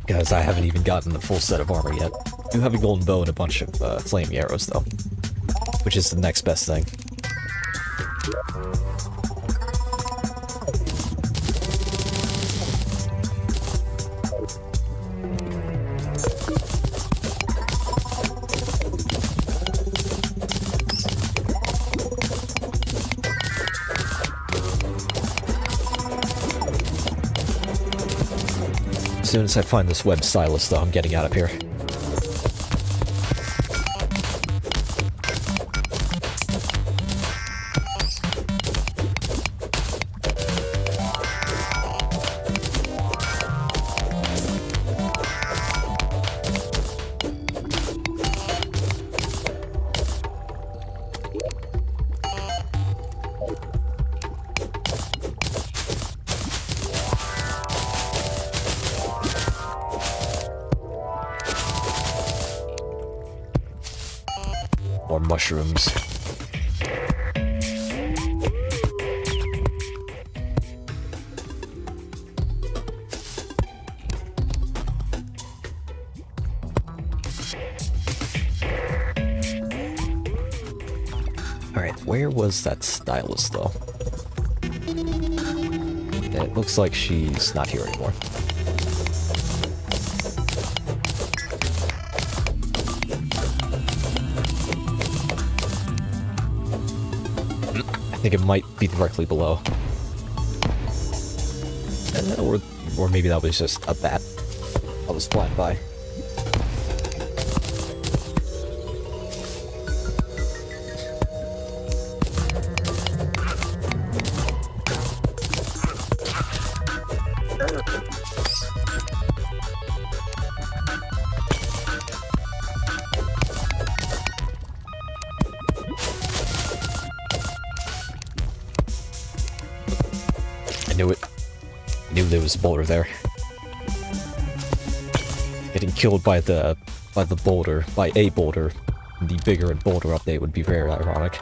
Because I haven't even gotten the full set of armor yet. I do have a golden bow and a bunch of flaming arrows, though. Which is the next best thing. As soon as I find this web stylus, though, I'm getting out of here. More mushrooms. Alright, where was that stylus, though? It looks like she's not here anymore. I think it might be directly below. Or maybe that was just a bat that was flying by. Knew it. Knew there was a boulder there. Getting killed by a boulder, in the Bigger and Boulder update would be very ironic.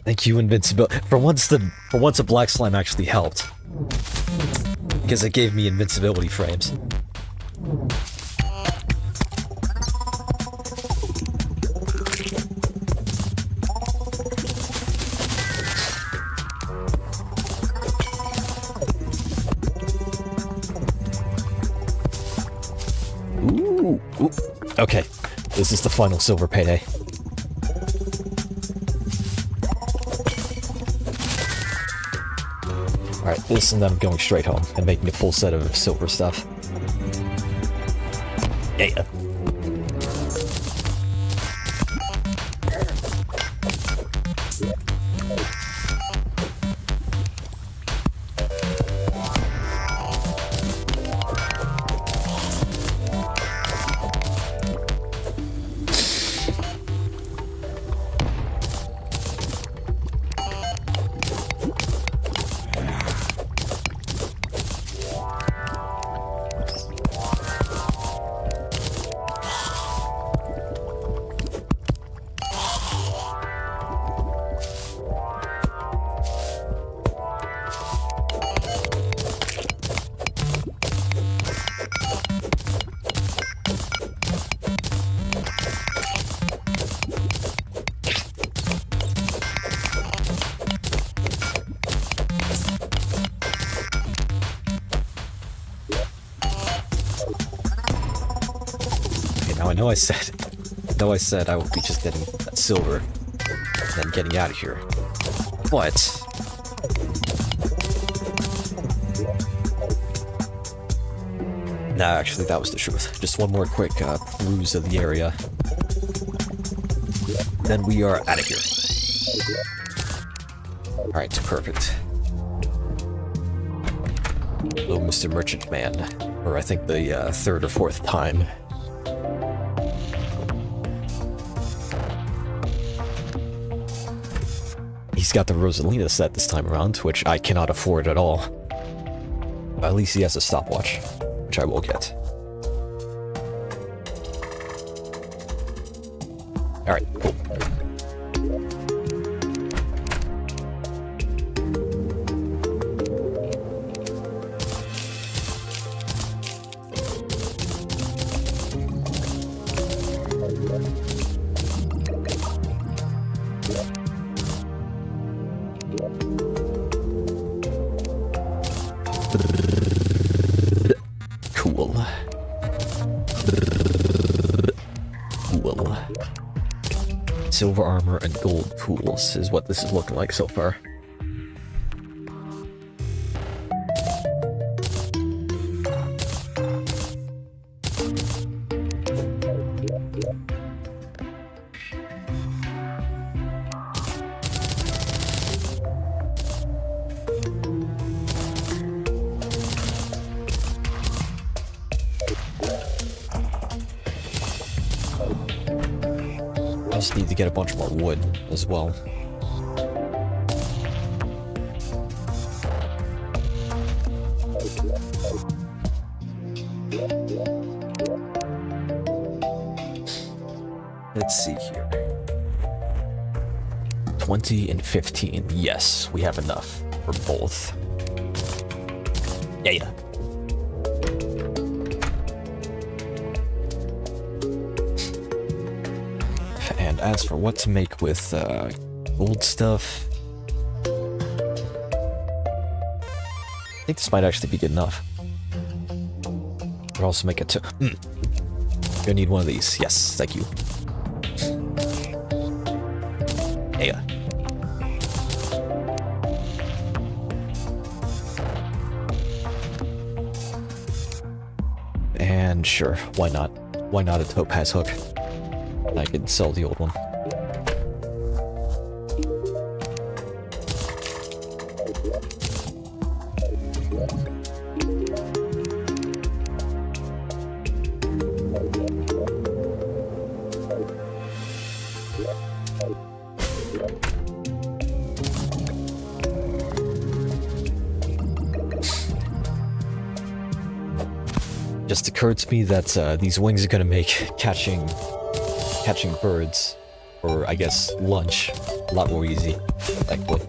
Thank you, invincibility. For once, a black slime actually helped, because it gave me invincibility frames. Ooh. Okay, this is the final silver payday. Alright, this and then I'm going straight home and making a full set of silver stuff. Yeah. I know I said I would be just getting that silver and then getting out of here. But nah, actually that was the truth. Just one more quick peruse of the area. Then we are out of here. Alright, perfect. Hello, Mr. Merchant Man. Or I think the third or fourth time. He's got the Rosalina set this time around, which I cannot afford at all. But at least he has a stopwatch, which I will get. Alright, cool. Cool. Silver armor and gold tools is what this is looking like so far. Need to get a bunch more wood as well. Let's see here. 20 and 15. Yes, we have enough for both. Yeah. And as for what to make with gold stuff, I think this might actually be good enough. Could also make it too. Gonna need one of these. Yes, thank you. Yeah. And sure, why not? Why not a topaz hook? I could sell the old one. Just occurred to me that these wings are gonna make catching birds or I guess lunch, a lot more easy, thankfully.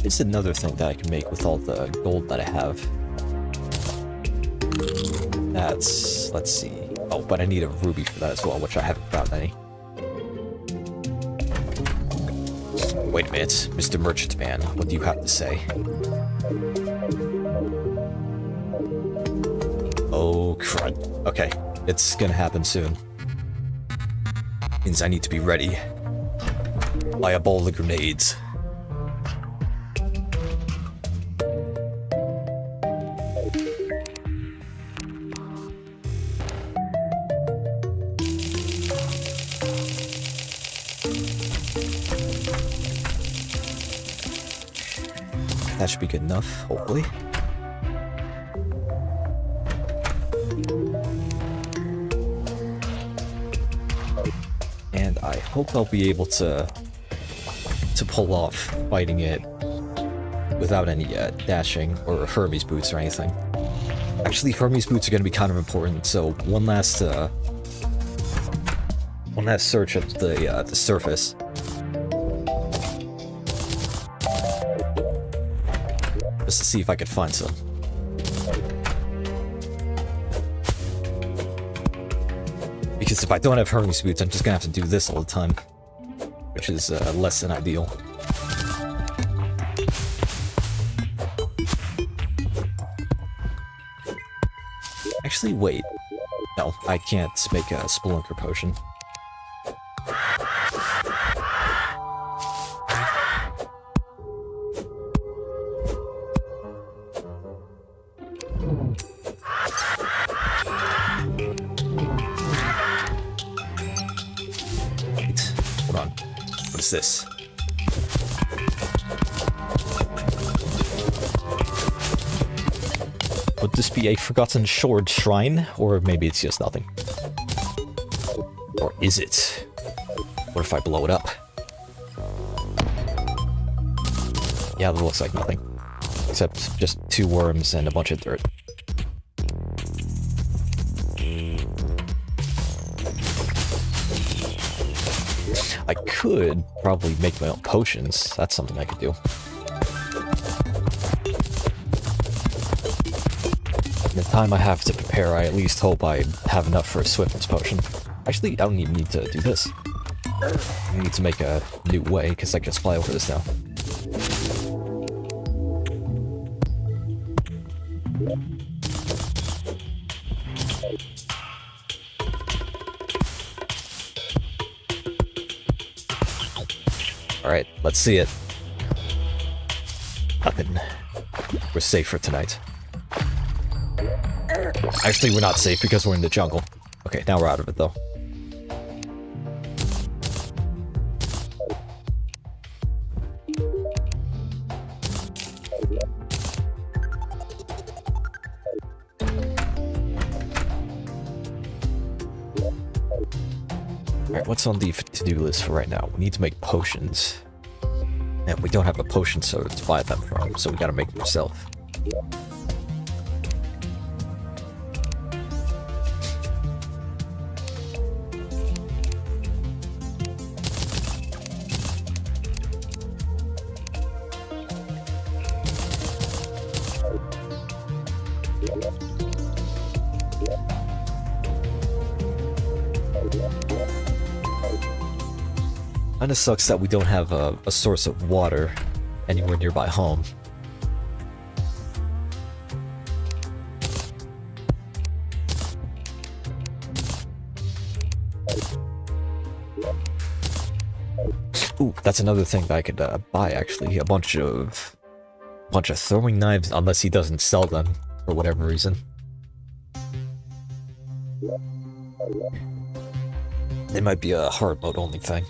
It's another thing that I can make with all the gold that I have. That's, let's see. Oh, but I need a ruby for that as well, which I haven't found any. Wait a minute, Mr. Merchant Man, what do you have to say? Oh, crud. Okay, it's gonna happen soon. Means I need to be ready. Buy a bowl of grenades. That should be good enough, hopefully. And I hope I'll be able to pull off fighting it without any dashing or Hermes boots or anything. Actually, Hermes boots are going to be kind of important, so one last search of the surface. Just to see if I could find some. Because if I don't have Hermes boots, I'm just gonna have to do this all the time, which is less than ideal. Actually, wait. No, I can't make a Spelunker potion. This. Would this be a forgotten shard shrine, or maybe it's just nothing? Or is it? What if I blow it up? Yeah, that looks like nothing. Except just 2 worms and a bunch of dirt. I could probably make my own potions. That's something I could do. In the time I have to prepare, I at least hope I have enough for a swiftness potion. Actually, I don't even need to do this. I need to make a new way, because I can just fly over this now. Alright, let's see it. Nothing. We're safe for tonight. Actually, we're not safe because we're in the jungle. Okay, now we're out of it, though. Alright, what's on the to-do list for right now? We need to make potions. And we don't have a potion soda to buy them from, so we gotta make them ourselves. Kinda sucks that we don't have a source of water anywhere nearby home. Ooh, that's another thing that I could buy actually. A bunch of throwing knives, unless he doesn't sell them for whatever reason. It might be a hard mode only thing.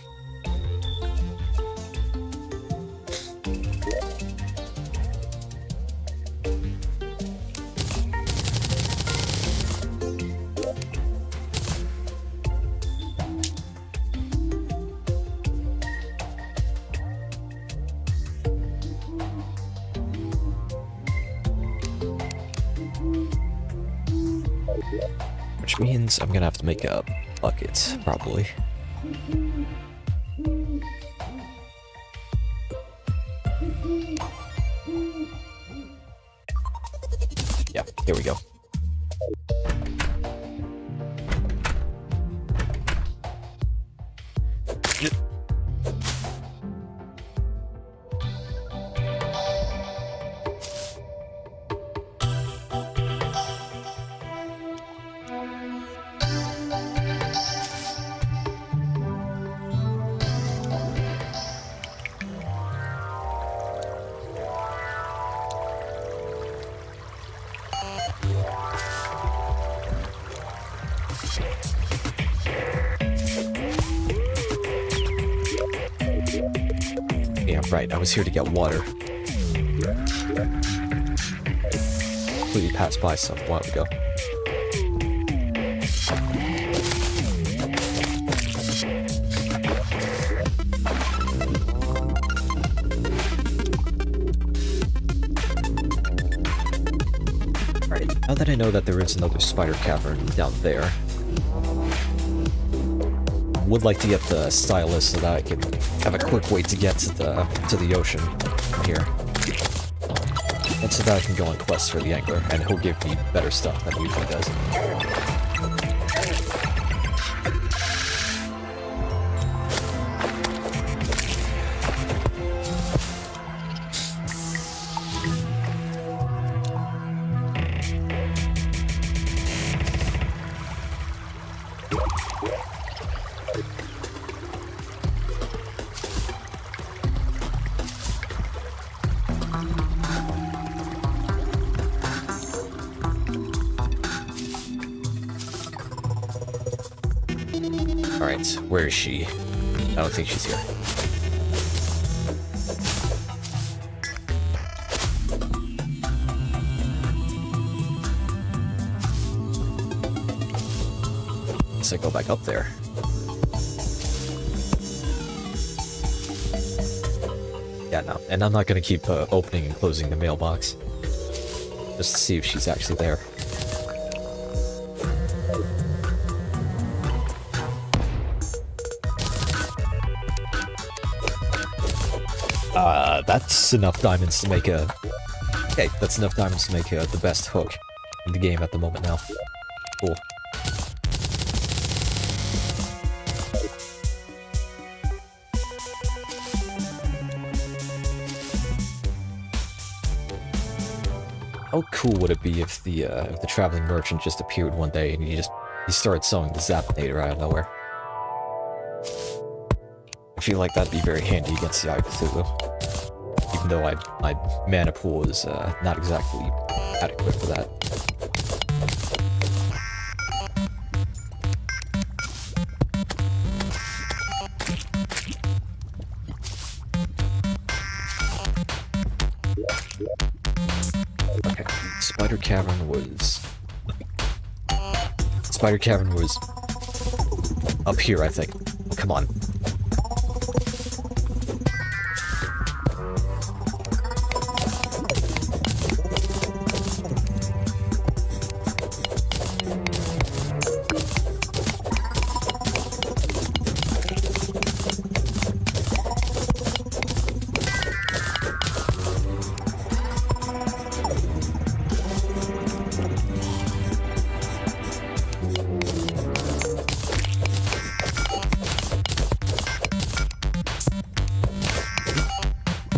Which means I'm gonna have to make a bucket, probably. Yeah, here we go. Yeah, right, I was here to get water. Completely passed by some a while ago. Alright, now that I know that there is another spider cavern down there, would like to get the stylus so that I can have a quick way to get to the ocean from here. And so that I can go on quests for the angler, and he'll give me better stuff than he usually does. Alright, where is she? I don't think she's here. Guess I go back up there. Yeah, no. And I'm not gonna keep opening and closing the mailbox. Just to see if she's actually there. That's enough diamonds to make a... Okay, that's enough diamonds to make the best hook in the game at the moment now. Cool. How cool would it be if the traveling merchant just appeared one day and he started selling the Zapinator out of nowhere? I feel like that'd be very handy against the Eye of Cthulhu. Even though my mana pool is not exactly adequate for that. Okay, Spider Cavern was up here, I think. come on.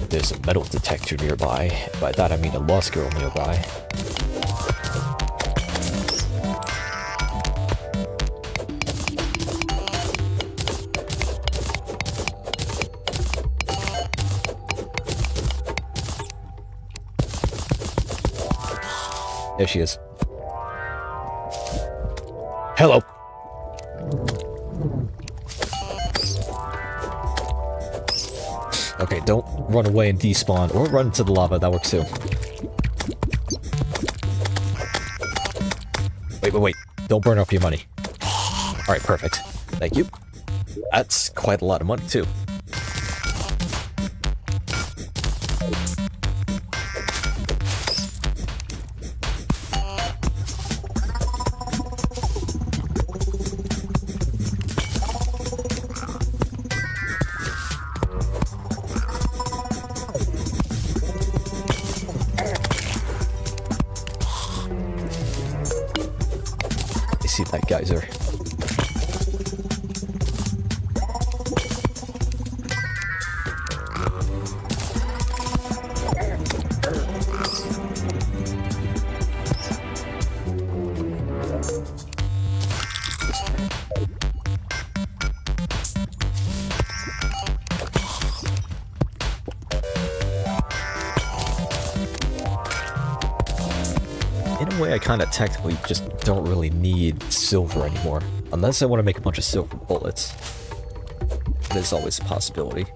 There's a metal detector nearby. By that I mean a lost girl nearby. There she is. Hello! Okay, don't run away and despawn, or run into the lava, that works too. Wait. Don't burn up your money. Alright, perfect. Thank you. That's quite a lot of money, too. See that geyser. In a way, I kind of technically just don't really need silver anymore. Unless I want to make a bunch of silver bullets. There's always a possibility.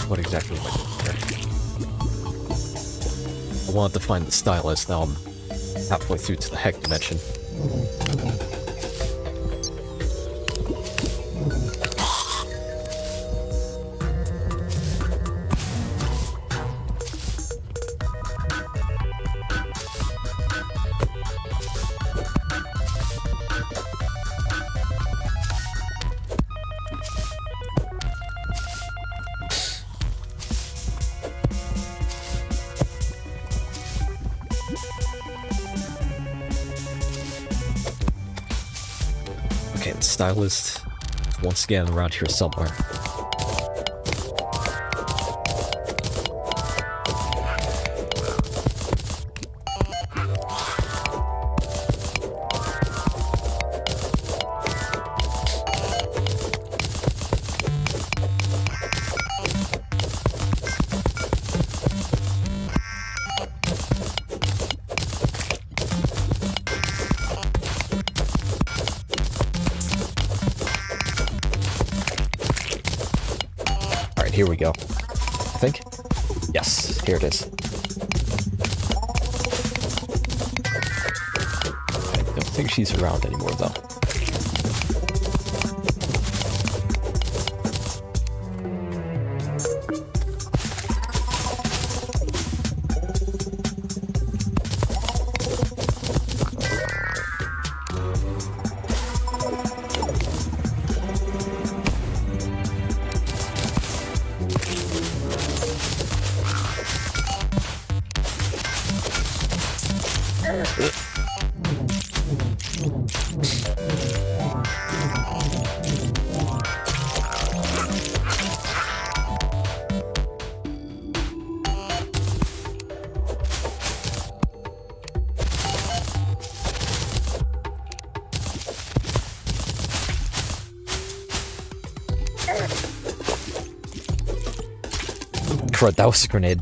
What exactly am I doing here? I wanted to find the stylus, now I'm halfway through to the heck dimension. Okay, the stylist once again around here somewhere. Here we go. I think? Yes, here it is. I don't think she's around anymore, though. Crud, that was a grenade.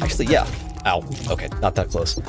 Actually, yeah. Ow. Okay, not that close.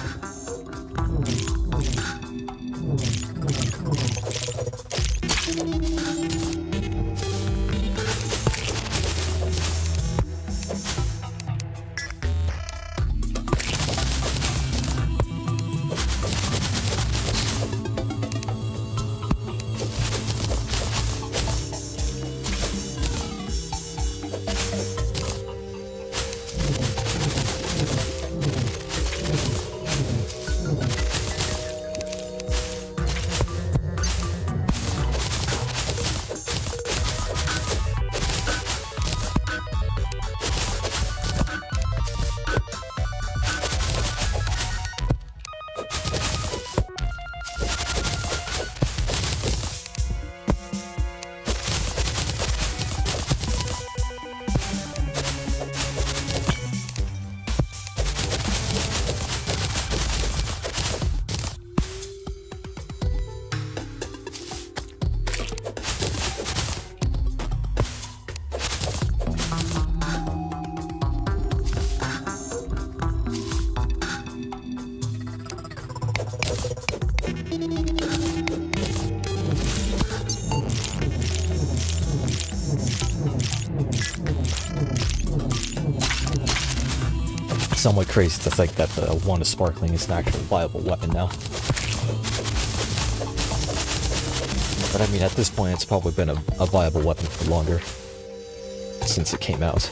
Somewhat crazy to think that the one of sparkling is an actual viable weapon now. But I mean, at this point, it's probably been a viable weapon for longer since it came out.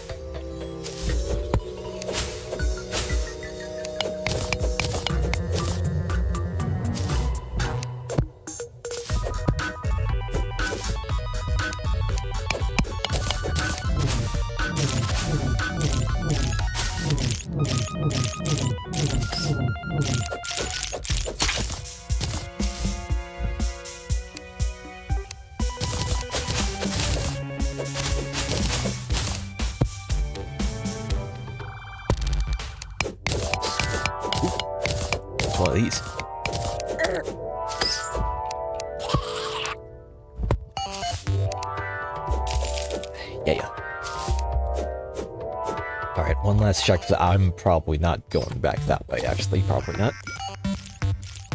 One of these. Yeah. Alright, one last check. I'm probably not going back that way, actually. Probably not.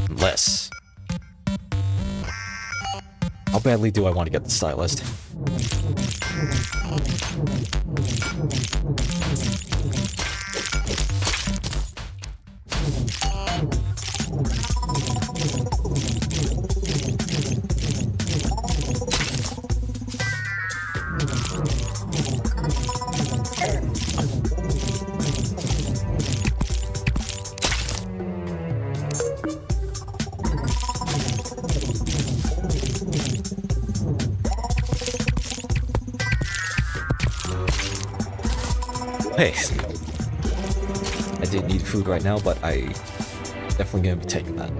Unless... How badly do I want to get the stylist? Hey, I didn't need food right now, but I definitely gonna be taking that.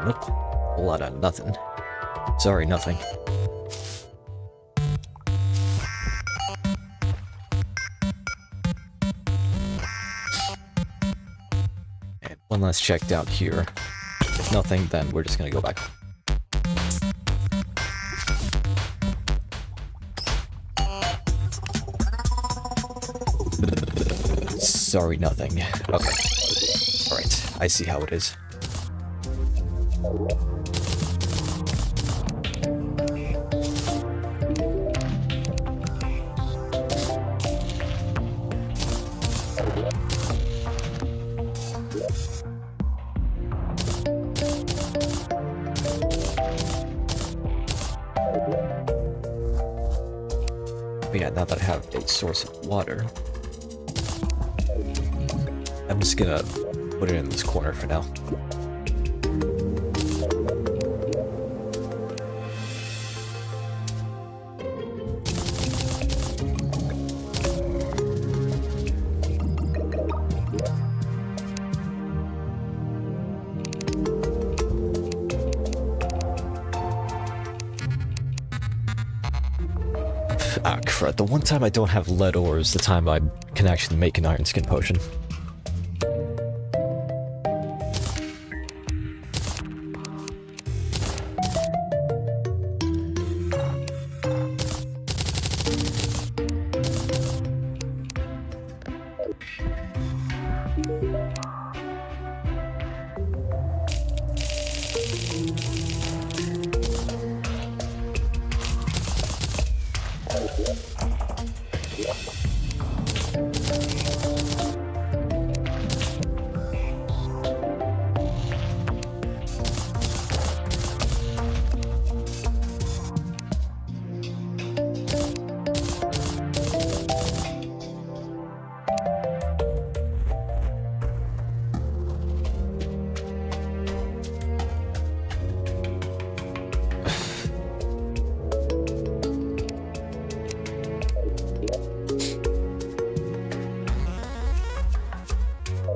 Nope. A lot of nothing. Sorry, nothing. And one last check down here. If nothing, then we're just gonna go back. Sorry, nothing. Okay. Alright, I see how it is. But yeah, now that I have a source of water, I'm just gonna put it in this corner for now. Ah, crud. The one time I don't have lead ore is the time I can actually make an iron skin potion.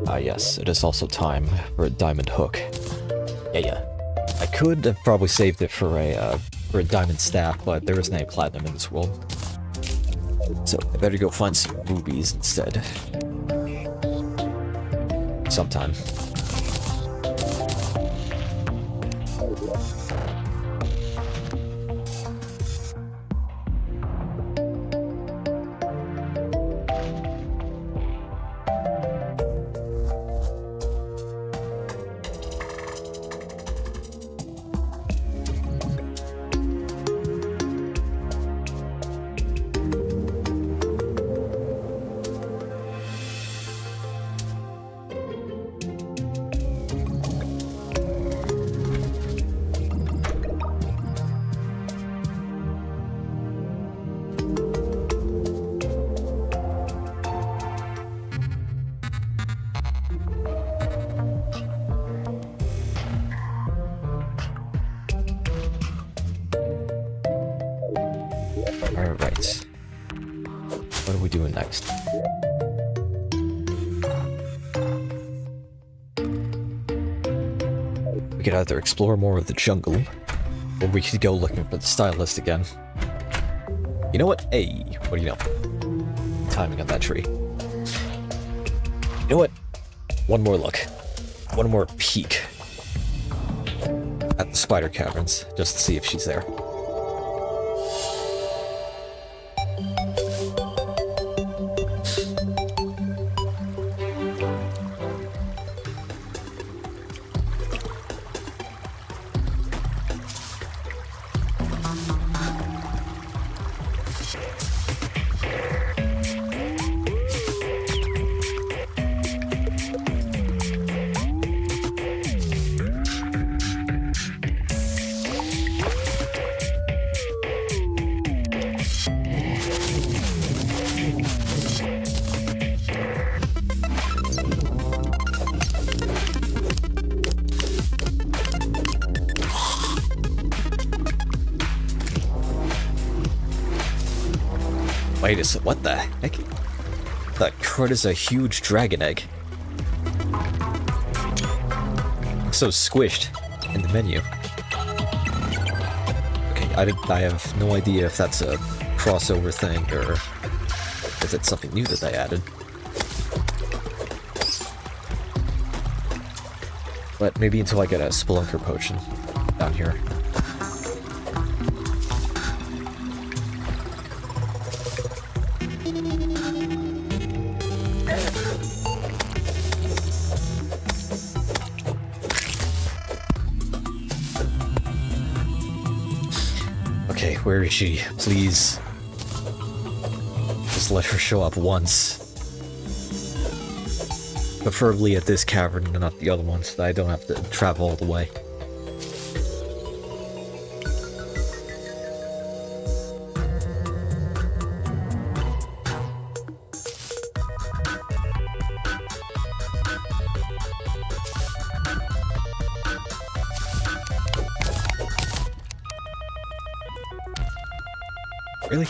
Ah yes, it is also time for a diamond hook. Yeah. I could have probably saved it for a diamond staff, but there isn't any platinum in this world. So I better go find some rubies instead. Sometime. Alright. What are we doing next? We could either explore more of the jungle, or we could go looking for the stylist again. You know what? Hey, what do you know? Timing on that tree. You know what? One more look. One more peek at the spider caverns, just to see if she's there. Wait a second, what the heck? That crud is a huge dragon egg. It's so squished in the menu. Okay, I have no idea if that's a crossover thing or if it's something new that they added. But maybe until I get a Spelunker potion down here. Okay, where is she? Please. Just let her show up once. Preferably at this cavern and not the other one, so that I don't have to travel all the way. Really?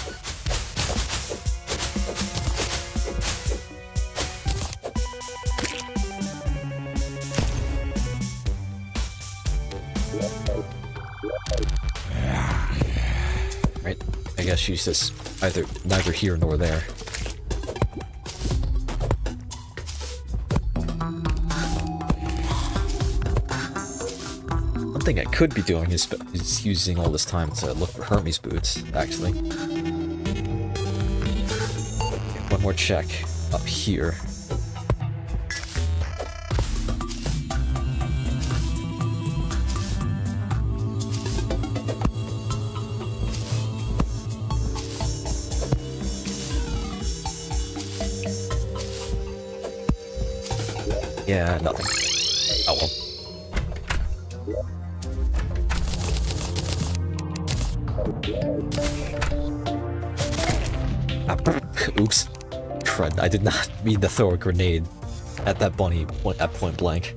Right, I guess she's just neither here nor there. One thing I could be doing is using all this time to look for Hermes boots, actually. One more check up here. Yeah, nothing. Oh well. Oops. Crud, I did not mean to throw a grenade at that bunny at point blank.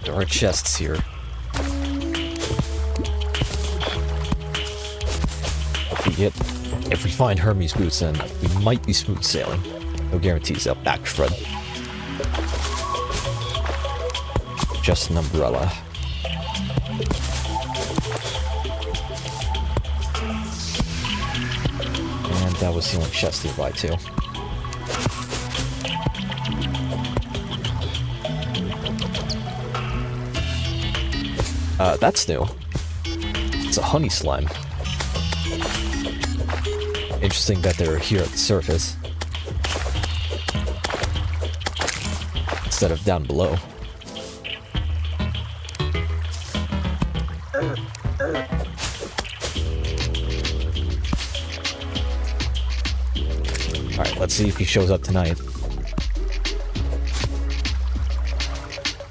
There are chests here. If we find Hermes boots, then we might be smooth sailing. No guarantees up back, Fred. Just an umbrella. And that was the only chest nearby, too. That's new. It's a honey slime. Interesting that they're here at the surface instead of down below. Alright, let's see if he shows up tonight.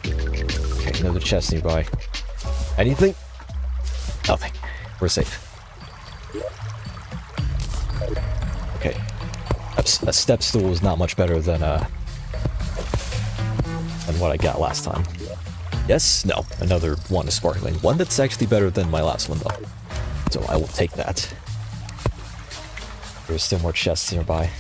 Okay, another chest nearby. Anything? Nothing. We're safe. Okay. A step stool is not much better than what I got last time. Yes? No. Another one is sparkling. One that's actually better than my last one, though. So I will take that. There's still more chests nearby.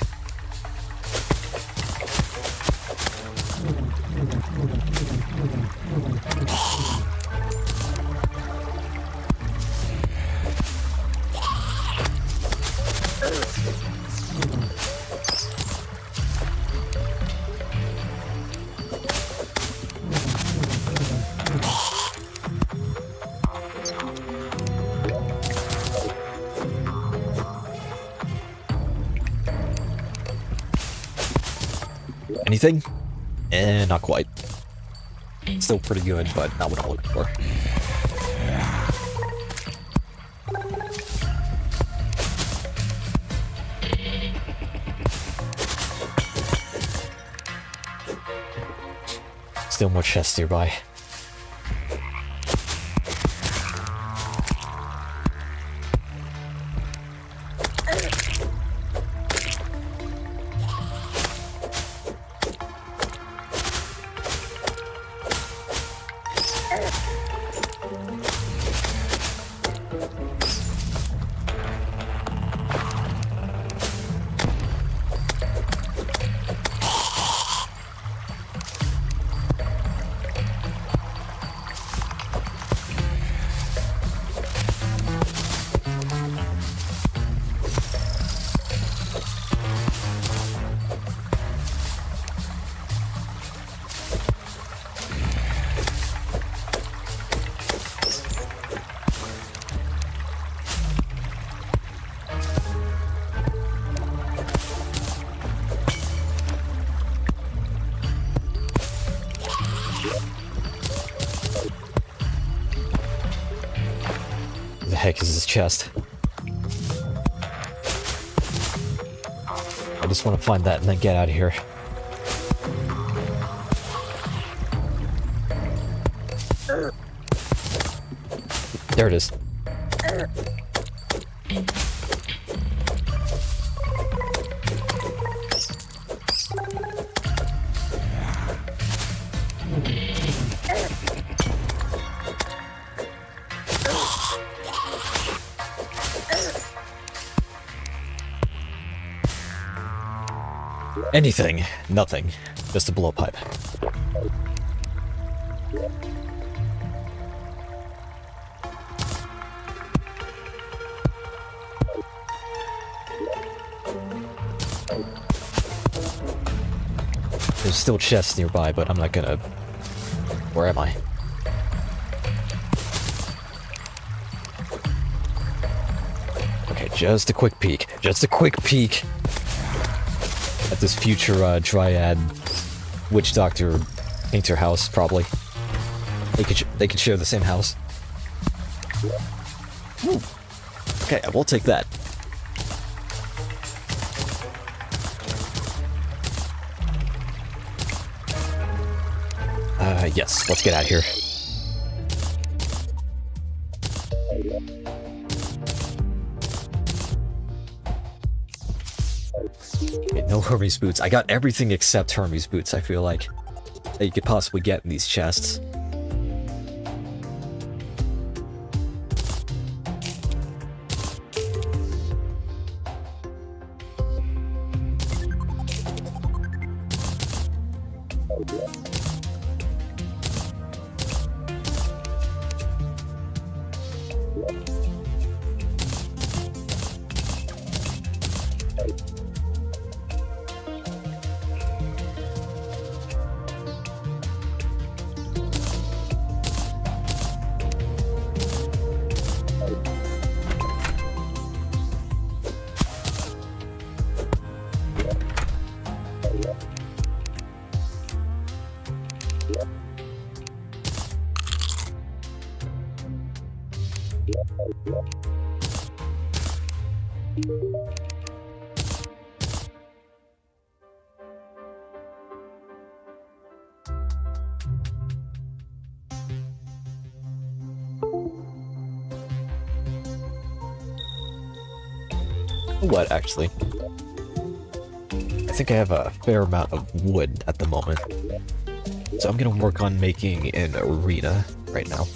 Anything? Not quite. Still pretty good, but not what I'm looking for. Still more chests nearby. Where the heck is this chest? I just want to find that and then get out of here. There it is. Anything. Nothing. Just a blowpipe. There's still chests nearby, but I'm not gonna... Where am I? Okay, just a quick peek. Just a quick peek at this future Dryad Witch Doctor Painter house, probably. They could share the same house. Ooh. Okay, I will take that. Yes, let's get out of here. Okay, no Hermes boots. I got everything except Hermes boots, I feel like, that you could possibly get in these chests. What, actually? I think I have a fair amount of wood at the moment. So I'm gonna work on making an arena right now.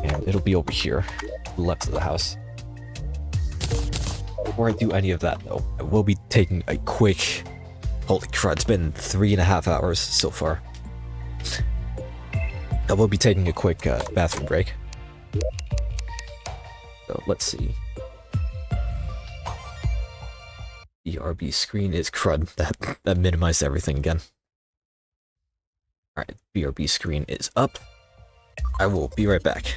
And it'll be over here, left of the house. Before I do any of that, though, I will be taking a quick... Holy crud, it's been 3.5 hours so far. I will be taking a quick bathroom break. So let's see. BRB screen is crud. That minimized everything again. Alright, BRB screen is up. I will be right back.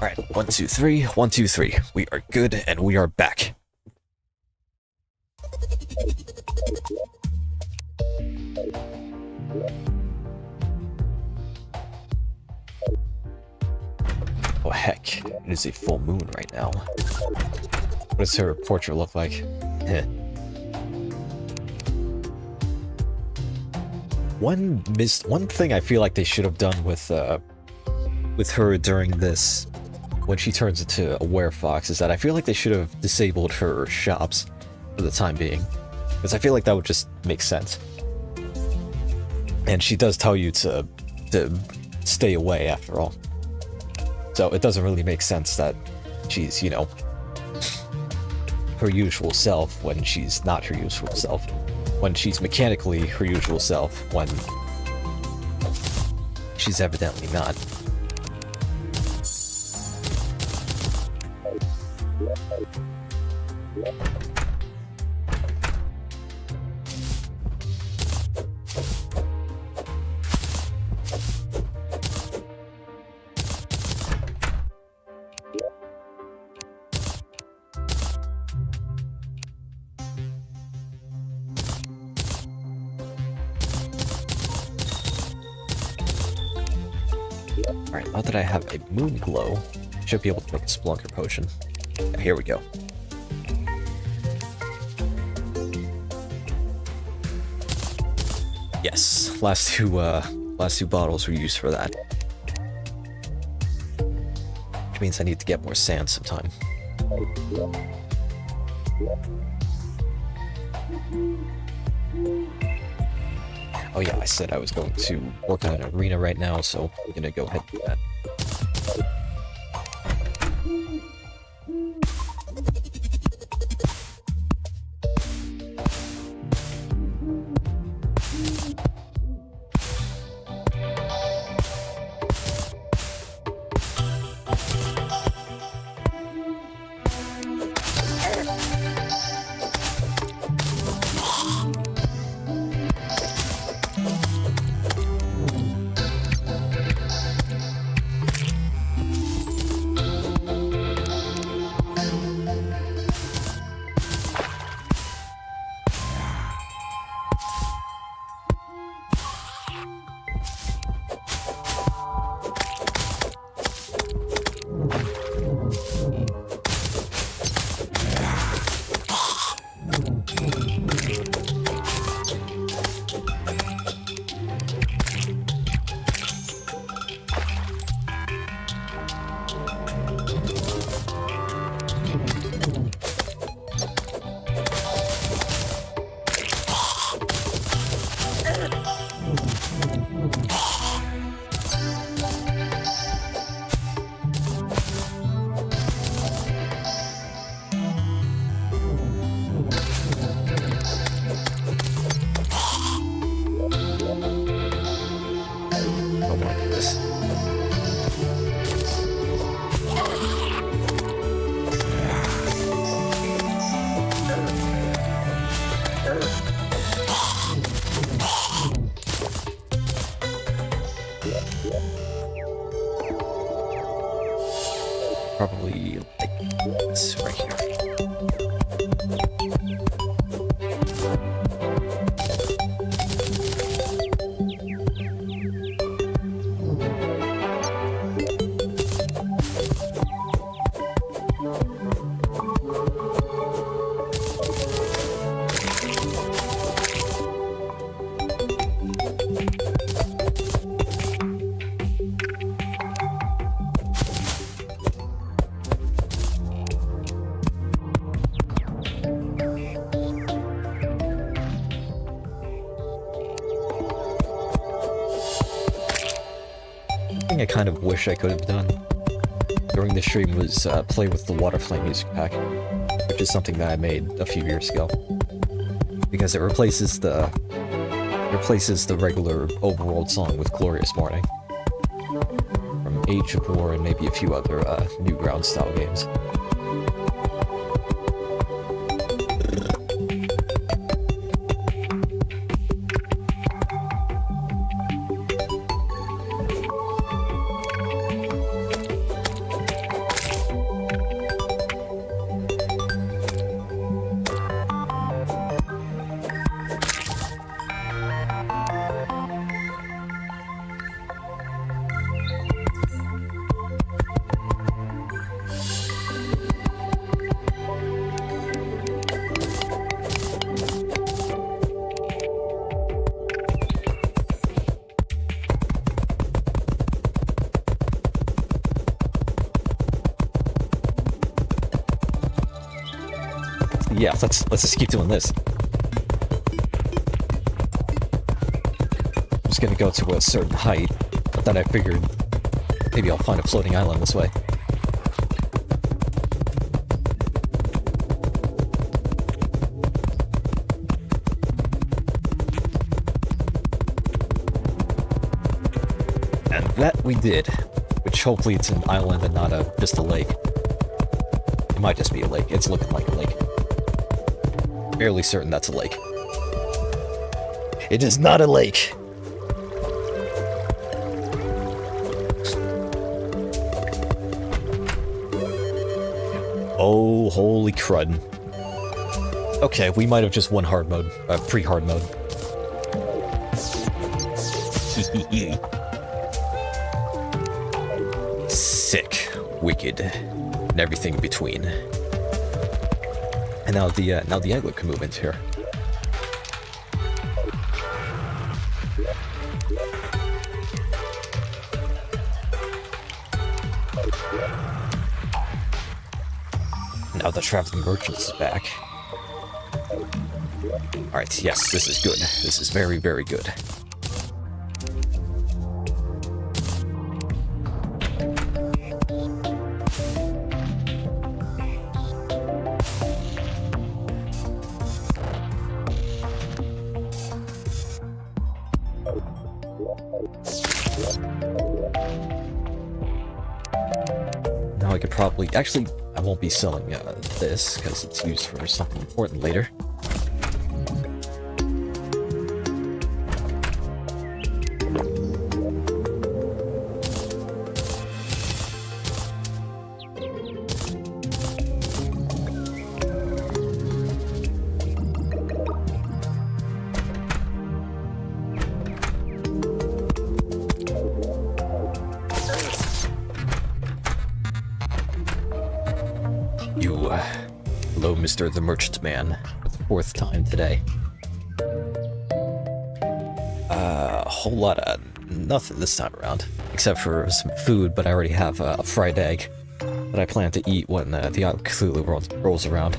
Alright, 1, 2, 3, 1, 2, 3. We are good and we are back. Oh heck, it is a full moon right now. What does her portrait look like? One thing I feel like they should have done with her during this, when she turns into a werefox, is that I feel like they should have disabled her shops for the time being, because I feel like that would just make sense. And she does tell you to stay away after all. So it doesn't really make sense that she's, you know, her usual self when she's not her usual self. When she's mechanically her usual self when she's evidently not. Alright, now that I have a moon glow, I should be able to make a Splunker potion. Yeah, here we go. Yes, last two bottles were used for that. Which means I need to get more sand sometime. Oh yeah, I said I was going to work on an arena right now, so we're gonna go ahead and do that. Probably like this right here. I kind of wish I could have done during the stream was play with the Water Flame music pack, which is something that I made a few years ago, because it replaces the regular overworld song with Glorious Morning from Age of War and maybe a few other Newground style games. yeah, let's just keep doing this. I was gonna go to a certain height, but then I figured maybe I'll find a floating island this way. And that we did, which hopefully it's an island and not just a lake. It might just be a lake. It's looking like a lake. Fairly certain that's a lake. It is not a lake! Oh, holy crud. Okay, we might have just won hard mode. Pre-hard mode. Sick. Wicked. And everything in between. And now the angler can move into here. Now the traveling merchant is back. Alright, yes, this is good. This is very, very good. Now I could probably... Actually, I won't be selling this, because it's used for something important later. Hello, Mr. the Merchant Man, for the 4th time today. A whole lot of nothing this time around, except for some food, but I already have a fried egg that I plan to eat when the Cthulhu rolls around.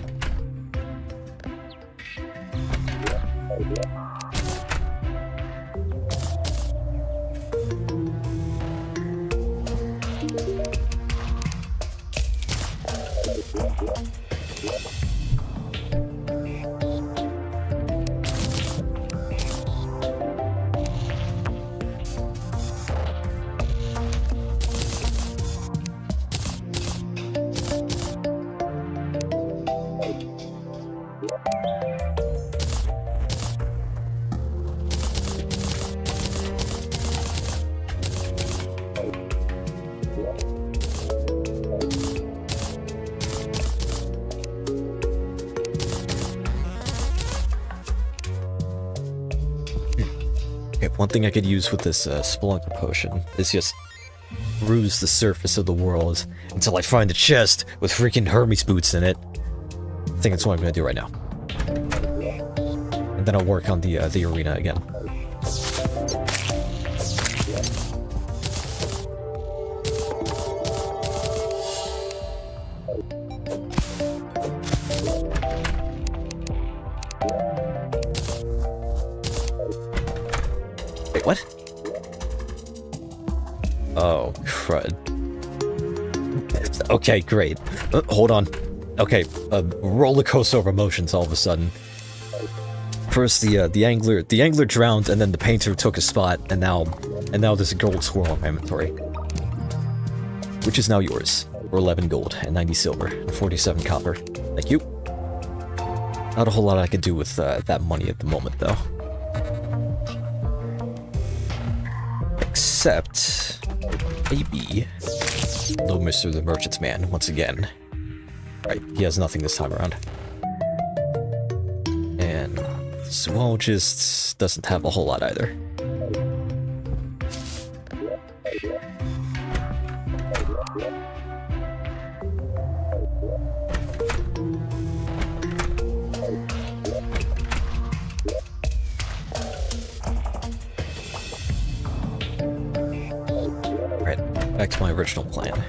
Okay, one thing I could use with this Spelunker potion is just bruise the surface of the world until I find a chest with freaking Hermes boots in it. I think that's what I'm gonna do right now. And then I'll work on the arena again. Wait, what? Oh, crud. Okay, great. Hold on. Okay, roller coaster of emotions all of a sudden. First, the angler drowned, and then the painter took a spot, and now there's a gold squirrel in my inventory, which is now yours for 11 gold and 90 silver and 47 copper. Thank you. Not a whole lot I could do with that money at the moment, though. Except maybe Hello, Mr. the Merchant's Man once again. Right, he has nothing this time around. And Zoologist doesn't have a whole lot either. Right, back to my original plan.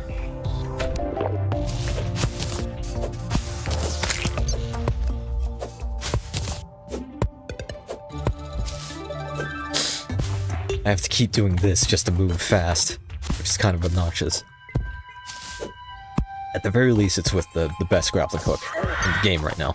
I have to keep doing this just to move fast, which is kind of obnoxious. At the very least, it's with the best grappling hook in the game right now.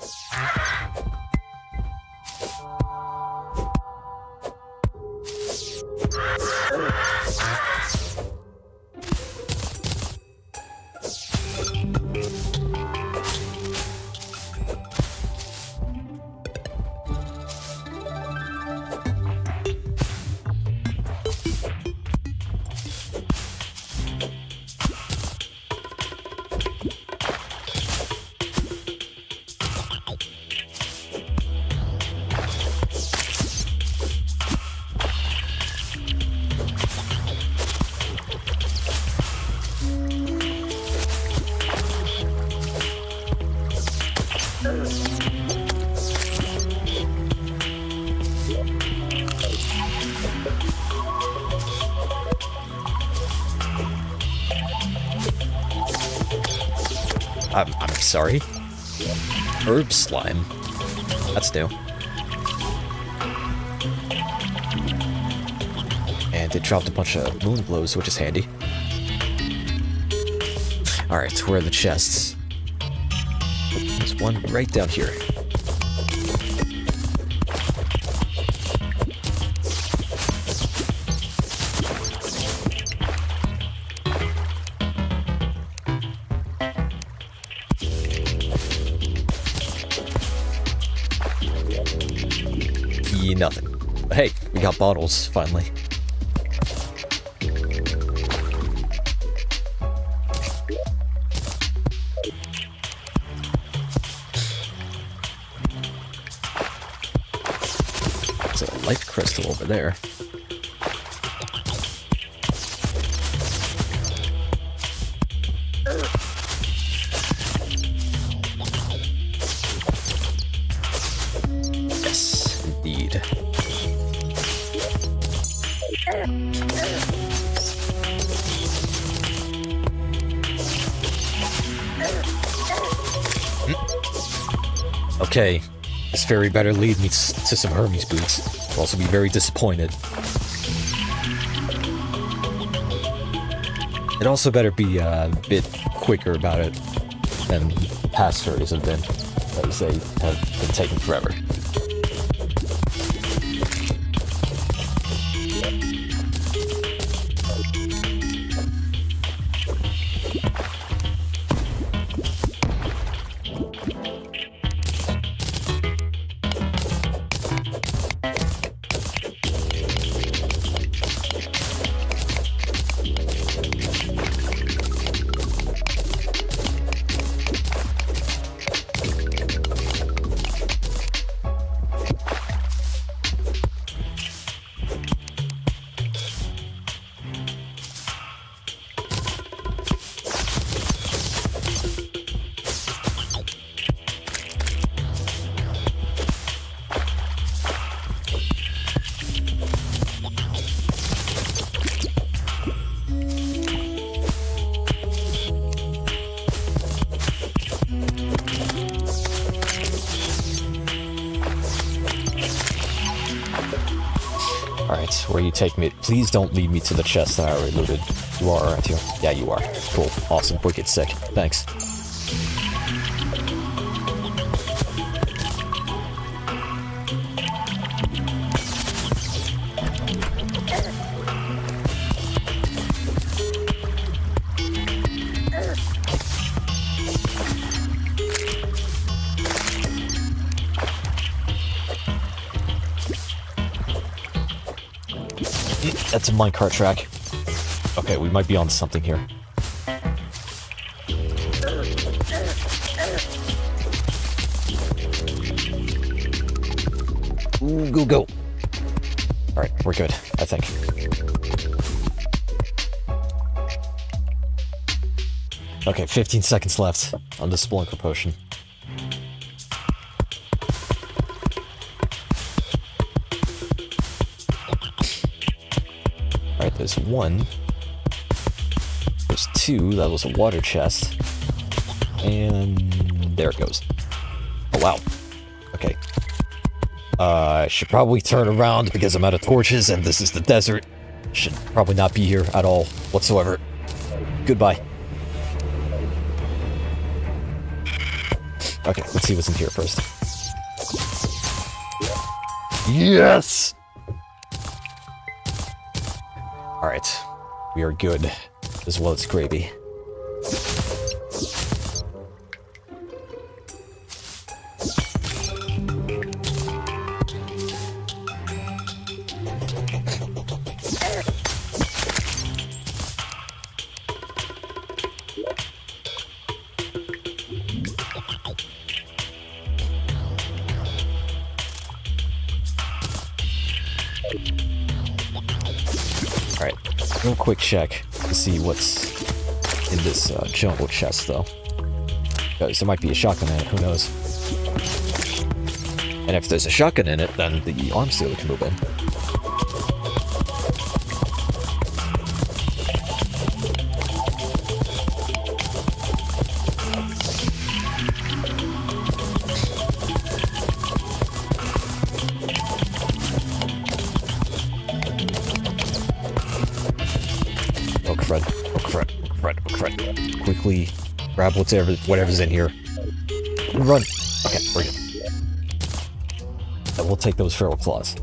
I'm sorry. Herb slime. That's new. And it dropped a bunch of moon glows, which is handy. Alright, where are the chests? There's one right down here. Nothing. But hey, we got bottles, finally. There's a life crystal over there. Yes, indeed. Okay, this fairy better lead me to some Hermes boots. I'll also be very disappointed. It also better be a bit quicker about it than past fairies have been, because they have been taking forever. Alright, where you take me, please don't lead me to the chest that I already looted. You are, aren't you? Yeah, you are. Cool. Awesome. Wicked sick. Thanks. That's a minecart track. Okay, we might be on something here. Ooh, go. Alright, we're good, I think. Okay, 15 seconds left on the Spelunker potion. Alright, there's one. There's two. That was a water chest. And there it goes. Oh, wow. Okay. I should probably turn around because I'm out of torches and this is the desert. should probably not be here at all whatsoever. Goodbye. Okay, let's see what's in here first. Yes! Alright. We are good. As well as gravy. Alright, real quick check to see what's in this jungle chest, though. Because there might be a shotgun in it, who knows. And if there's a shotgun in it, then the arms dealer can move in. Quickly grab whatever's in here. Run! Okay, we're good. And we'll take those feral claws.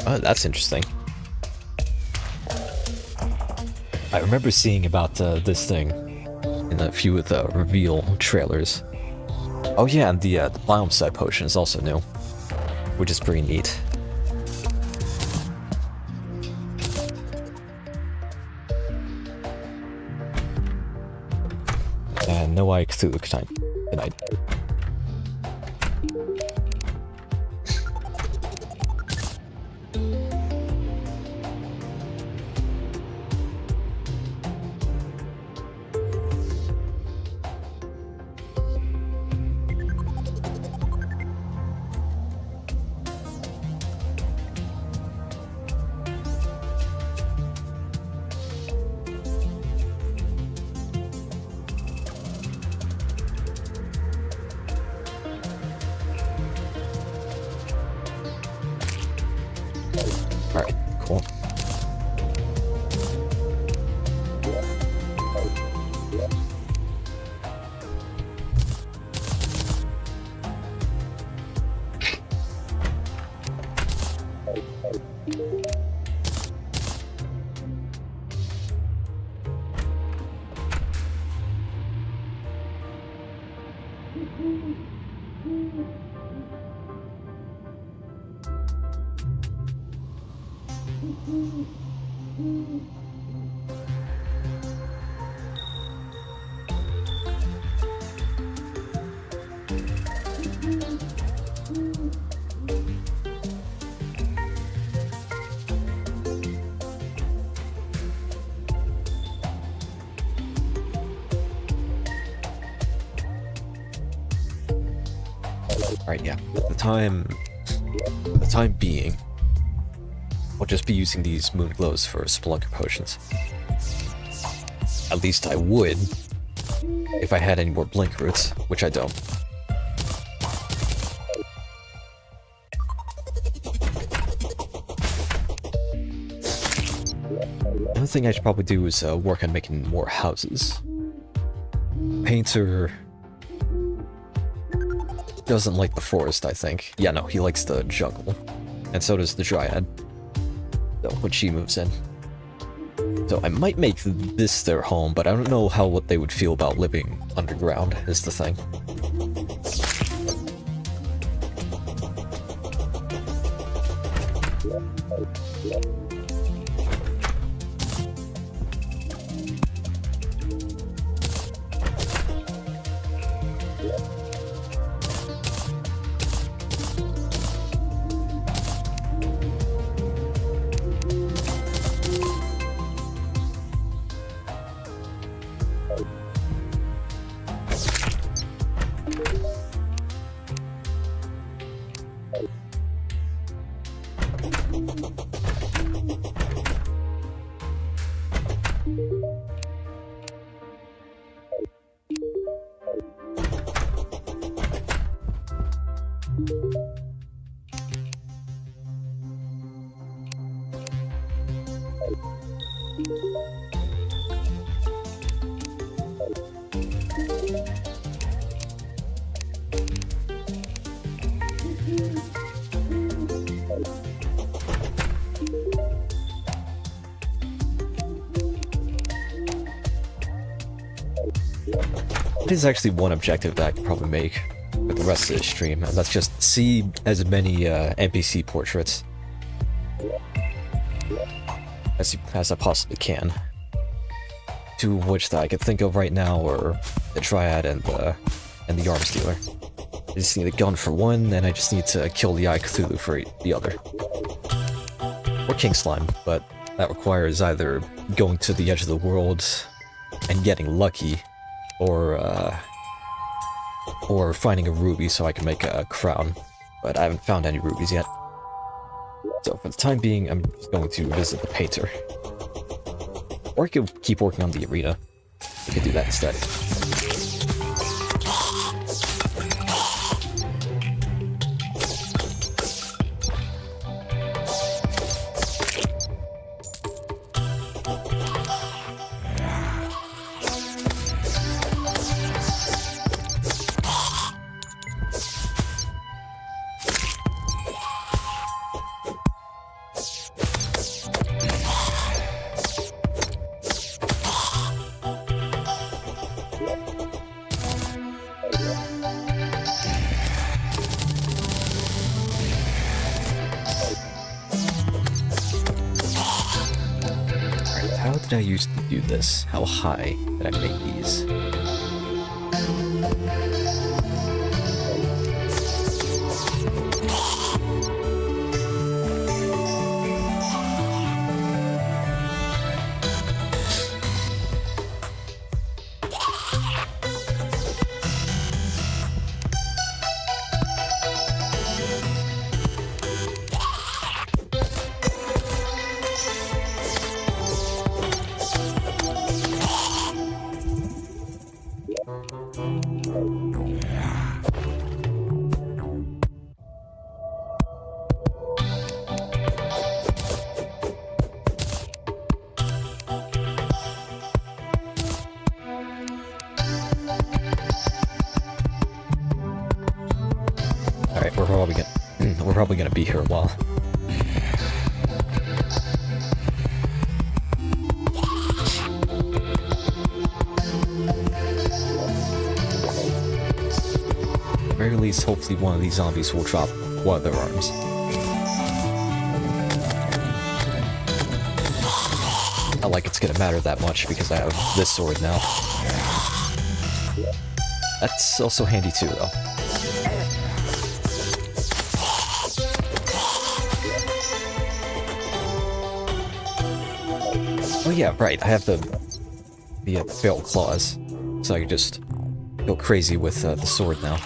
Oh, that's interesting. I remember seeing about this thing in a few of the reveal trailers. Oh yeah, and the biome side potion is also new, which is pretty neat. And no Eye Cthulhu tonight. Alright, cool. Alright, yeah. For the time being, I'll just be using these moon glows for Spelunker potions. At least I would, if I had any more blink roots, which I don't. Another thing I should probably do is work on making more houses. Painter doesn't like the forest, I think. Yeah, no, he likes the jungle. And so does the Dryad. So, when she moves in. So I might make this their home, but I don't know what they would feel about living underground, is the thing. It is actually one objective that I could probably make with the rest of the stream, and that's just see as many NPC portraits as I possibly can. Two of which that I could think of right now are the Dryad and the Arms Dealer. I just need a gun for one, and I just need to kill the Eye Cthulhu for the other. Or King Slime, but that requires either going to the edge of the world and getting lucky, or finding a ruby so I can make a crown, but I haven't found any rubies yet. So for the time being, I'm just going to visit the painter. Or I could keep working on the arena. I could do that instead. How did I used to do this? How high did I make these? Alright, we're probably gonna be here a while. At the very least, hopefully one of these zombies will drop one of their arms. Not like it's gonna matter that much because I have this sword now. That's also handy too, though. Oh yeah, right, I have the failed claws, so I can just go crazy with the sword now.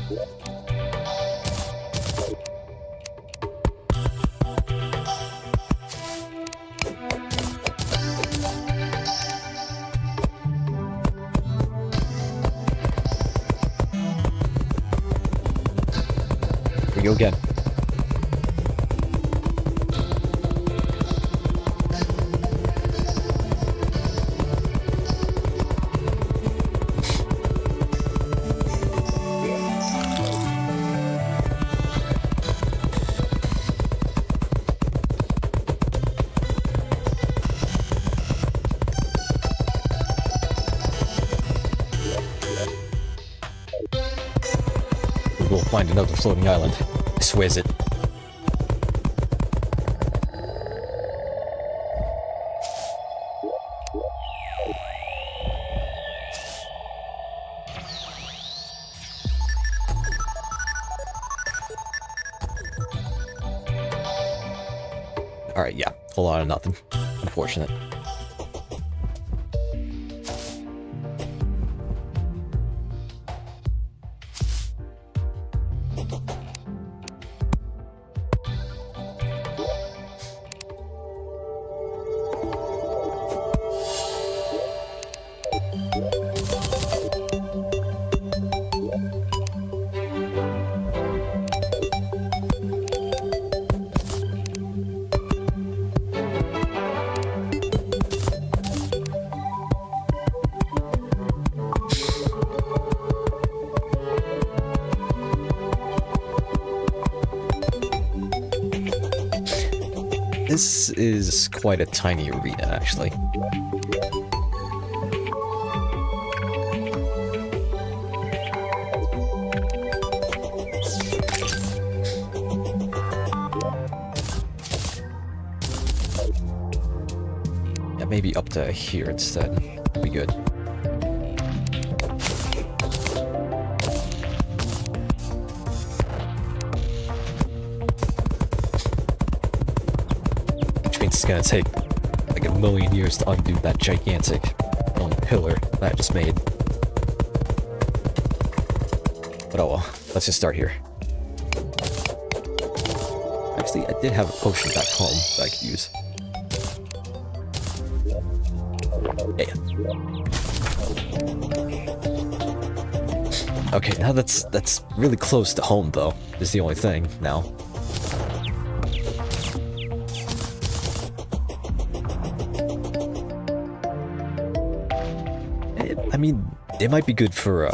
Here we go again. We'll find another floating island. I swears it. Alright, yeah. Whole lot of nothing. Unfortunate. This is quite a tiny arena, actually. Yeah, maybe up to here instead. That'd be good. It's gonna take like a million years to undo that gigantic pillar that I just made. But oh well, let's just start here. Actually, I did have a potion back home that I could use. Yeah. Okay, now that's really close to home though, is the only thing now. I mean, it might be good for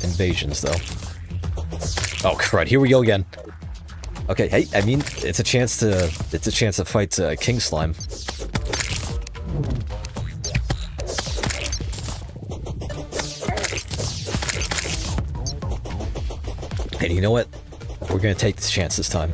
invasions, though. Oh, crud! Here we go again. Okay, hey, I mean, it's a chance to fight King Slime. Hey, you know what? We're gonna take this chance this time.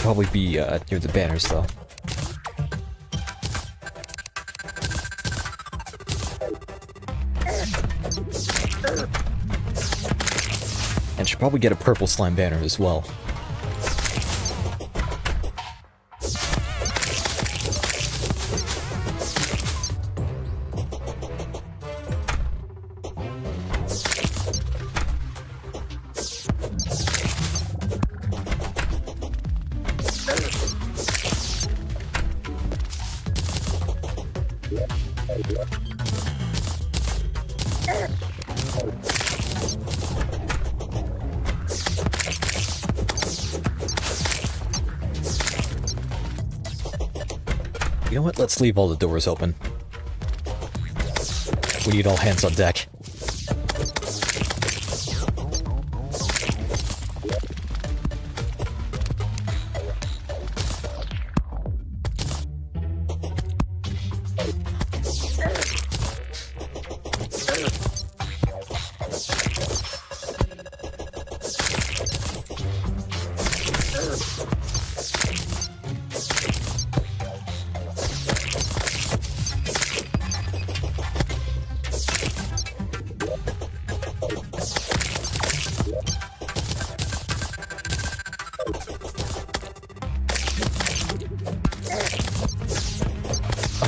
Probably be near the banners though. And should probably get a purple slime banner as well. You know what? Let's leave all the doors open. We need all hands on deck.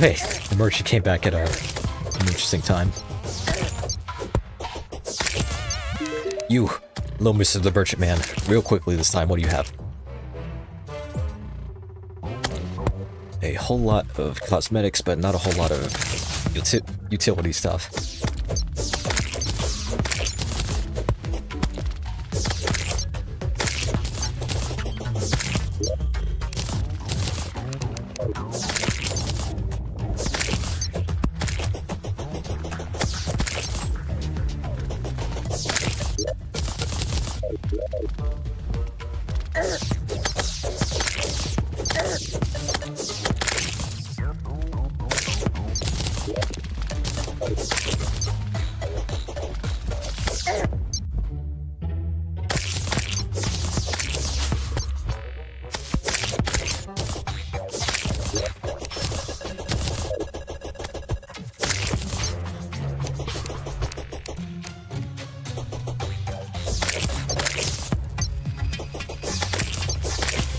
hey, the merchant came back at an interesting time. You, hello, Mr. the Merchant Man. Real quickly this time, what do you have? A whole lot of cosmetics, but not a whole lot of utility stuff.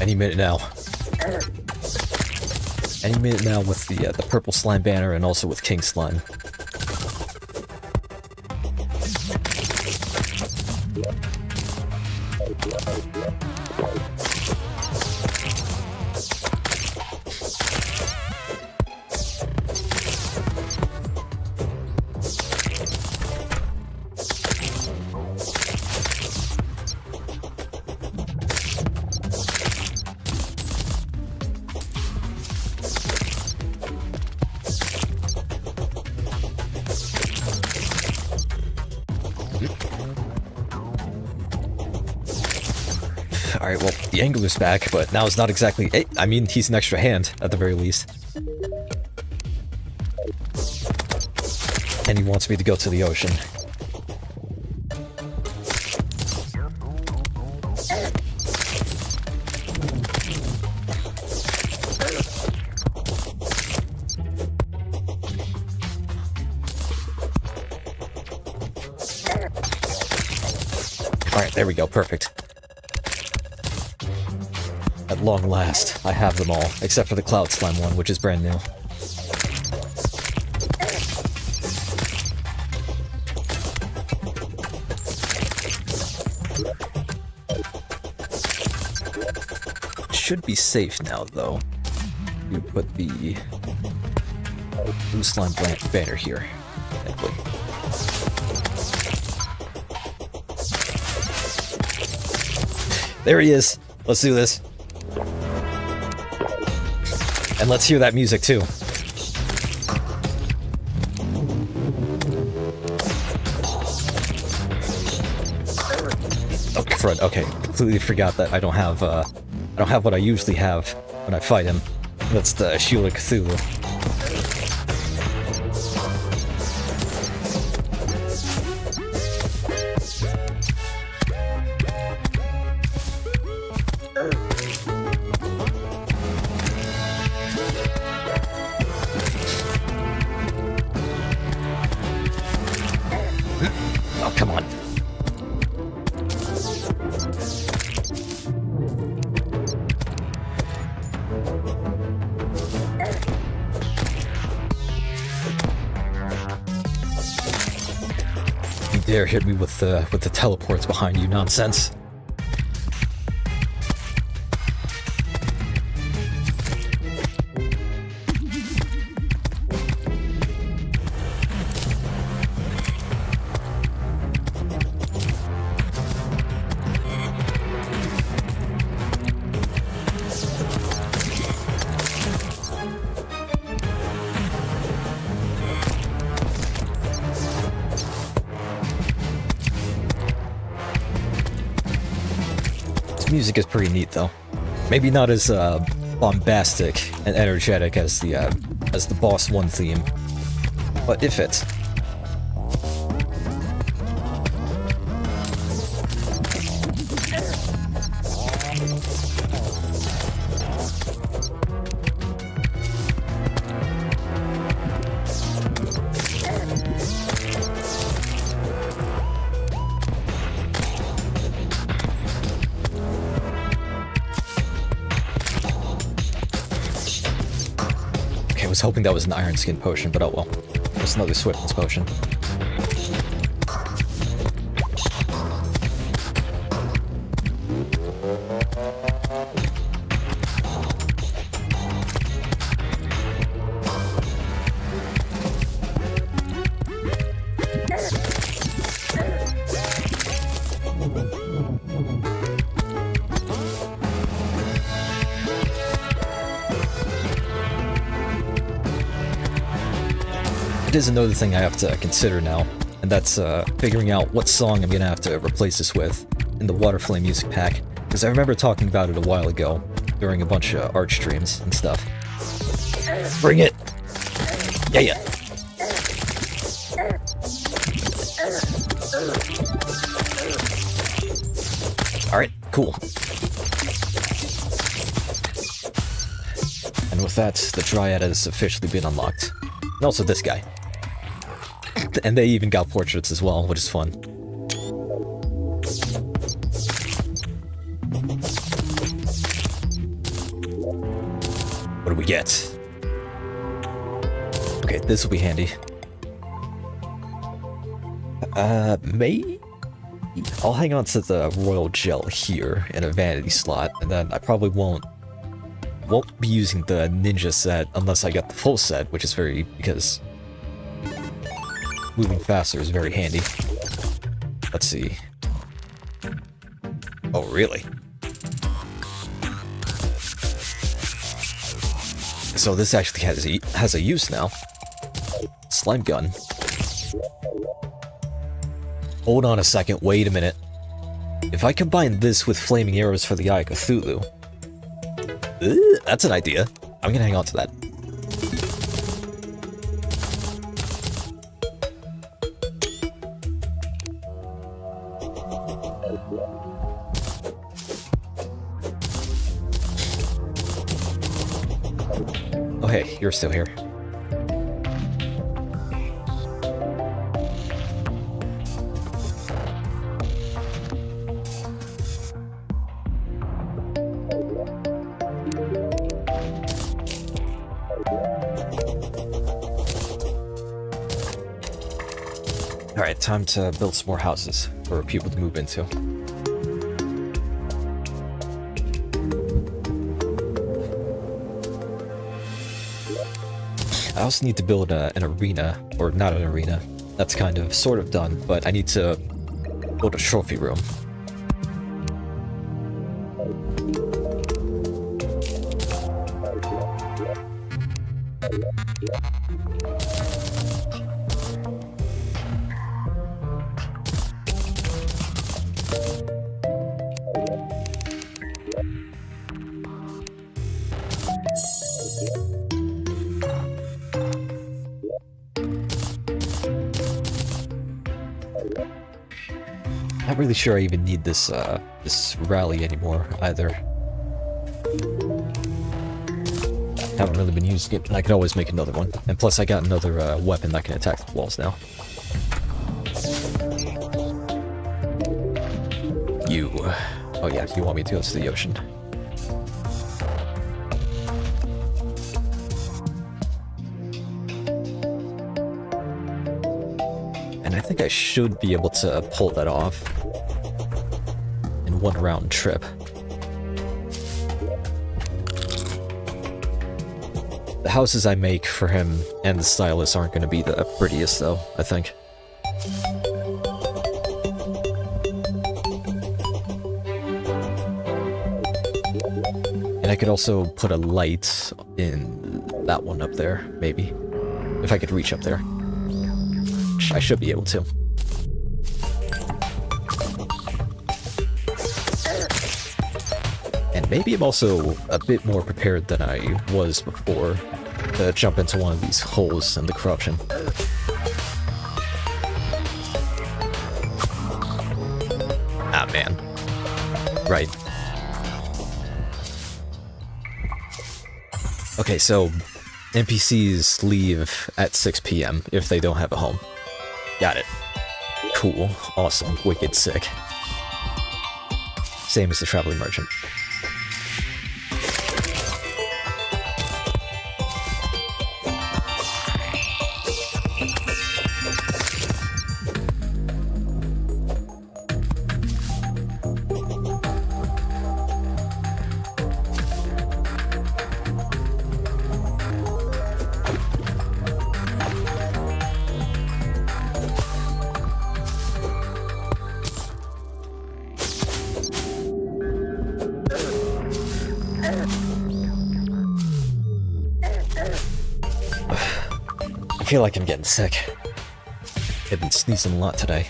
Any minute now. Any minute now with the purple slime banner and also with King Slime. Alright, well, the angler's back, but now it's not exactly... I mean, he's an extra hand, at the very least. And he wants me to go to the ocean. Alright, there we go, perfect. At long last, I have them all, except for the Cloud Slime one, which is brand new. Should be safe now, though. You put the blue slime banner here. Thankfully. There he is. Let's do this. And let's hear that music too. Okay, Fred. Okay, completely forgot that I don't have what I usually have when I fight him. That's the Shield of Cthulhu. Oh, come on. You dare hit me with the teleports behind you nonsense. Music is pretty neat, though. Maybe not as bombastic and energetic as the Boss 1 theme, but it fits. hoping that was an iron skin potion, but oh well. Just another swiftness potion. It is another thing I have to consider now, and that's figuring out what song I'm gonna have to replace this with in the Waterflame music pack, because I remember talking about it a while ago during a bunch of art streams and stuff. Bring it! Yeah, yeah. Alright, cool. And with that, the Dryad has officially been unlocked. And also this guy. And they even got portraits as well, which is fun. What do we get? Okay, this will be handy. Maybe? I'll hang on to the Royal Gel here in a vanity slot, and then I probably won't be using the ninja set unless I get the full set, which is because moving faster is very handy. Let's see. Oh, really? So this actually has a use now. Slime gun. Hold on a second, wait a minute. If I combine this with flaming arrows for the Eye of Cthulhu, that's an idea. I'm gonna hang on to that. Oh hey, you're still here. Alright, time to build some more houses for people to move into. I also need to build an arena, or not an arena. That's sort of done, but I need to build a trophy room. Not really sure I even need this rally anymore either. Haven't really been using it, and I can always make another one. And plus I got another weapon that can attack the walls now. You. Oh yeah, you want me to go to the ocean. And I think I should be able to pull that off in one round trip. The houses I make for him and the stylus aren't going to be the prettiest though, I think. And I could also put a light in that one up there, maybe. If I could reach up there. I should be able to. And maybe I'm also a bit more prepared than I was before to jump into one of these holes in the corruption. Ah, man. Right. Okay, so NPCs leave at 6 PM if they don't have a home. Got it. Cool. Awesome. Wicked sick. Same as the Traveling Merchant. feel like I'm getting sick. I've been sneezing a lot today.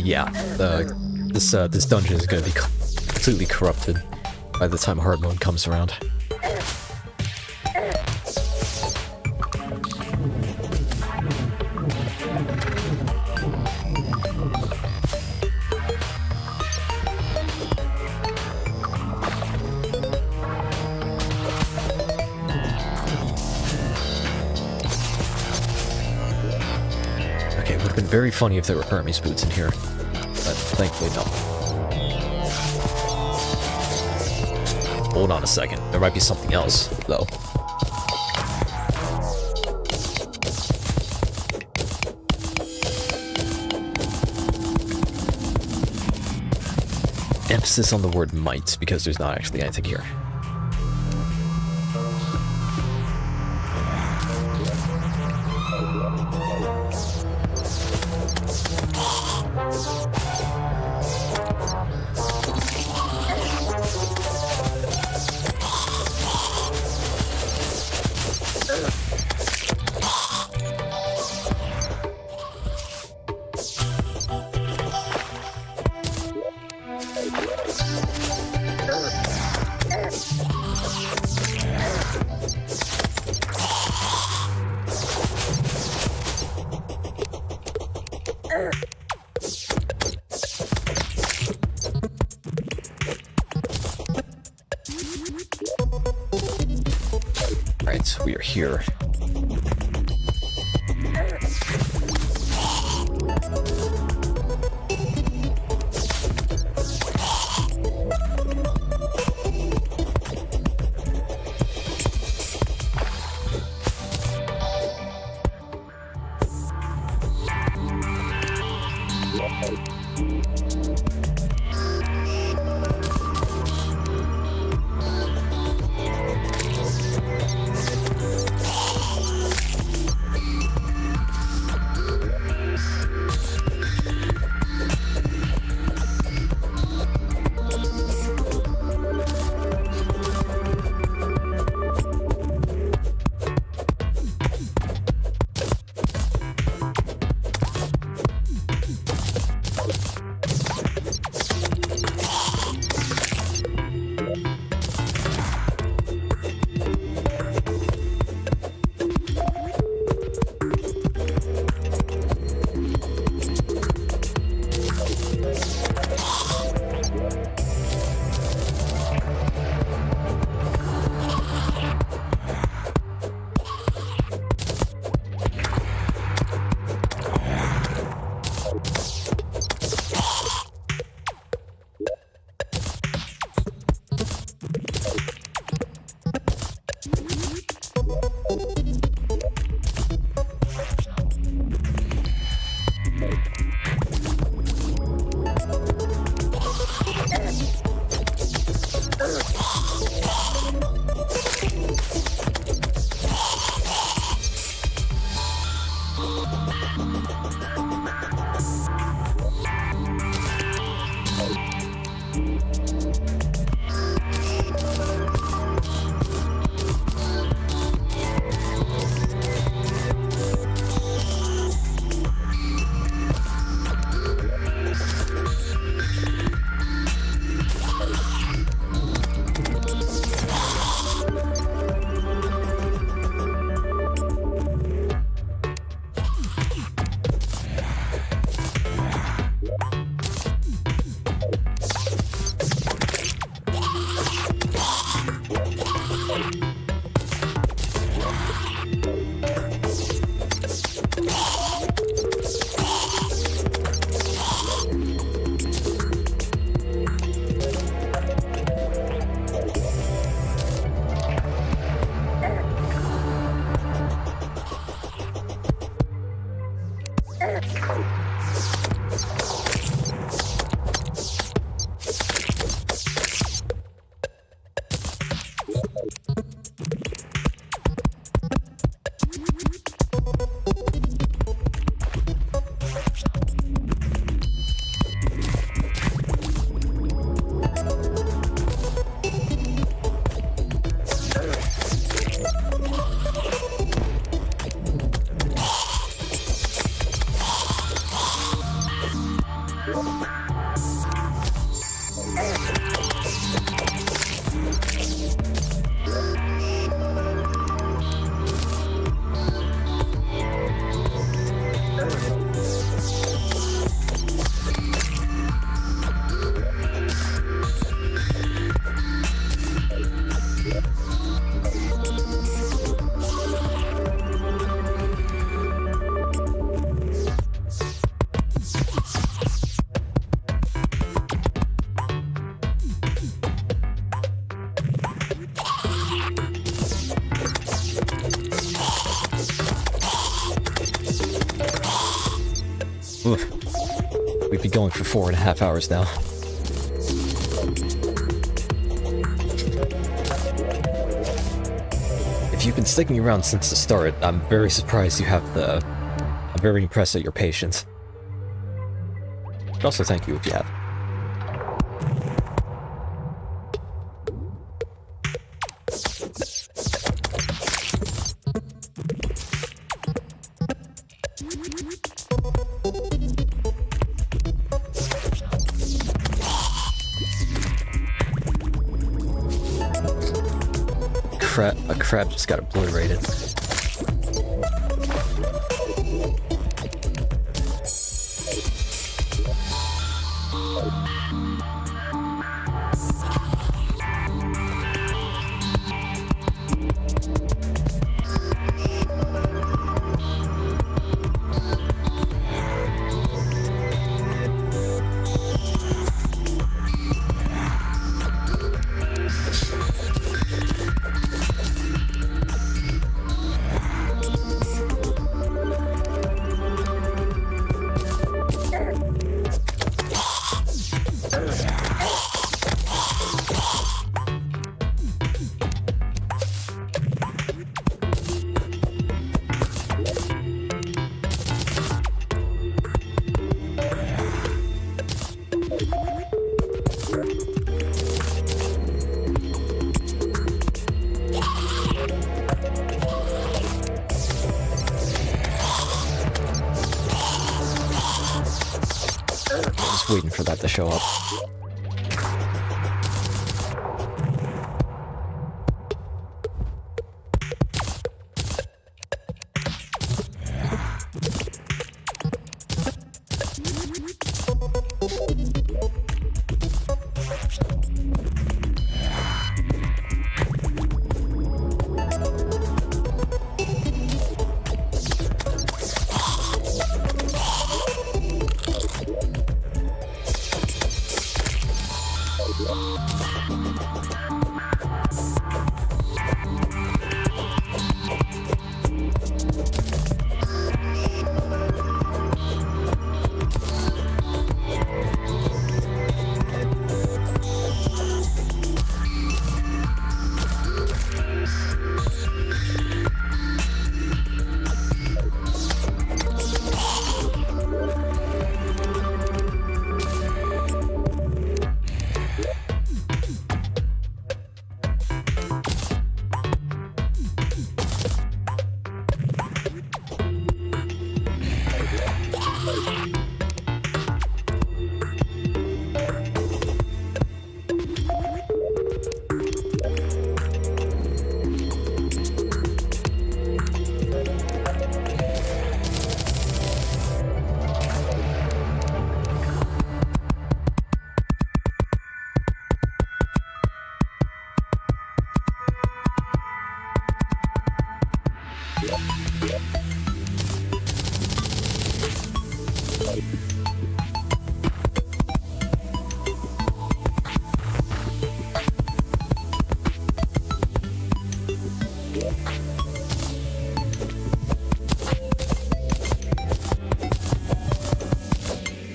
Yeah, this dungeon is gonna be completely corrupted by the time hard mode comes around. Okay, it would have been very funny if there were Hermes boots in here. But thankfully, no. Hold on a second. There might be something else, though. Emphasis on the word might, because there's not actually anything here. Alright, we are here. We've been going for 4.5 hours now. If you've been sticking around since the start, I'm very surprised you have the... I'm very impressed at your patience. But also thank you if you have. A crab just got obliterated. Waiting for that to show up.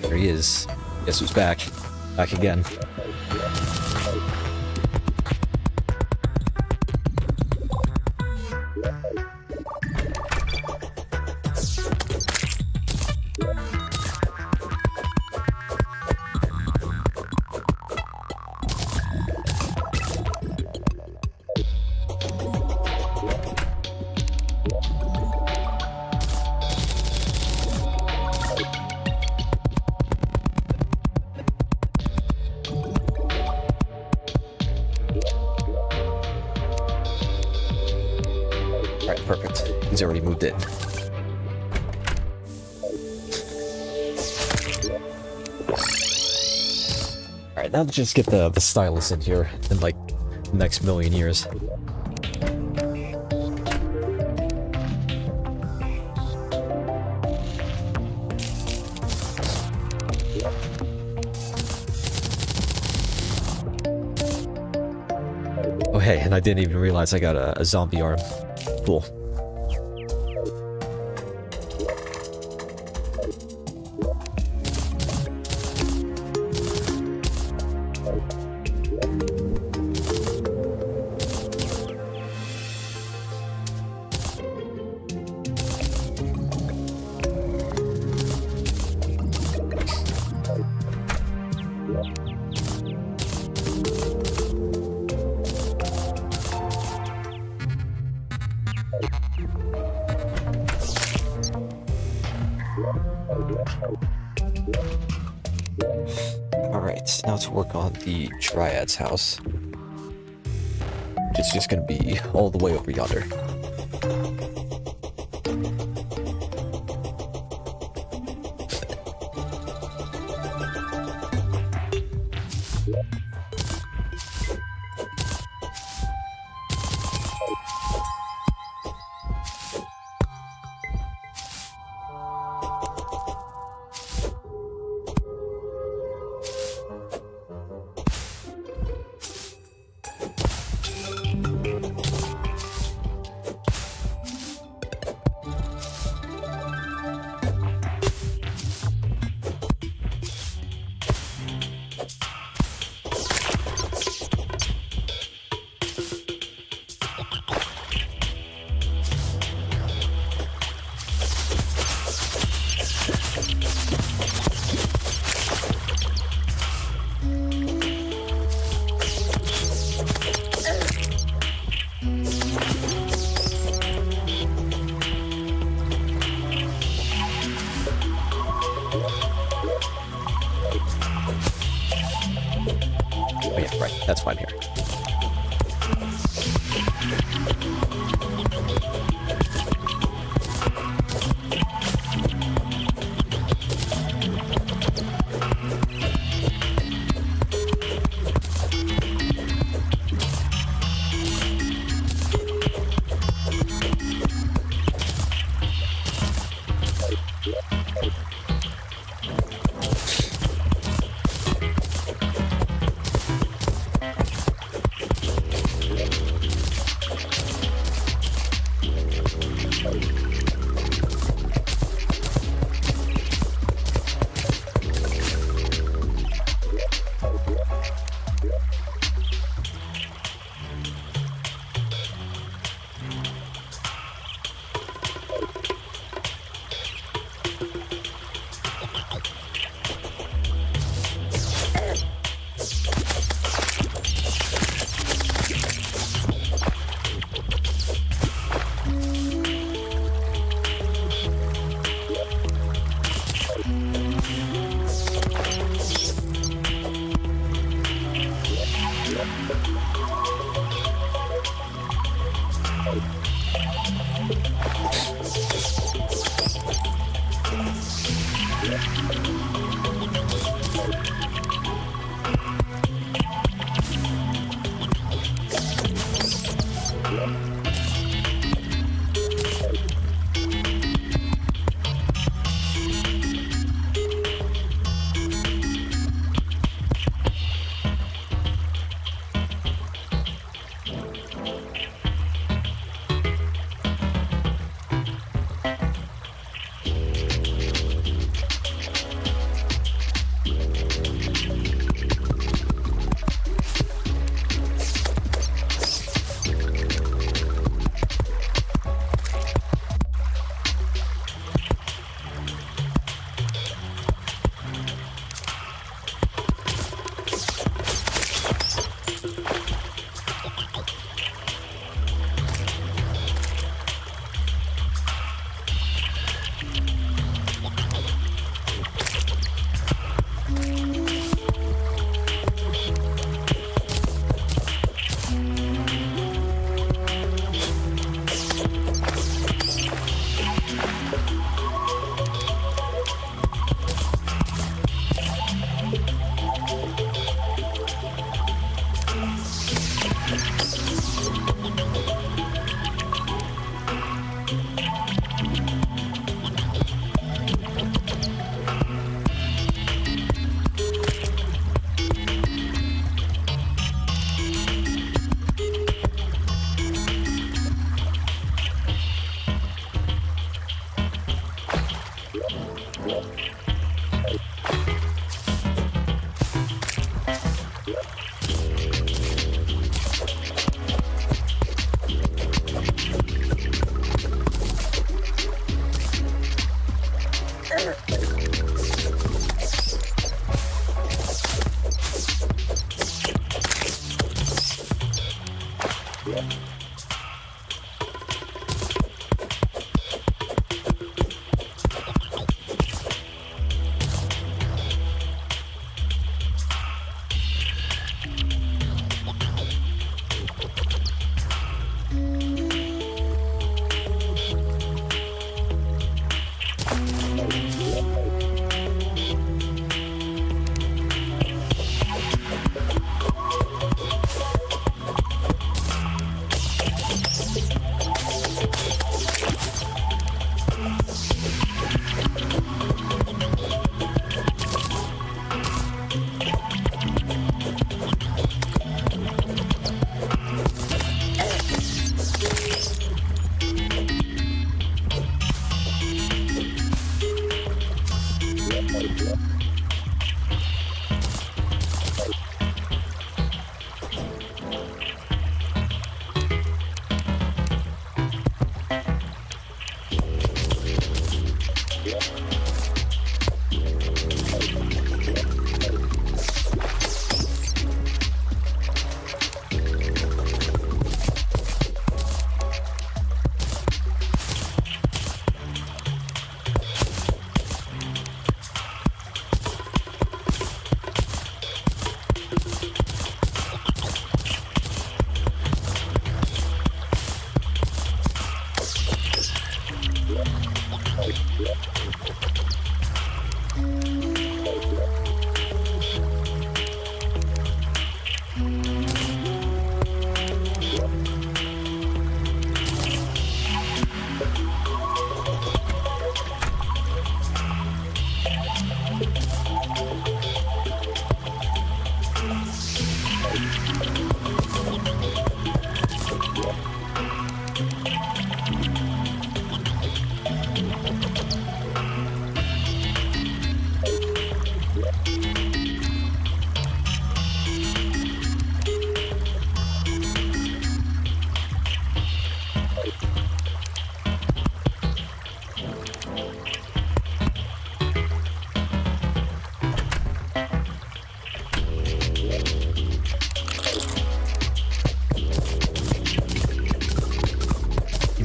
There he is. Guess who's back? Back again. Perfect. He's already moved in. Alright, now let's just get the stylus in here in like the next million years. Oh hey, and I didn't even realize I got a zombie arm. Cool. Alright, now to work on the Dryad's house. It's just gonna be all the way over yonder. Oh yeah, right, that's why I'm here.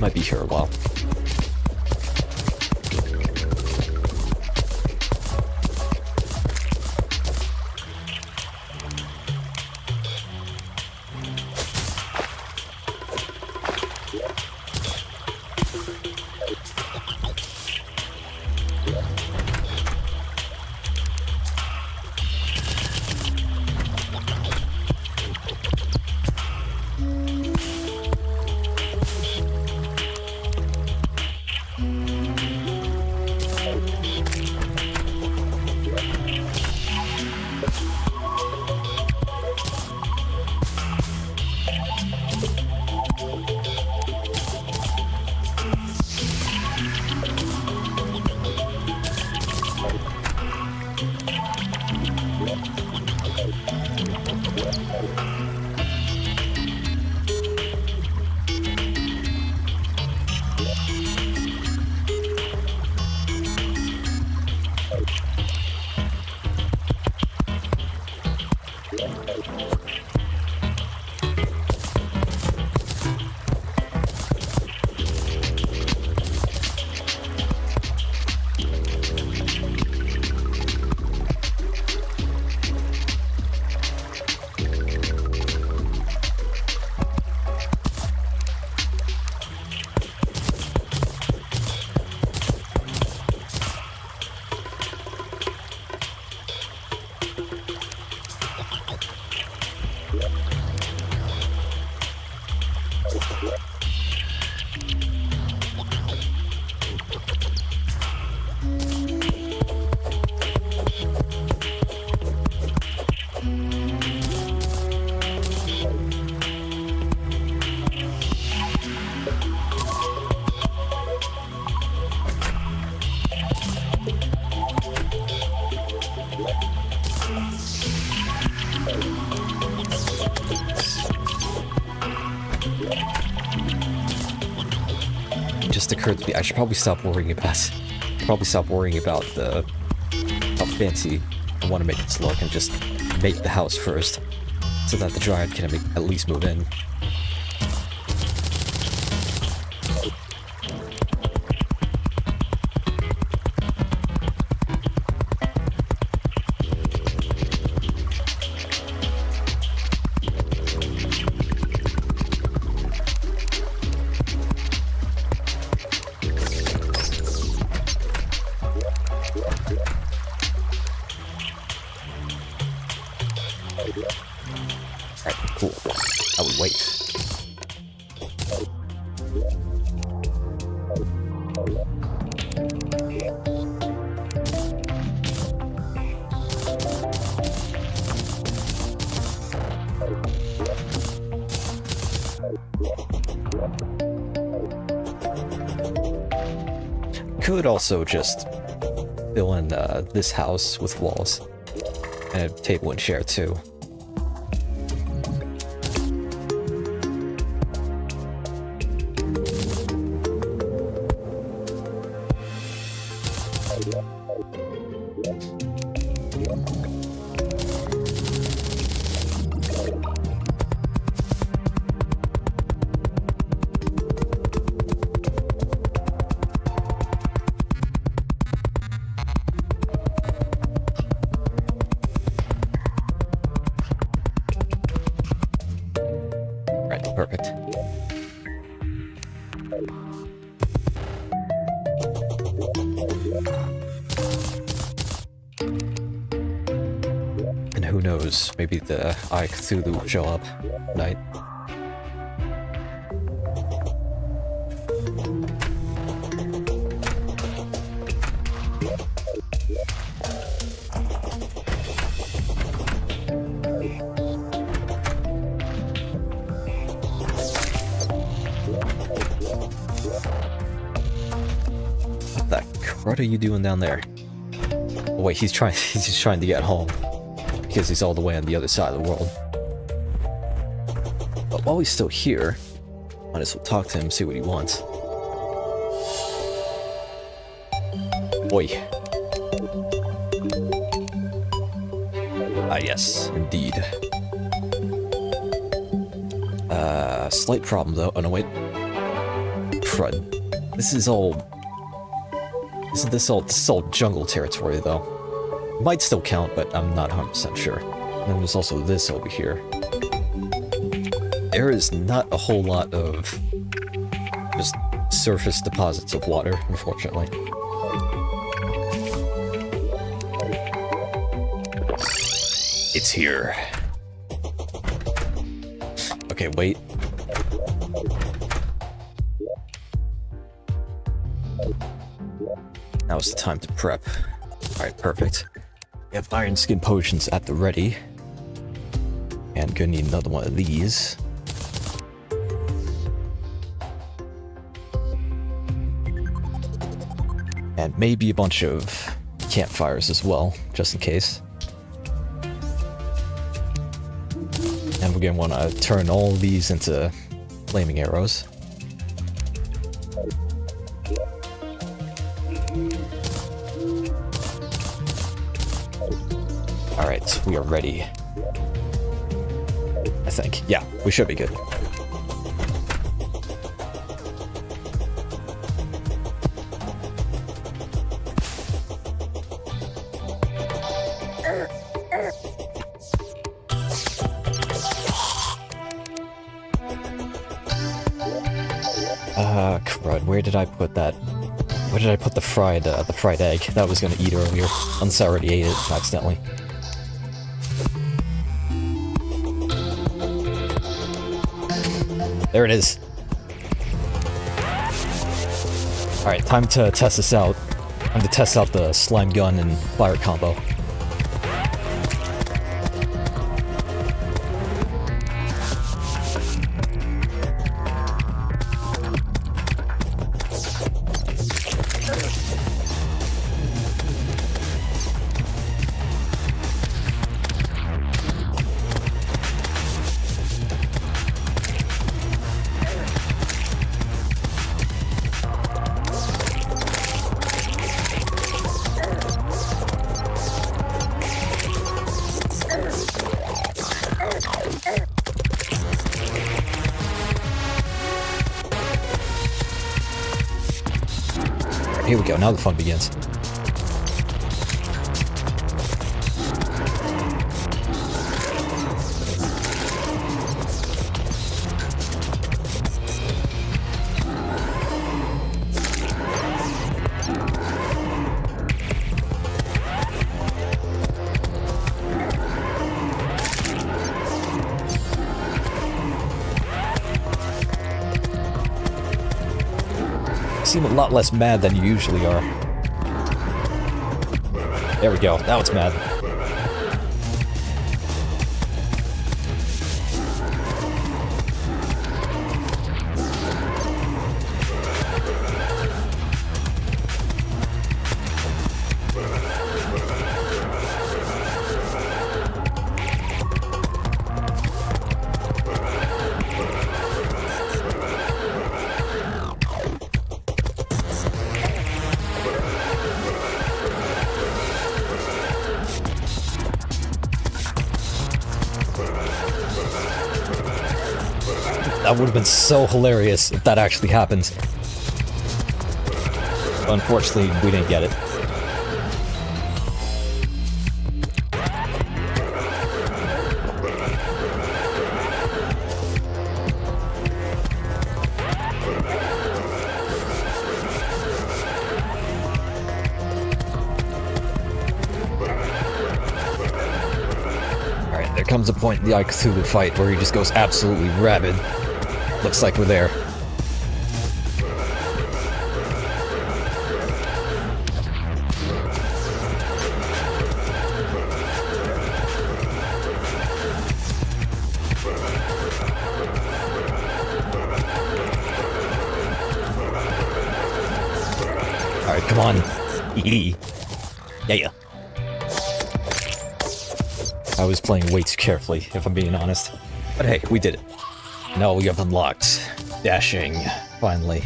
Might be here a while. Just occurred to me, I should probably stop worrying about the how fancy I want to make it look and just make the house first, so that the Dryad can at least move in. Cool. I would wait. Could also just fill in this house with walls. And a table and chair too. Perfect. And who knows, maybe the Eye of Cthulhu will show up tonight. What are you doing down there? Oh, wait, he's just trying to get home because he's all the way on the other side of the world. But while he's still here, might as well talk to him, see what he wants. Boy. Ah, yes, indeed. Slight problem though. Oh no, wait. Crud. This is all jungle territory, though. Might still count, but I'm not 100% sure. And then there's also this over here. There is not a whole lot of just surface deposits of water, unfortunately. It's here. Okay, wait. Now's the time to prep. Alright, perfect. We have iron skin potions at the ready. And gonna need another one of these. And maybe a bunch of campfires as well, just in case. And we're gonna want to turn all these into flaming arrows. Alright, we are ready. I think. Yeah, we should be good. Crud, where did I put that? Where did I put the fried egg that I was gonna eat earlier? Unless I already ate it accidentally. There it is. Alright, time to test this out. Time to test out the slime gun and fire combo. Here we go, now the fun begins. You seem a lot less mad than you usually are. There we go, now it's mad. That would have been so hilarious if that actually happened. Unfortunately, we didn't get it. Alright, there comes a point in the Cthulhu fight where he just goes absolutely rabid. Looks like we're there. Alright, come on. Yeah. I was playing way too carefully, if I'm being honest. But hey, we did it. Now we have unlocked dashing, finally.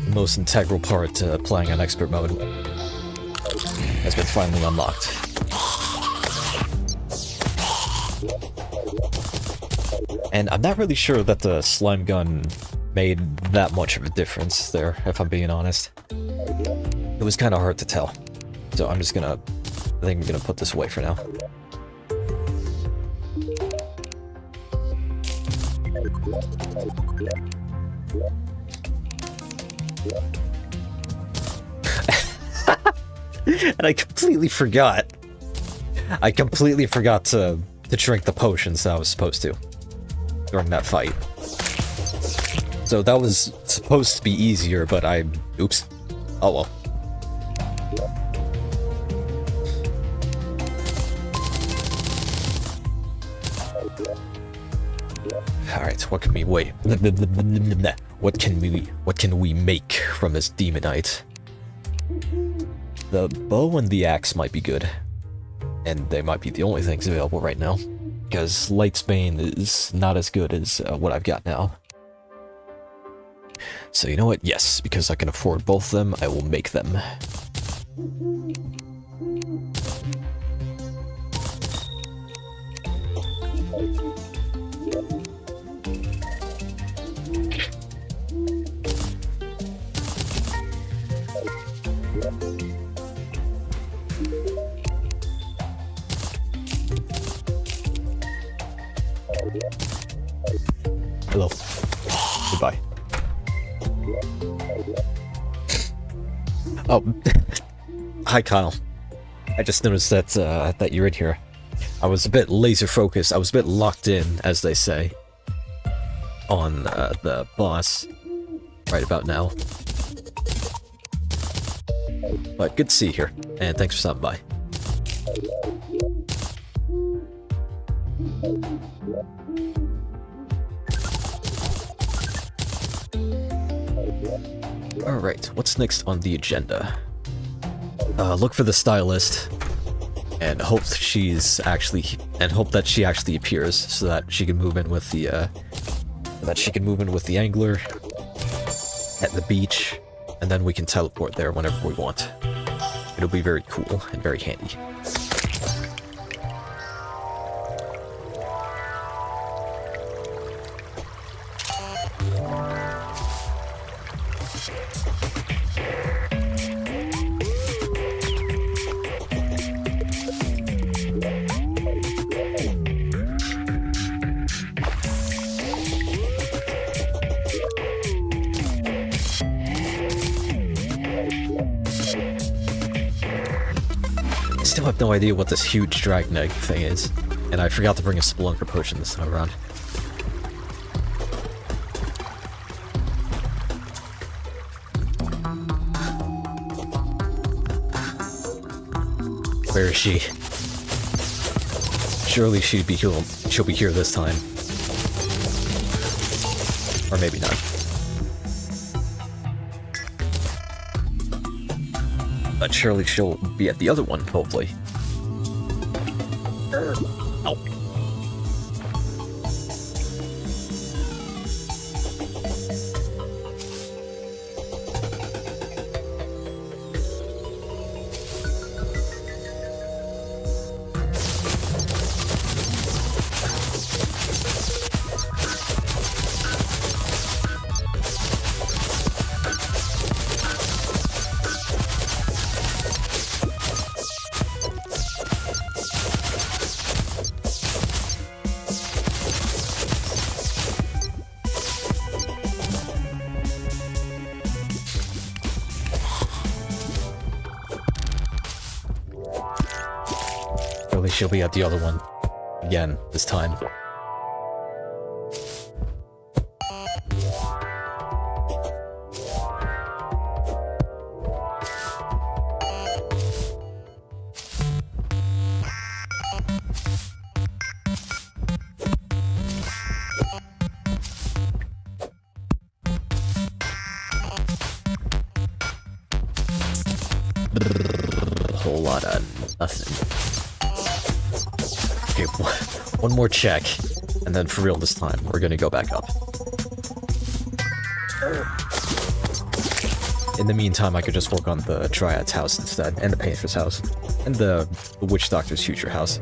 The most integral part to playing on expert mode has been finally unlocked. And I'm not really sure that the slime gun made that much of a difference there, if I'm being honest. It was kind of hard to tell. So I'm just gonna... I think I'm gonna put this away for now. And I completely forgot. I completely forgot to drink the potions that I was supposed to during that fight. So that was supposed to be easier, but I... Oops. Oh well. Alright, what can we wait? What can we make from this demonite? The bow and the axe might be good. And they might be the only things available right now. Because Lightsbane is not as good as what I've got now. So you know what? Yes, because I can afford both of them, I will make them. Hello. Goodbye. Oh, hi Kyle. I just noticed that that you're in here. I was a bit laser focused. I was a bit locked in, as they say, on the boss right about now. But good to see you here, and thanks for stopping by. Alright, what's next on the agenda? Look for the stylist, and hope that she actually appears, so that she can move in with the angler at the beach, and then we can teleport there whenever we want. It'll be very cool and very handy. I still have no idea what this huge dragon egg thing is, and I forgot to bring a Spelunker potion this time around. Where is she? Surely she'll be here this time. Or maybe not. But surely she'll be at the other one, hopefully. Oh. she'll be at the other one again this time. Whole lot of nothing. Okay, one more check, and then for real this time, we're gonna go back up. In the meantime, I could just work on the Dryad's house instead, and the Painter's house, and the Witch Doctor's future house.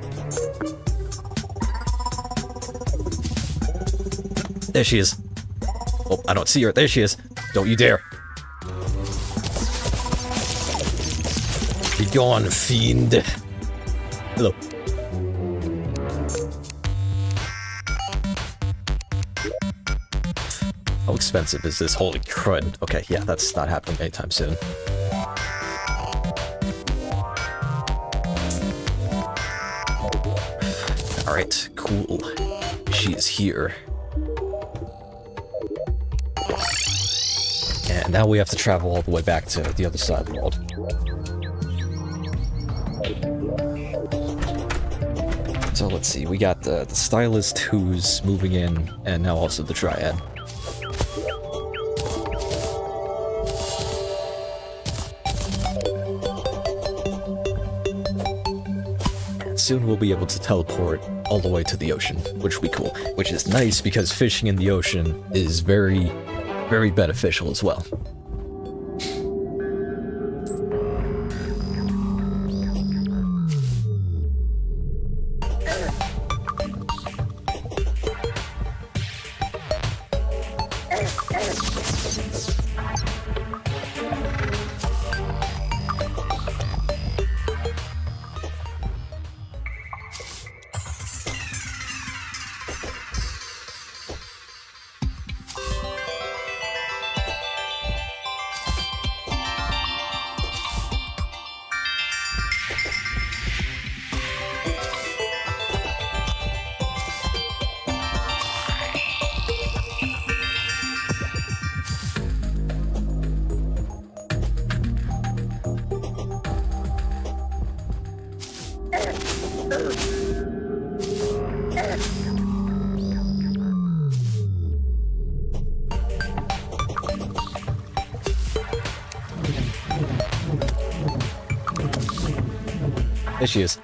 There she is. Oh, I don't see her. There she is. Don't you dare. Be gone, fiend. Hello. How expensive is this? Holy crud. Okay, yeah, that's not happening anytime soon. Alright, cool. She is here. And now we have to travel all the way back to the other side of the world. So let's see, we got the stylist who's moving in, and now also the Dryad. And soon we'll be able to teleport all the way to the ocean, which will be cool. Which is nice because fishing in the ocean is very, very beneficial as well. There she is.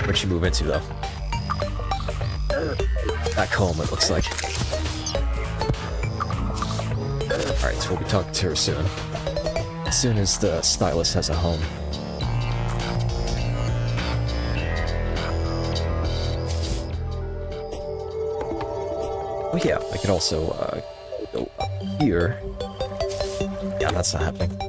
Where'd she move into, though? Back home, it looks like. Alright, so we'll be talking to her soon. As soon as the stylist has a home. Oh yeah, I could also go up here. Yeah, that's not happening.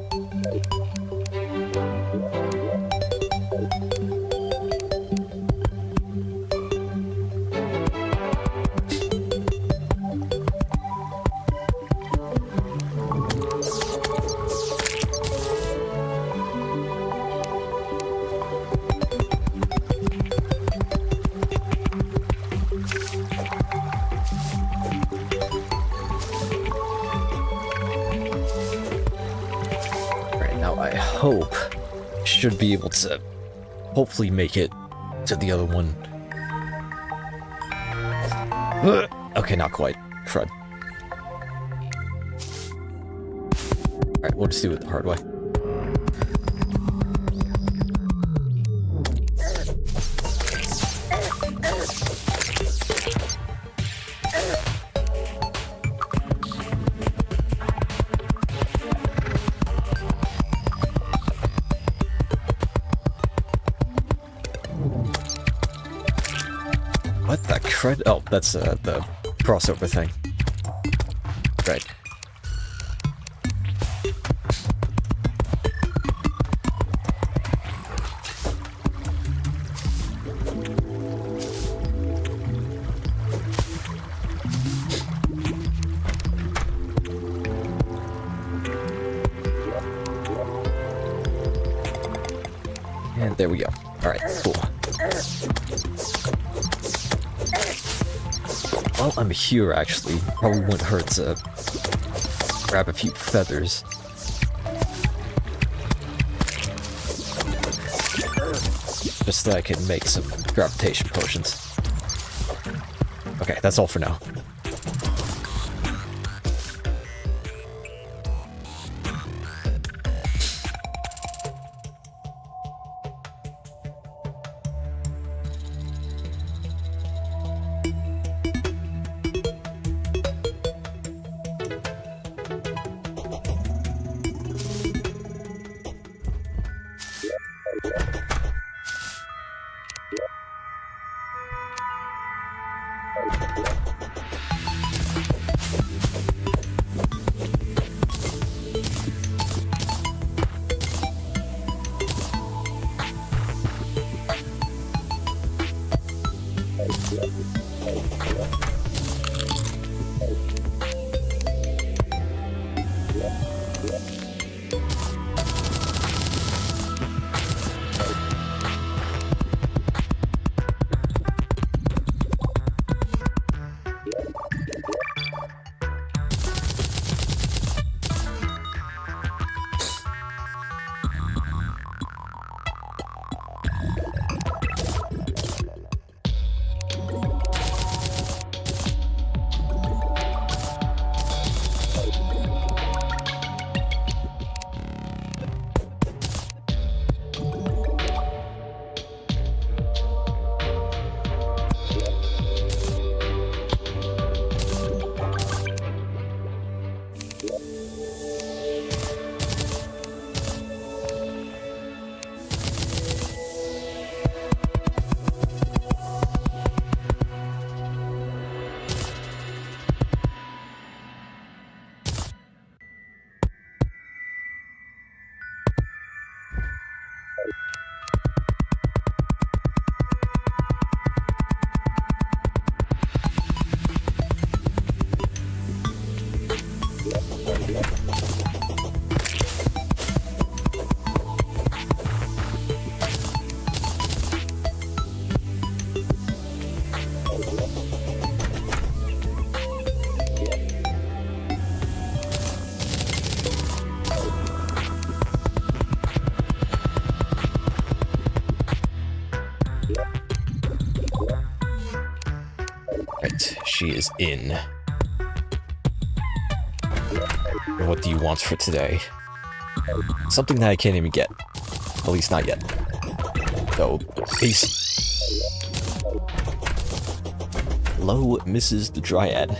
Hope should be able to hopefully make it to the other one. Okay, not quite. Crud. Alright, we'll just do it the hard way. What the crud? Oh, that's the crossover thing. Right. And there we go. Alright, cool. While I'm here, actually, probably wouldn't hurt to grab a few feathers. Just so I can make some gravitation potions. Okay, that's all for now. She is in. What do you want for today? Something that I can't even get. At least not yet. So, peace. Hello, Mrs. the Dryad.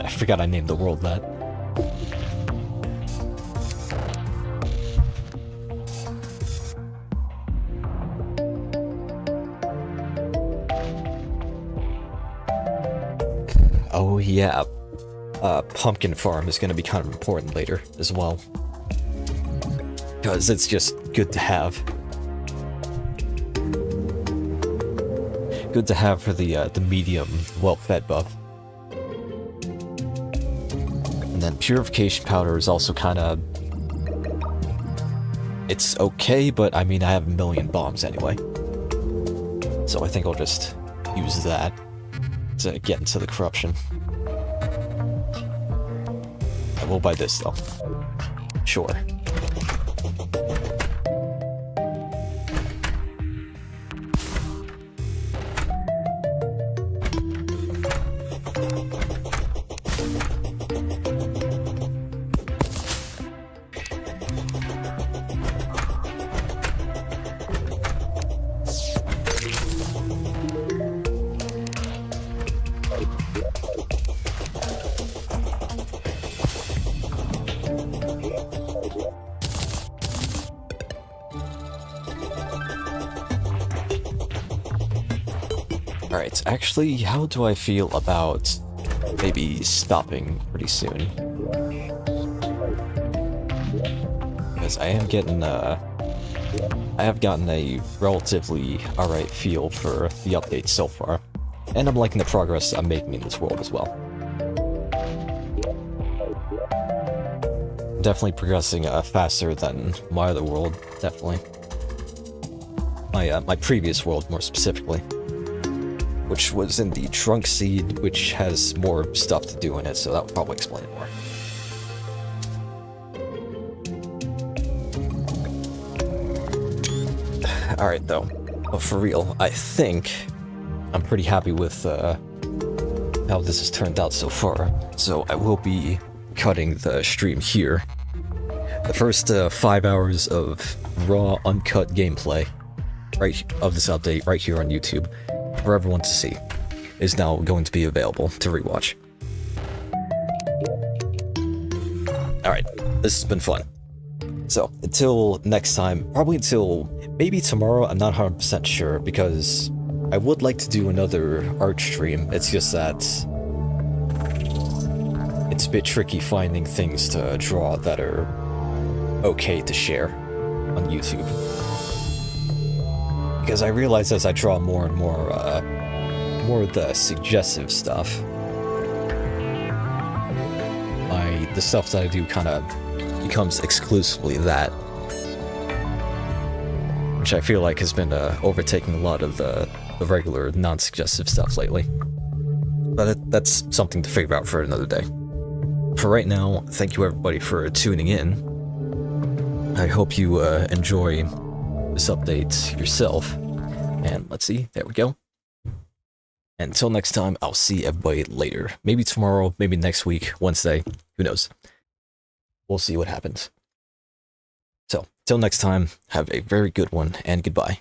I forgot I named the world that. Oh yeah, pumpkin farm is going to be kind of important later as well. Because it's just good to have. Good to have for the medium well-fed buff. And then purification powder is also kind of... It's okay, but I mean I have a million bombs anyway. So I think I'll just use that to get into the corruption. I will buy this though. Sure. Alright, actually, how do I feel about maybe stopping pretty soon? Because I am getting, I have gotten a relatively alright feel for the updates so far, and I'm liking the progress I'm making in this world as well. Definitely progressing faster than my other world, definitely. my previous world more specifically, which was in the Trunk Seed, which has more stuff to do in it, so that would probably explain it more. Alright though, but for real, I think I'm pretty happy with how this has turned out so far, so I will be cutting the stream here. The first 5 hours of raw, uncut gameplay of this update right here on YouTube for everyone to see is now going to be available to rewatch. Alright, this has been fun. So, until next time, probably until maybe tomorrow, I'm not 100% sure, because I would like to do another art stream. It's just that it's a bit tricky finding things to draw that are okay to share on YouTube. Because I realize as I draw more and more of the suggestive stuff, the stuff that I do kind of becomes exclusively that, which I feel like has been overtaking a lot of the regular non-suggestive stuff lately. But that's something to figure out for another day. For right now, thank you everybody for tuning in. I hope you enjoy this update yourself. And let's see, there we go. Until next time, I'll see everybody later. Maybe tomorrow, maybe next week, Wednesday, who knows. We'll see what happens. So, till next time, have a very good one, and goodbye.